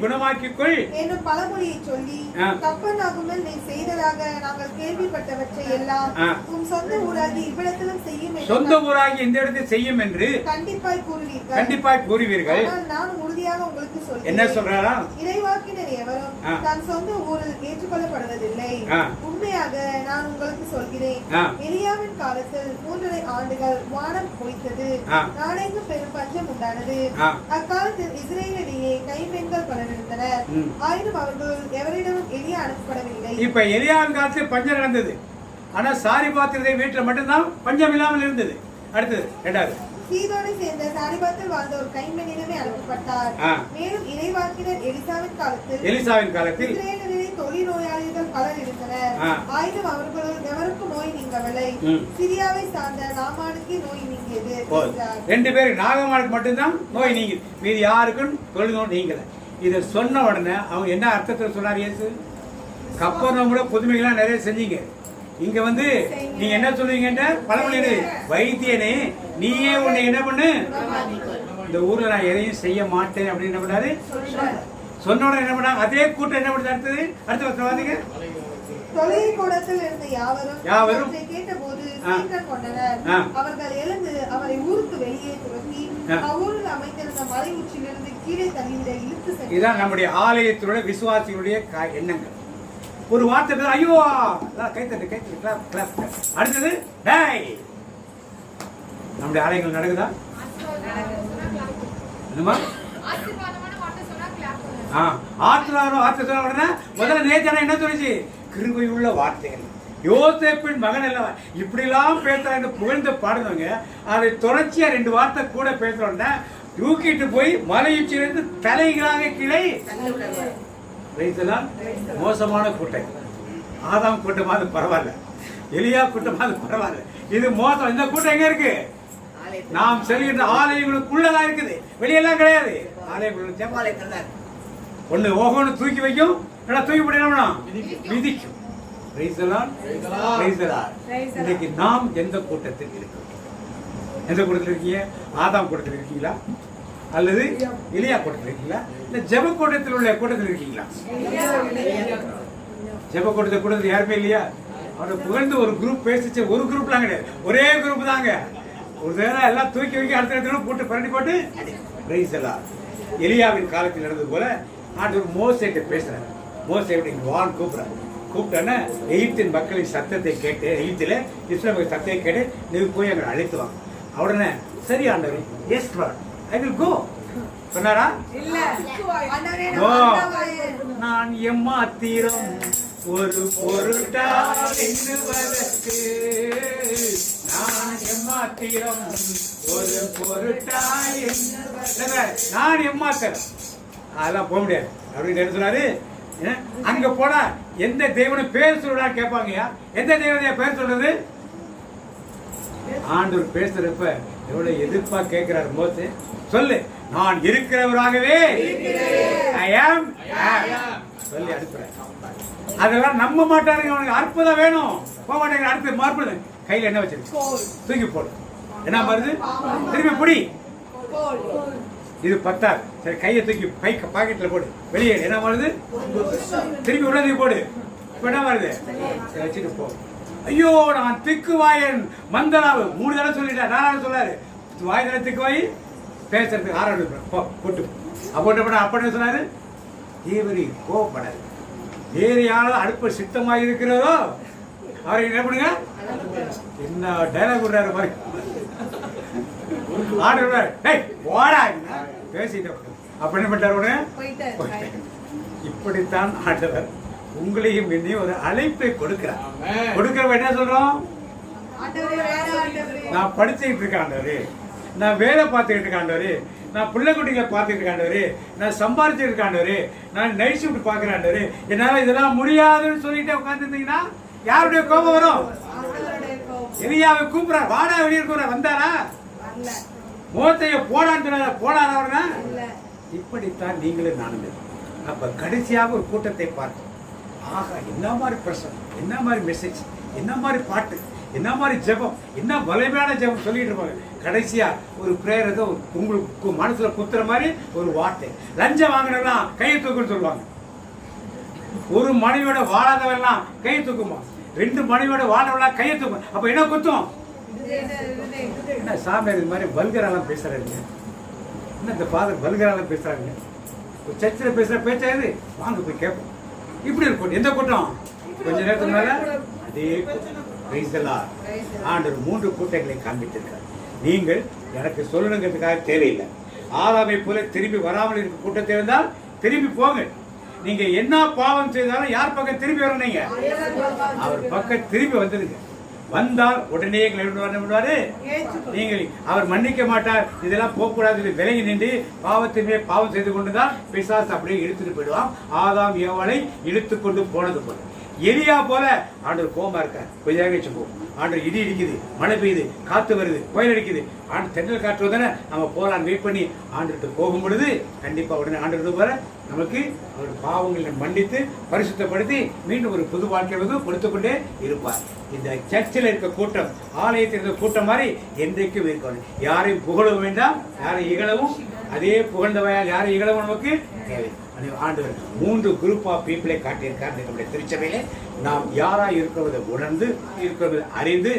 குணமாக்கிக்கொள் என்னும் பழமொழியை சொல்லி கப்பர்நாகுமில் நீ செய்ததாக நாங்கள் கேள்விப்பட்டவற்றை எல்லாம் உன் சொந்த ஊராகி இவ்விடத்திலும் செய்யும், சொந்த ஊராகி இந்த இடத்தில் செய்யும் என்று கண்டிப்பாய் கூறுவீர்கள். நான் உறுதியாக உங்களுக்கு சொல்கிறேன். என்ன சொல்றாரா? இறைவாக்கினர் எவரும் தன் சொந்த ஊரில் ஏற்றுக்கொள்ளப்படுவதில்லை. உண்மையாக நான் உங்களுக்கு சொல்கிறேன், எலியாவின் காலத்தில் 3.5 ஆண்டுகள் வானம் பொய்த்தது, நாடெங்கும் பெரும் பஞ்சம் உண்டானது. அக்காலத்தில் இஸ்ரேலிடையே கைம்பெண்கள் பலர் இருந்தனர். ஆயினும் அவர்கள் எவரிடமும் எலியா அனுப்பப்படவில்லை. இப்ப எலியாவின் காலத்தில் பஞ்சம் நடந்தது, ஆனா சாரிபாத்திரத்தை வீட்டுல மட்டும்தான் பஞ்சம் இல்லாமல் இருந்தது. அடுத்தது இரண்டாவது, சீதோனை சேர்ந்த சாரிபாத்தில் வாழ்ந்த ஒரு கைம்பெண்ணிடமே அனுப்பப்பட்டார். மேலும் இறைவாக்கினர் எலிசாவின் காலத்தில் இஸ்ரேலிலே தொழில் நோயாளிகள் பலர் இருந்தனர். ஆயினும் அவர்களுள் எவருக்கும் நோய் நீங்கவில்லை. சிரியாவை சார்ந்த நாமானுக்கு நோய் நீங்கியது. 2 பேர் நாகமானுக்கு மட்டும்தான் நோய் நீங்கி, மீது யாருக்கும் தொழில் நோய் நீங்கல. இதை சொன்ன உடனே அவங்க என்ன அர்த்தத்தில் சொன்னார் இயேசு? கப்பர்நகூம்ல புதுமைகள்லாம் நிறைய செஞ்சீங்க, இங்க வந்து நீங்க என்ன சொல்லுவீங்க? பழமொழி, வைத்தியனே நீயே உன்னை என்ன பண்ணு, இந்த ஊர்ல நான் எதையும் செய்ய மாட்டேன் அப்படின்னு என்ன பண்ணாரு சொன்ன உடனே என்ன பண்ணாங்க? அதே கூட்டம் என்ன பண்ணு? அடுத்த வருஷம் தொழுகை கூடத்தில் இருந்த யாவரும் கேட்டபோது சீற்றம் கொண்டனர். அவர்கள் எழுந்து அவரை ஊருக்கு வெளியே துரத்தி அவ்வூரில் அமைந்திருந்த மலை உச்சியிலிருந்து கீழே தள்ளிவிட இழுத்து சென்றனர். இதுதான் நம்முடைய ஆலயத்தினுடைய விசுவாசிகளுடைய எண்ணங்கள். ஒரு வார்த்தை, ஐயோ கைத்தட்டு அடுத்தது டேய். நம்முடைய ஆலயங்கள் நடக்குதா? என்னமா முதல்ல நேற்று என்ன சொல்லிச்சு? கிருபை உள்ள வார்த்தைகள், யோசேப்பின் மகன் அல்லவா, இப்படி எல்லாம் பேசுறாங்க புகழ்ந்து பாடுனவங்க. அதை தொடர்ச்சியா 2 வார்த்தை கூட பேசுறோம்னா தூக்கிட்டு போய் மலையுச்சிலிருந்து தலைகளாக கீழே. மோசமான கூட்டம். ஆதாம் கூட்டமாவது பரவாயில்ல, எலியா கூட்டமாவது பரவாயில்ல, இது மோசம். இந்த கூட்டம் எங்க இருக்கு? நாம் செல்கின்ற ஆலயங்களுக்குள்ளதான் இருக்குது, வெளியெல்லாம் கிடையாது. ஆலயங்களுக்குள்ள ஒண்ணு ஓகோன்னு தூக்கி வைக்கும், தூக்கி போட்டா விதிக்கும். இன்னைக்கு நாம் எந்த கூட்டத்தில் இருக்கோம்? எந்த கூட்டத்தில் இருக்கீங்க? ஆதாம் கூட்டத்தில் இருக்கீங்களா, அல்லது எலியா கூட்டத்தில் இருக்கீங்களா, இல்ல ஜெப கூட்டத்தில் உள்ள கூட்டத்தில் இருக்கீங்களா? ஜெப கூட்டத்தில் யாருமே இல்லையா? அவரை புகழ்ந்து ஒரு குரூப் பேசிச்சு, ஒரு குரூப்லாம் கிடையாது, ஒரே குரூப் தாங்க. ஒரு நேரம் எல்லாம் தூக்கி வைக்க அடுத்த இடத்துல போட்டு பரண்டி போட்டு. எலியாவின் காலத்தில் நடந்தது போல ஆண்டவர் மோசேட்ட பேசுறாரு. மோசே இங்க வான்னு கூப்பிடுறாரு. கூப்பிட்டோன்னா எகிப்தின் மக்களின் சத்தத்தை கேட்டு, எகிப்தில் இஸ்ரவேல் சத்தத்தை கேட்டு நீ போய் அங்கே அழைத்து வாங்க. உடனே சரி ஆண்டவர், yes lord, I will go சொன்னாரா? நான் எம்மாத்திரம் ஒரு பொருட்டா எண்ணுவதற்கு, நான் எம்மாத்திரம் ஒரு பொருட்டா எண்ணுவதற்கு, நான் எம்மாத்திரம் அதெல்லாம் போக முடியாது அப்படின்னு என்ன சொன்னாரு. அங்க போனா எந்த தெய்வனை பேர் சொல்றா கேட்பாங்கயா. எந்த தெய்வனையா பேர் சொல்றது? ஆண்டவர் பேசுறப்ப எவ்வளவு எதிர்ப்பா கேட்கிறாரு மோசே. சொல்லு, நான் இருக்கிறவராகவே I am சொல்லி அனுப்புறேன். அதெல்லாம் நம்ப மாட்டாருங்க. அவனுக்கு அற்புதம் வேணும், போக மாட்டேங்க. அடுத்து மார்பு கையில என்ன வச்சிருக்கு, தூக்கி போடு. என்ன வருது, திரும்பி புடி. இது பத்தாது. சரி, கையை தூக்கி பாக்கெட்ல போடு, வெளியே என்ன வருது, திரும்பி உடனே போடு. இப்ப என்ன வருது, வச்சுட்டு போ. ஐயோ, நான் திக்கு வாயன் மந்தனாவு 3 தடவை சொல்லிட்டேன். 4 சொல்லாரு, வாய் தடவை திக்கு வாய் பேசுறதுக்கு 6 போட்டு அப்ப என்ன சொன்னாரு, தேவரி கோவப்படாது. வேறு யாராவது அடுப்பு சித்தமாக இருக்கிறதோ அவரை என்ன பண்ணுங்க. என்ன டைலாக் விடுறாரு பாரு. பேசிட்டு அப்ப என்ன பண்ணாரு, இப்படித்தான் ஆண்டவர் உங்களையும் என்னையும் ஒரு அழைப்பை கொடுக்கிறார். கொடுக்கிறவ என்ன சொல்றோம், நான் படிச்சுக்கிட்டு இருக்கேன் ஆண்டவரே, நான் வேலை பார்த்துக்கிட்டு இருக்கேன் ஆண்டவரே, நான் பிள்ளை குட்டிகளை பார்த்துக்கிட்டு இருக்கேன் ஆண்டவரே, நான் சம்பாதிச்சுட்டு இருக்கேன் ஆண்டவரே, நான் நைட் ஷிஃப்ட் பார்க்கிறேன் ஆண்டவரே, என்னால இதெல்லாம் முடியாதுன்னு சொல்லிட்டு உட்காந்துருந்தீங்கன்னா யாருடைய கோபம் வரும்? எலியாவை கூப்பிடுறார், வாடா வெளியே கூற வந்தாரா? மோசைய போடான்னு சொன்னாரா? போடாரா அவனா? இப்படித்தான் நீங்களும் நானும். அப்ப கடைசியாக ஒரு கூட்டத்தை பார்த்தோம். ஆகா, என்ன மாதிரி பிரசன், என்ன மாதிரி மெசேஜ், என்ன மாதிரி பாட்டு, என்ன மாதிரி ஜெபம், என்ன வலிமையான ஜெபம் சொல்லிட்டு இருப்பாங்க. கடைசியா ஒரு பிரேயர் ஏதோ உங்களுக்கு மனசுல குத்துற மாதிரி ஒரு வார்த்தை. லஞ்சம் வாங்கினெல்லாம் கையை தூக்குன்னு சொல்லுவாங்க. ஒரு மனைவியோட வாழாதவெல்லாம் கையை தூக்குமா, 2 மனைவியோட வாழவெல்லாம் கையை தூக்கும். அப்ப என்ன குத்தும்? என்ன சாமியார் இது மாதிரி வல்கரெல்லாம் பேசுறாங்க, என்ன இந்த ஃபாதர் வல்கரெல்லாம் பேசுறாங்க, சர்ச்சில் பேசுற பேச்சாது வாங்க போய் கேட்போம். இப்படி இருக்கும் எந்த கூட்டம். கொஞ்ச நேரத்துக்கு மேல அதே ஆண்டவர் 3 கூட்டங்களை காண்பித்திருக்கிறார். நீங்கள் எனக்கு சொல்லணுங்கிறதுக்காக தேவையில்லை. ஆதாமை போல திரும்பி வராமல் இருக்க கூட்டத்தை இருந்தால் திரும்பி போங்க. நீங்க என்ன பாவம் செய்தாலும் யார் பக்கம் திரும்பி வரணுங்க, அவர் பக்கம் திரும்பி வந்துருங்க. வந்தால் உடனே பண்ணுவாரு, நீங்கள் அவர் மன்னிக்க மாட்டார். இதெல்லாம் போகக்கூடாது, விலகி நின்று பாவத்தின் பாவம் செய்து கொண்டுதான் பிசாசு அப்படியே இழுத்துட்டு போயிடுவான். ஆதாம் ஏவாளை இழுத்து கொண்டு போனது போல. எலியா போல ஆண்டவர் கோமா இருக்கார். கொஞ்ச நேரம் கழிச்சு போ. ஆண்டவர் இடி இடிக்குது, மழை பெய்யுது, காத்து வருது, புயல் அடிக்குது. ஆண்டு தென்றல் காற்று வந்தானே நம்ம போகலான்னு வெயிட் பண்ணி ஆண்டுகிட்ட போகும் பொழுது கண்டிப்பா உடனே ஆண்டு போல நமக்கு அவருடைய பாவங்களை மன்னித்து பரிசுத்தப்படுத்தி மீண்டும் ஒரு புது வாழ்க்கை கொடுத்து கொண்டே இருப்பார். இந்த சர்ச்சில் இருக்க கூட்டம், ஆலயத்தில் இருக்க கூட்டம் மாதிரி என்றைக்கும் இருக்கணும். யாரையும் புகழவும் வேண்டாம், யாரையும் இகழவும், அதே புகழ்ந்தவையால் யாரை இகழவும் நமக்கு தேவை. ஆண்டவர் 3 குரூப் ஆஃப் பீப்புளை காட்டியிருக்கார். நம்முடைய திருச்சபையிலே நாம் யாராய் இருக்கிறதை உணர்ந்து இருக்கிறதை அறிந்து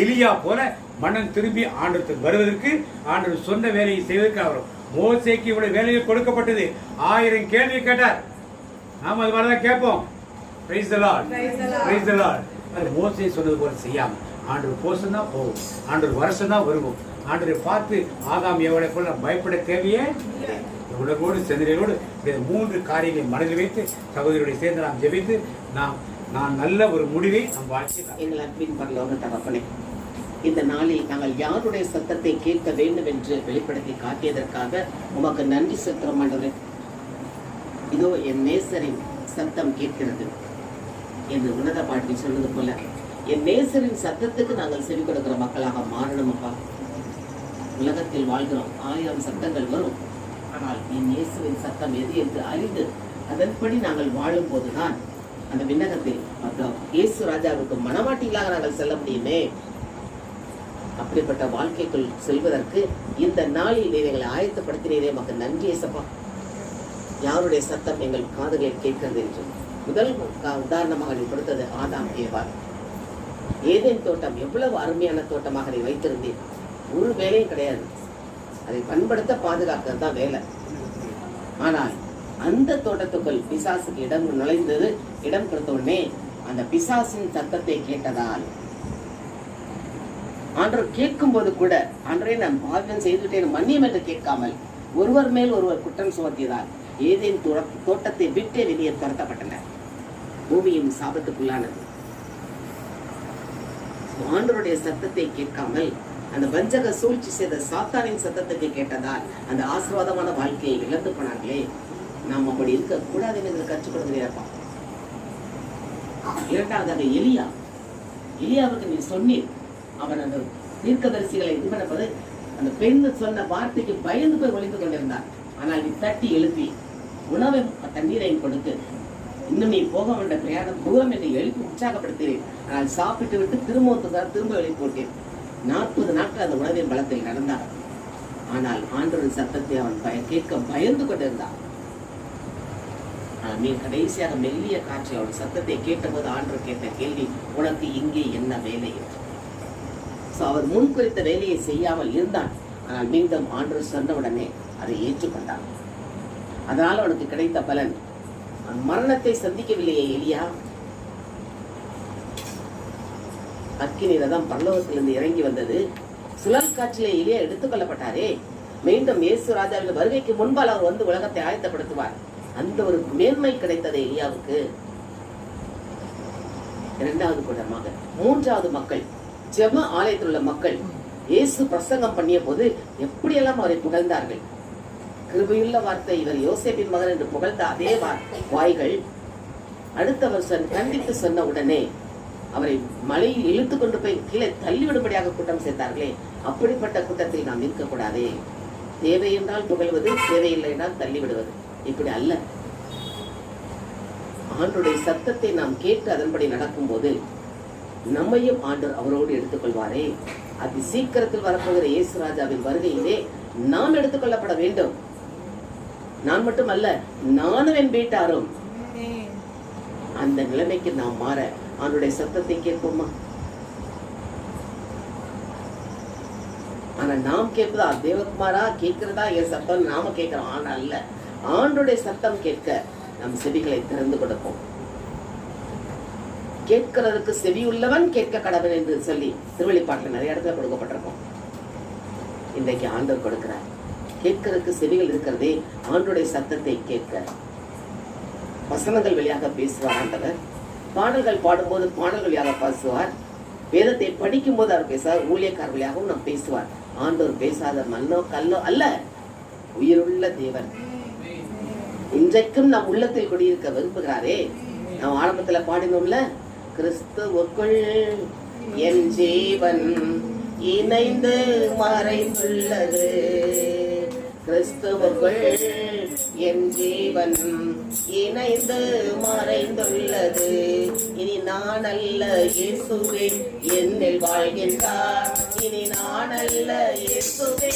எலியா போல மனம் திரும்பி ஆண்டவருக்கு வருவதற்கு, ஆண்டவர் சொன்ன வேலையை செய்வதற்கு அவர் மோசேக்கு இவ்வளவு வேலைகள் கொடுக்கப்பட்டது. 1000 கேள்வி கேட்டார். நாம் அது மாதிரிதான் கேட்போம். Price the lord, praise the Lord. அது மோசே சொன்னது போல செய்யாம ஆண்டவர் போசனா போகும், ஆண்டவர் வருஷம்னா வருவோம். ஆண்டவரை பார்த்து ஆதாம் ஏவாளை போல பயப்பட தேவையே. உலகோடு செந்தரையோடு 3 காரியங்களை மனதில் வைத்து சகோதரியுடைய சேர்ந்து நாம் ஜெபித்து நான் நல்ல ஒரு முடிவை நம் வாழ்க்கையில். எங்கள் அன்பின் பரலோக தகப்பனே, இந்த நாளில் நாங்கள் யாருடைய சத்தத்தை கேட்க வேண்டும் என்று வெளிப்படுத்தி காட்டியதற்காக உமக்கு நன்றி செலுத்துகிறோம் ஆண்டவரே. இதோ என் நேசரின் சத்தம் கேட்கிறது என்று உன்னத பாட்டில் சொல்வது போல என் நேசரின் சத்தத்துக்கு நாங்கள் செவி கொடுக்கிற மக்களாக மாறணும் அப்பா. உலகத்தில் வாழ்கிறோம், 1000 சத்தங்கள் வரும். ஆனால் என் இயேசுவின் சத்தம் எது என்று அறிந்து அதன்படி நாங்கள் வாழும் போதுதான் அந்த விண்ணகத்தில் இயேசு ராஜாவுக்கு மனவாட்டிகளாக நாங்கள் செல்ல முடியுமே. அப்படிப்பட்ட வாழ்க்கைக்குள் செல்வதற்கு இந்த நாளில் எங்களை ஆயத்தப்படுத்தினீரே, மக்கள் நன்றி ஏசப்பா. யாருடைய சத்தம் எங்கள் காதுகளில் கேட்கிறது என்று முதல் உதாரணமாக நீ கொடுத்தது ஆதாம் ஏவாள். ஏதேன் தோட்டம் எவ்வளவு அருமையான தோட்டமாக நீ வைத்திருந்தீர். ஒரு வேலையும் கிடையாது, அதை பண்படுத்த பாதுகாக்கிறது தான் வேலை. ஆனால் அந்த தோட்டத்துக்குள் பிசாசுக்கு இடம் நுழைந்தது. இடம் கொடுத்த உடனே அந்த பிசாசின் சத்தத்தை கேட்டதால் ஆண்டவர் கேட்கும் போது கூட, ஆண்டவரே நான் பாவம் செய்துவிட்டேன் மன்னியும் என்று கேட்காமல் ஒருவர் மேல் ஒருவர் குற்றம் சுமத்தியதால் ஏதேன் தோட்டத்தை விட்டே வெளியே துரத்தப்பட்டனர். பூமியும் சாபத்துக்குள்ளானது. ஆண்டவருடைய சத்தத்தை கேட்காமல் அந்த வஞ்சக சூழ்ச்சி செய்த சாத்தானின் சத்தத்துக்கு கேட்டதால் அந்த ஆசீர்வாதமான வாழ்க்கையை இழந்து போனார்களே. நாம் அப்படி இருக்க கூடாது என்று கற்றுக் கொடுக்கிறப்பா. இரண்டாவதாக எலியாவுக்கு நீ சொன்னீர். அவன் அந்த தீர்க்கதரிசிகளை இது பண்ணப்பது அந்த பெண் சொன்ன வார்த்தைக்கு பயந்து போய் ஒளிந்து கொண்டிருந்தான். ஆனால் நீ தட்டி எழுப்பி உணவை தண்ணீரையும் கொடுத்து இன்னும் நீ போக வேண்ட பிரயாணம் தூரம் என்று எழுப்பி உற்சாகப்படுத்தினேன். ஆனால் சாப்பிட்டு விட்டு திரும்ப எழுப்பி போட்டேன். 40 நாட்கள் அந்த உணவின் பலத்தில் நடந்தான். ஆனால் ஆண்டவரின் சத்தத்தை அவன் கேட்க பயந்து கொண்டிருந்தான். கடைசியாக மெல்லிய காட்சி அவன் சத்தத்தை கேட்டபோது ஆண்டவர் கேட்ட கேள்வி, உனக்கு இங்கே என்ன வேலை? அவர் முன்குறித்த வேலையை செய்யாமல் இருந்தான். ஆனால் மீண்டும் ஆண்டவர் சொன்னவுடனே அதை ஏற்றுக்கொண்டான். அதனால் அவனுக்கு கிடைத்த பலன், மரணத்தை சந்திக்கவில்லையே எலியா. அக்கினி ரதம் பரலோகத்திலிருந்து இறங்கி வந்தது. சுழல் காற்றிலே எலியா எடுத்துக் கொள்ளப்பட்டாரே. மீண்டும் இயேசு ராஜாவின் வருகைக்கு முன்பால் அவர் வந்து உலகத்தை ஆயத்தப்படுத்துவார். அந்த ஒரு மேன்மை கிடைத்தது எலியாவுக்கு. இரண்டாவது கூட்டமாக, மூன்றாவது மக்கள், ஜெப ஆலயத்தில் உள்ள மக்கள் இயேசு பிரசங்கம் பண்ணிய போது எப்படியெல்லாம் அவரை புகழ்ந்தார்கள். கிருபையுள்ள வார்த்தை, இவர் யோசேப்பின் மகன் என்று புகழ்ந்த அதே வாய்கள் அடுத்த வருஷம் கண்டித்து சொன்ன உடனே அவரை மலையில் இழுத்து கொண்டு போய் கீழே தள்ளிவிடும்படியாக கூட்டம் சேர்த்தார்களே. அப்படிப்பட்ட கூட்டத்தில் நாம் இருக்கக்கூடாதே. தேவை என்றால் புகழ்வது, தேவையில்லை என்றால் தள்ளிவிடுவது. இப்படி அல்ல. ஆண்டவருடைய சத்தத்தை நாம் கேட்டு அதன்படி நடக்கும் போது நம்மையும் ஆண்டவர் அவரோடு எடுத்துக்கொள்வாரே. அதி சீக்கிரத்தில் வரப்போகிற இயேசு ராஜாவின் வருகையிலே நாம் எடுத்துக்கொள்ளப்பட வேண்டும். நான் மட்டுமல்ல, நானும் என் வீட்டாரும் அந்த நிலைமைக்கு நாம் மாற ஆண்டவருடைய சத்தத்தை கேட்போமா? ஆனா நாம் கேட்பதா, தேவகுமாரா கேட்கிறதா என் சத்தம் நாம கேட்கிறோம். ஆனா அல்ல, ஆண்டவருடைய சத்தம் கேட்க நம் செவிகளை திறந்து கொடுப்போம். கேட்கிறதுக்கு செவி உள்ளவன் கேட்க கடவன் என்று சொல்லி திருவெளிப்பாட்டில் நிறைய இடத்துல கொடுக்கப்பட்டிருக்கும். இன்றைக்கு ஆண்டவர் கொடுக்கிறார். கேட்கிறதுக்கு செவிகள் இருக்கிறதே. ஆண்டவருடைய சத்தத்தை கேட்க வசனங்கள் வழியாக பேசுவார் ஆண்டவர். பாடல்கள் பாடும்போது பாடல்கள் வழியாக பேசுவார். வேதத்தை படிக்கும் போது அவர் பேசுவார். ஊழியக்கார வழியாகவும் நாம் பேசுவார். ஆண்டவர் பேசாத மண்ணோ கல்லோ அல்ல, உயிருள்ள தேவன். இன்றைக்கும் நம் உள்ளத்தில் குடியிருக்க விரும்புகிறாரே. நாம் ஆரம்பத்துல பாடினோம்ல, கிறிஸ்துவுக்குள் என் ஜீவன் இணைந்து மறைந்துள்ளது. கிறிஸ்துவுக்குள் என் ஜீவன் இணைந்து மறைந்துள்ளது. இனி நான் அல்ல, இயேசுவே என்னில் வாழ்கின்றார். இனி நான் அல்ல, இயேசுவே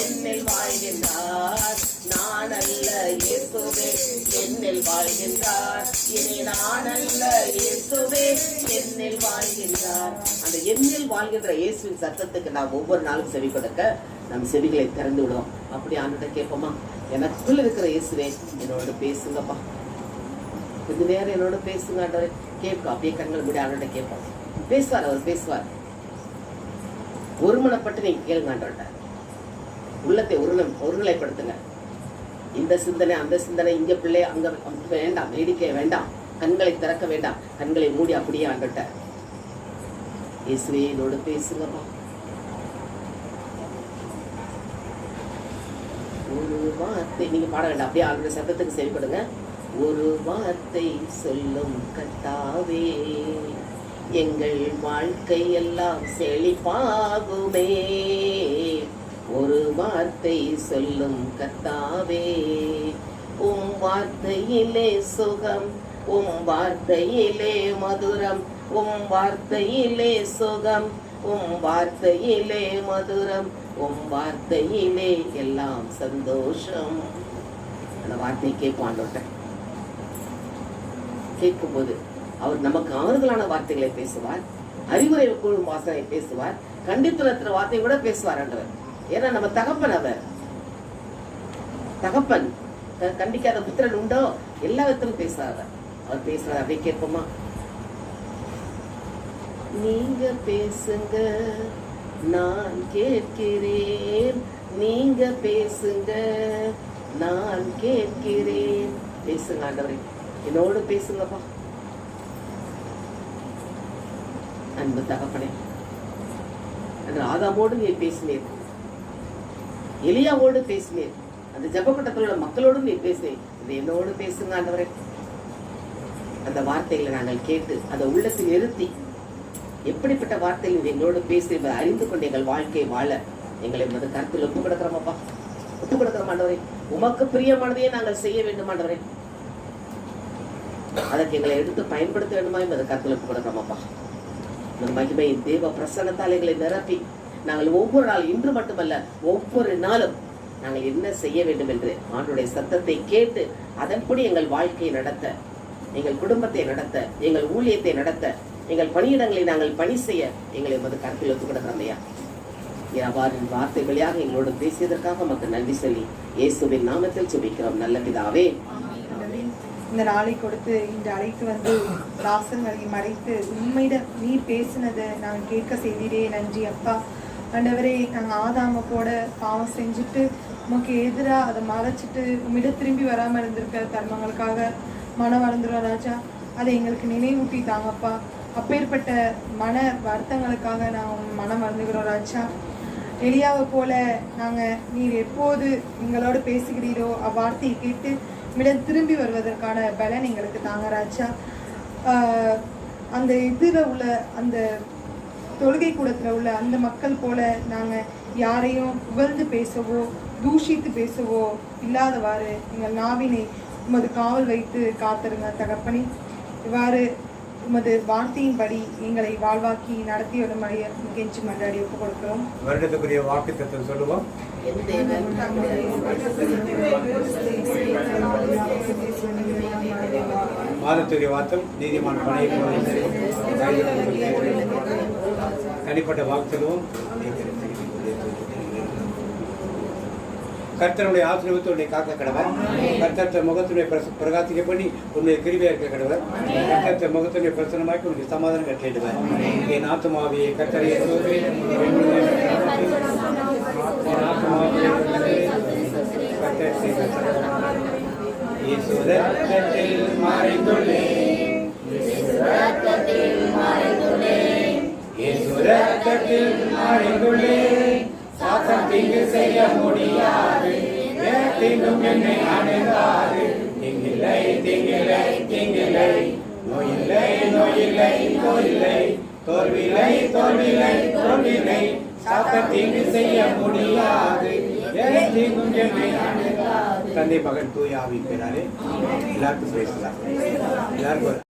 என்னில் வாழ்கின்றார். நான் அல்ல, இயேசுவே என்னில் வாழ்கின்றார். இனி நான் அல்ல, இயேசுவே என்னில் வாழ்கின்றார். அந்த என்னில் வாழ்கின்ற இயேசுவின் சத்தத்துக்கு நாம் ஒவ்வொரு நாளும் செவி கொடுக்க நம் செவிகளை திறந்து விடுவோம். அப்படி ஆண்டவர்கிட்ட கேட்போமா, எனக்குள்ள இருக்கிற இயேசுவே என்னோட பேசுங்கப்பா, கொஞ்ச நேரம் என்னோட பேசுங்க ஆண்டவரே. கேட்கும். அப்படியே கண்கள் மூடி ஆண்டவர்கிட்ட கேட்போம். பேசுவார், அவர் பேசுவார். ஒருமனப்பட்டு நீங்க கேளுங்க ஆண்டவர்கிட்ட. உள்ளத்தை ஒருநிலைப்படுத்துங்க. இந்த சிந்தனை அந்த சிந்தனை, இங்க பிள்ளை அங்க வேண்டாம், வேடிக்கை வேண்டாம், கண்களை திறக்க வேண்டாம். கண்களை மூடி அப்படியே ஆண்டவர்கிட்ட, இயேசுவே என்னோட பேசுங்கப்பா. ஒரு வார்த்தை நீங்க பாட வேண்டாம், அப்படியே அவருடைய சத்தத்துக்கு செயல்படுங்க. ஒரு வார்த்தை சொல்லும் கர்த்தாவே, எங்கள் வாழ்க்கை எல்லாம் செழிப்பாகுமே. ஒரு வார்த்தை சொல்லும் கர்த்தாவே, உம் வார்த்தையிலே சுகம், உம் வார்த்தையிலே மதுரம், உம் வார்த்தையிலே சுகம், உம் வார்த்தையிலே மதுரம், உம் வார்த்தையிலே எல்லாம் சந்தோஷம். அந்த வார்த்தை கேட்போம் ஆண்டவர்கிட்ட. கேட்கும் போது அவர் நமக்கு ஆறுதலான வார்த்தைகளை பேசுவார். அறிவுரை கூறும் வாசனை பேசுவார். கண்டித்துணர்த்துற வார்த்தை கூட பேசுவார் ஆண்டவர். ஏன்னா நம்ம தகப்பன், அவர் தகப்பன். கண்டிக்காத புத்திரன் உண்டோ? எல்லா விதத்திலும் பேசுறாரு. அவர் பேசுறாரு, அப்படியே கேட்போமா? நீங்க பேசுங்க, நான் கேட்கிறேன். நீங்க பேசுங்க, நான் கேட்கிறேன். பேசுங்க ஆண்டவரே, என்னோடு பேசுங்கப்பா. அன்பு தகப்பனே, அன்று ஆதாமோடு நீ பேசினீர், எலியாவோடு பேசினீர், அந்த ஜெபக்கூட்டத்தில் உள்ள மக்களோடு நீ பேசினீர். இது என்னோடு பேசுங்க ஆண்டவரே. அந்த வார்த்தைகளை நாங்கள் கேட்டு அதை உள்ளத்தில் நிறுத்தி, எப்படிப்பட்ட வார்த்தைகள் என்னோடு பேசி அறிந்து கொண்டு எங்கள் வாழ்க்கையை வாழ எங்களை கருத்தில் ஒப்பு கொடுக்கிறோமப்பா. ஒப்பு கொடுக்கிறோம் ஆண்டவரே. உமக்கு பிரியமானதையே நாங்கள் செய்ய வேண்டும் ஆண்டவரே. அதற்கு எங்களை எடுத்து பயன்படுத்த வேண்டுமா என்பதை கருத்தில் ஒப்பு கொடுக்கிறோமப்பா. இந்த மகிமை தேவ பிரசன்னத்தால் எங்களை நிரப்பி நாங்கள் ஒவ்வொரு நாள், இன்று மட்டுமல்ல ஒவ்வொரு நாளும் நாங்கள் என்ன செய்ய வேண்டும் என்று ஆண்டவருடைய சத்தத்தை கேட்டு அதன்படி எங்கள் வாழ்க்கையை நடத்த, எங்கள் குடும்பத்தை நடத்த, எங்கள் ஊழியத்தை நடத்த, எங்கள் பணியிடங்களை நாங்கள் பணி செய்ய எங்களை கருத்தில் ஒத்துக் கொடுக்கிறோம் ஐயா. அவ்வாறு வார்த்தை வழியாக எங்களோடு பேசியதற்காக நமக்கு நன்றி சொல்லி இயேசுவின் நாமத்தில் ஜெபிக்கிறோம் நல்ல பிதாவே. இந்த நாளை கொடுத்து இன்று அழைத்து வந்து ராசங்களை மறைத்து உண்மையிட நீர் பேசினதை நாங்கள் கேட்க செய்தீரே, நன்றி அப்பா. ஆண்டவரே, நாங்கள் ஆதாம போட பாவம் செஞ்சுட்டு உமக்கு எதிராக அதை மறைச்சிட்டு உம்மிட திரும்பி வராமல் இருந்திருக்கிற தர்மங்களுக்காக மனம் வளர்ந்துடும் ராஜா. அதை எங்களுக்கு நினைவூட்டி தாங்கப்பா. அப்பேற்பட்ட மன வருத்தங்களுக்காக நாங்கள் மனம் மறந்துகிறோம் ராஜா. எலியாவை போல நாங்கள் நீர் எப்போது எங்களோடு பேசுகிறீரோ அவ்வார்த்தையை கேட்டு உம்மிடம் திரும்பி வருவதற்கான பலன் எங்களுக்கு தாங்க ராஜா. அந்த இதில் உள்ள அந்த தொழுகை கூடத்தில் உள்ள அந்த மக்கள் போல நாங்கள் யாரையும் புகழ்ந்து பேசவோ தூஷித்து பேசவோ இல்லாதவாறு எங்கள் நாவினை உமது காவல் வைத்து காத்திருங்க தகப்பனே. இவ்வாறு உமது வார்த்தையின்படி எங்களை வாழ்வாக்கி நடத்தி வரும்படி கெஞ்சி மன்றாடி ஒப்புக் கொடுக்கிறோம். வருடத்துக்குரிய வாக்கு தத்துவம் சொல்லுவோம். மாதத்துடைய வார்த்தம் நீதிமான் பணி தனிப்பட்ட வாக்கு சொல்லுவோம். கர்த்தருடைய ஆசீர்வாதத்தை காக்க கடவர். கர்த்தர் முகத்துடைய பிரகாசிக்க பண்ணி உன்னுடைய கிருபையா இருக்க கடவர். கர்த்தர் முகத்துடைய பிரசனமாக்கி உன்னுடைய சமாதானம் கட்டிடுவார். என் ஆத்துமாவியை கர்த்தரை சாத்தன் தீங்கு செய்ய முடியாது, தீங்கும் என்னை அணுகாது. தீங்கில்லை தீங்கில்லை தீங்கில்லை, நோயில்லை நோயில்லை நோயில்லை, தோல்வில்லை தோல்வில்லை தோல்வில்லை. சாத்தன் தீங்கு செய்ய முடியாது, தீங்கும் என்னை அணுகாது. தந்தை மகன் தூய ஆவியின் பெயராலே எல்லாருக்கும் பேசலாம். எல்லாருக்கும்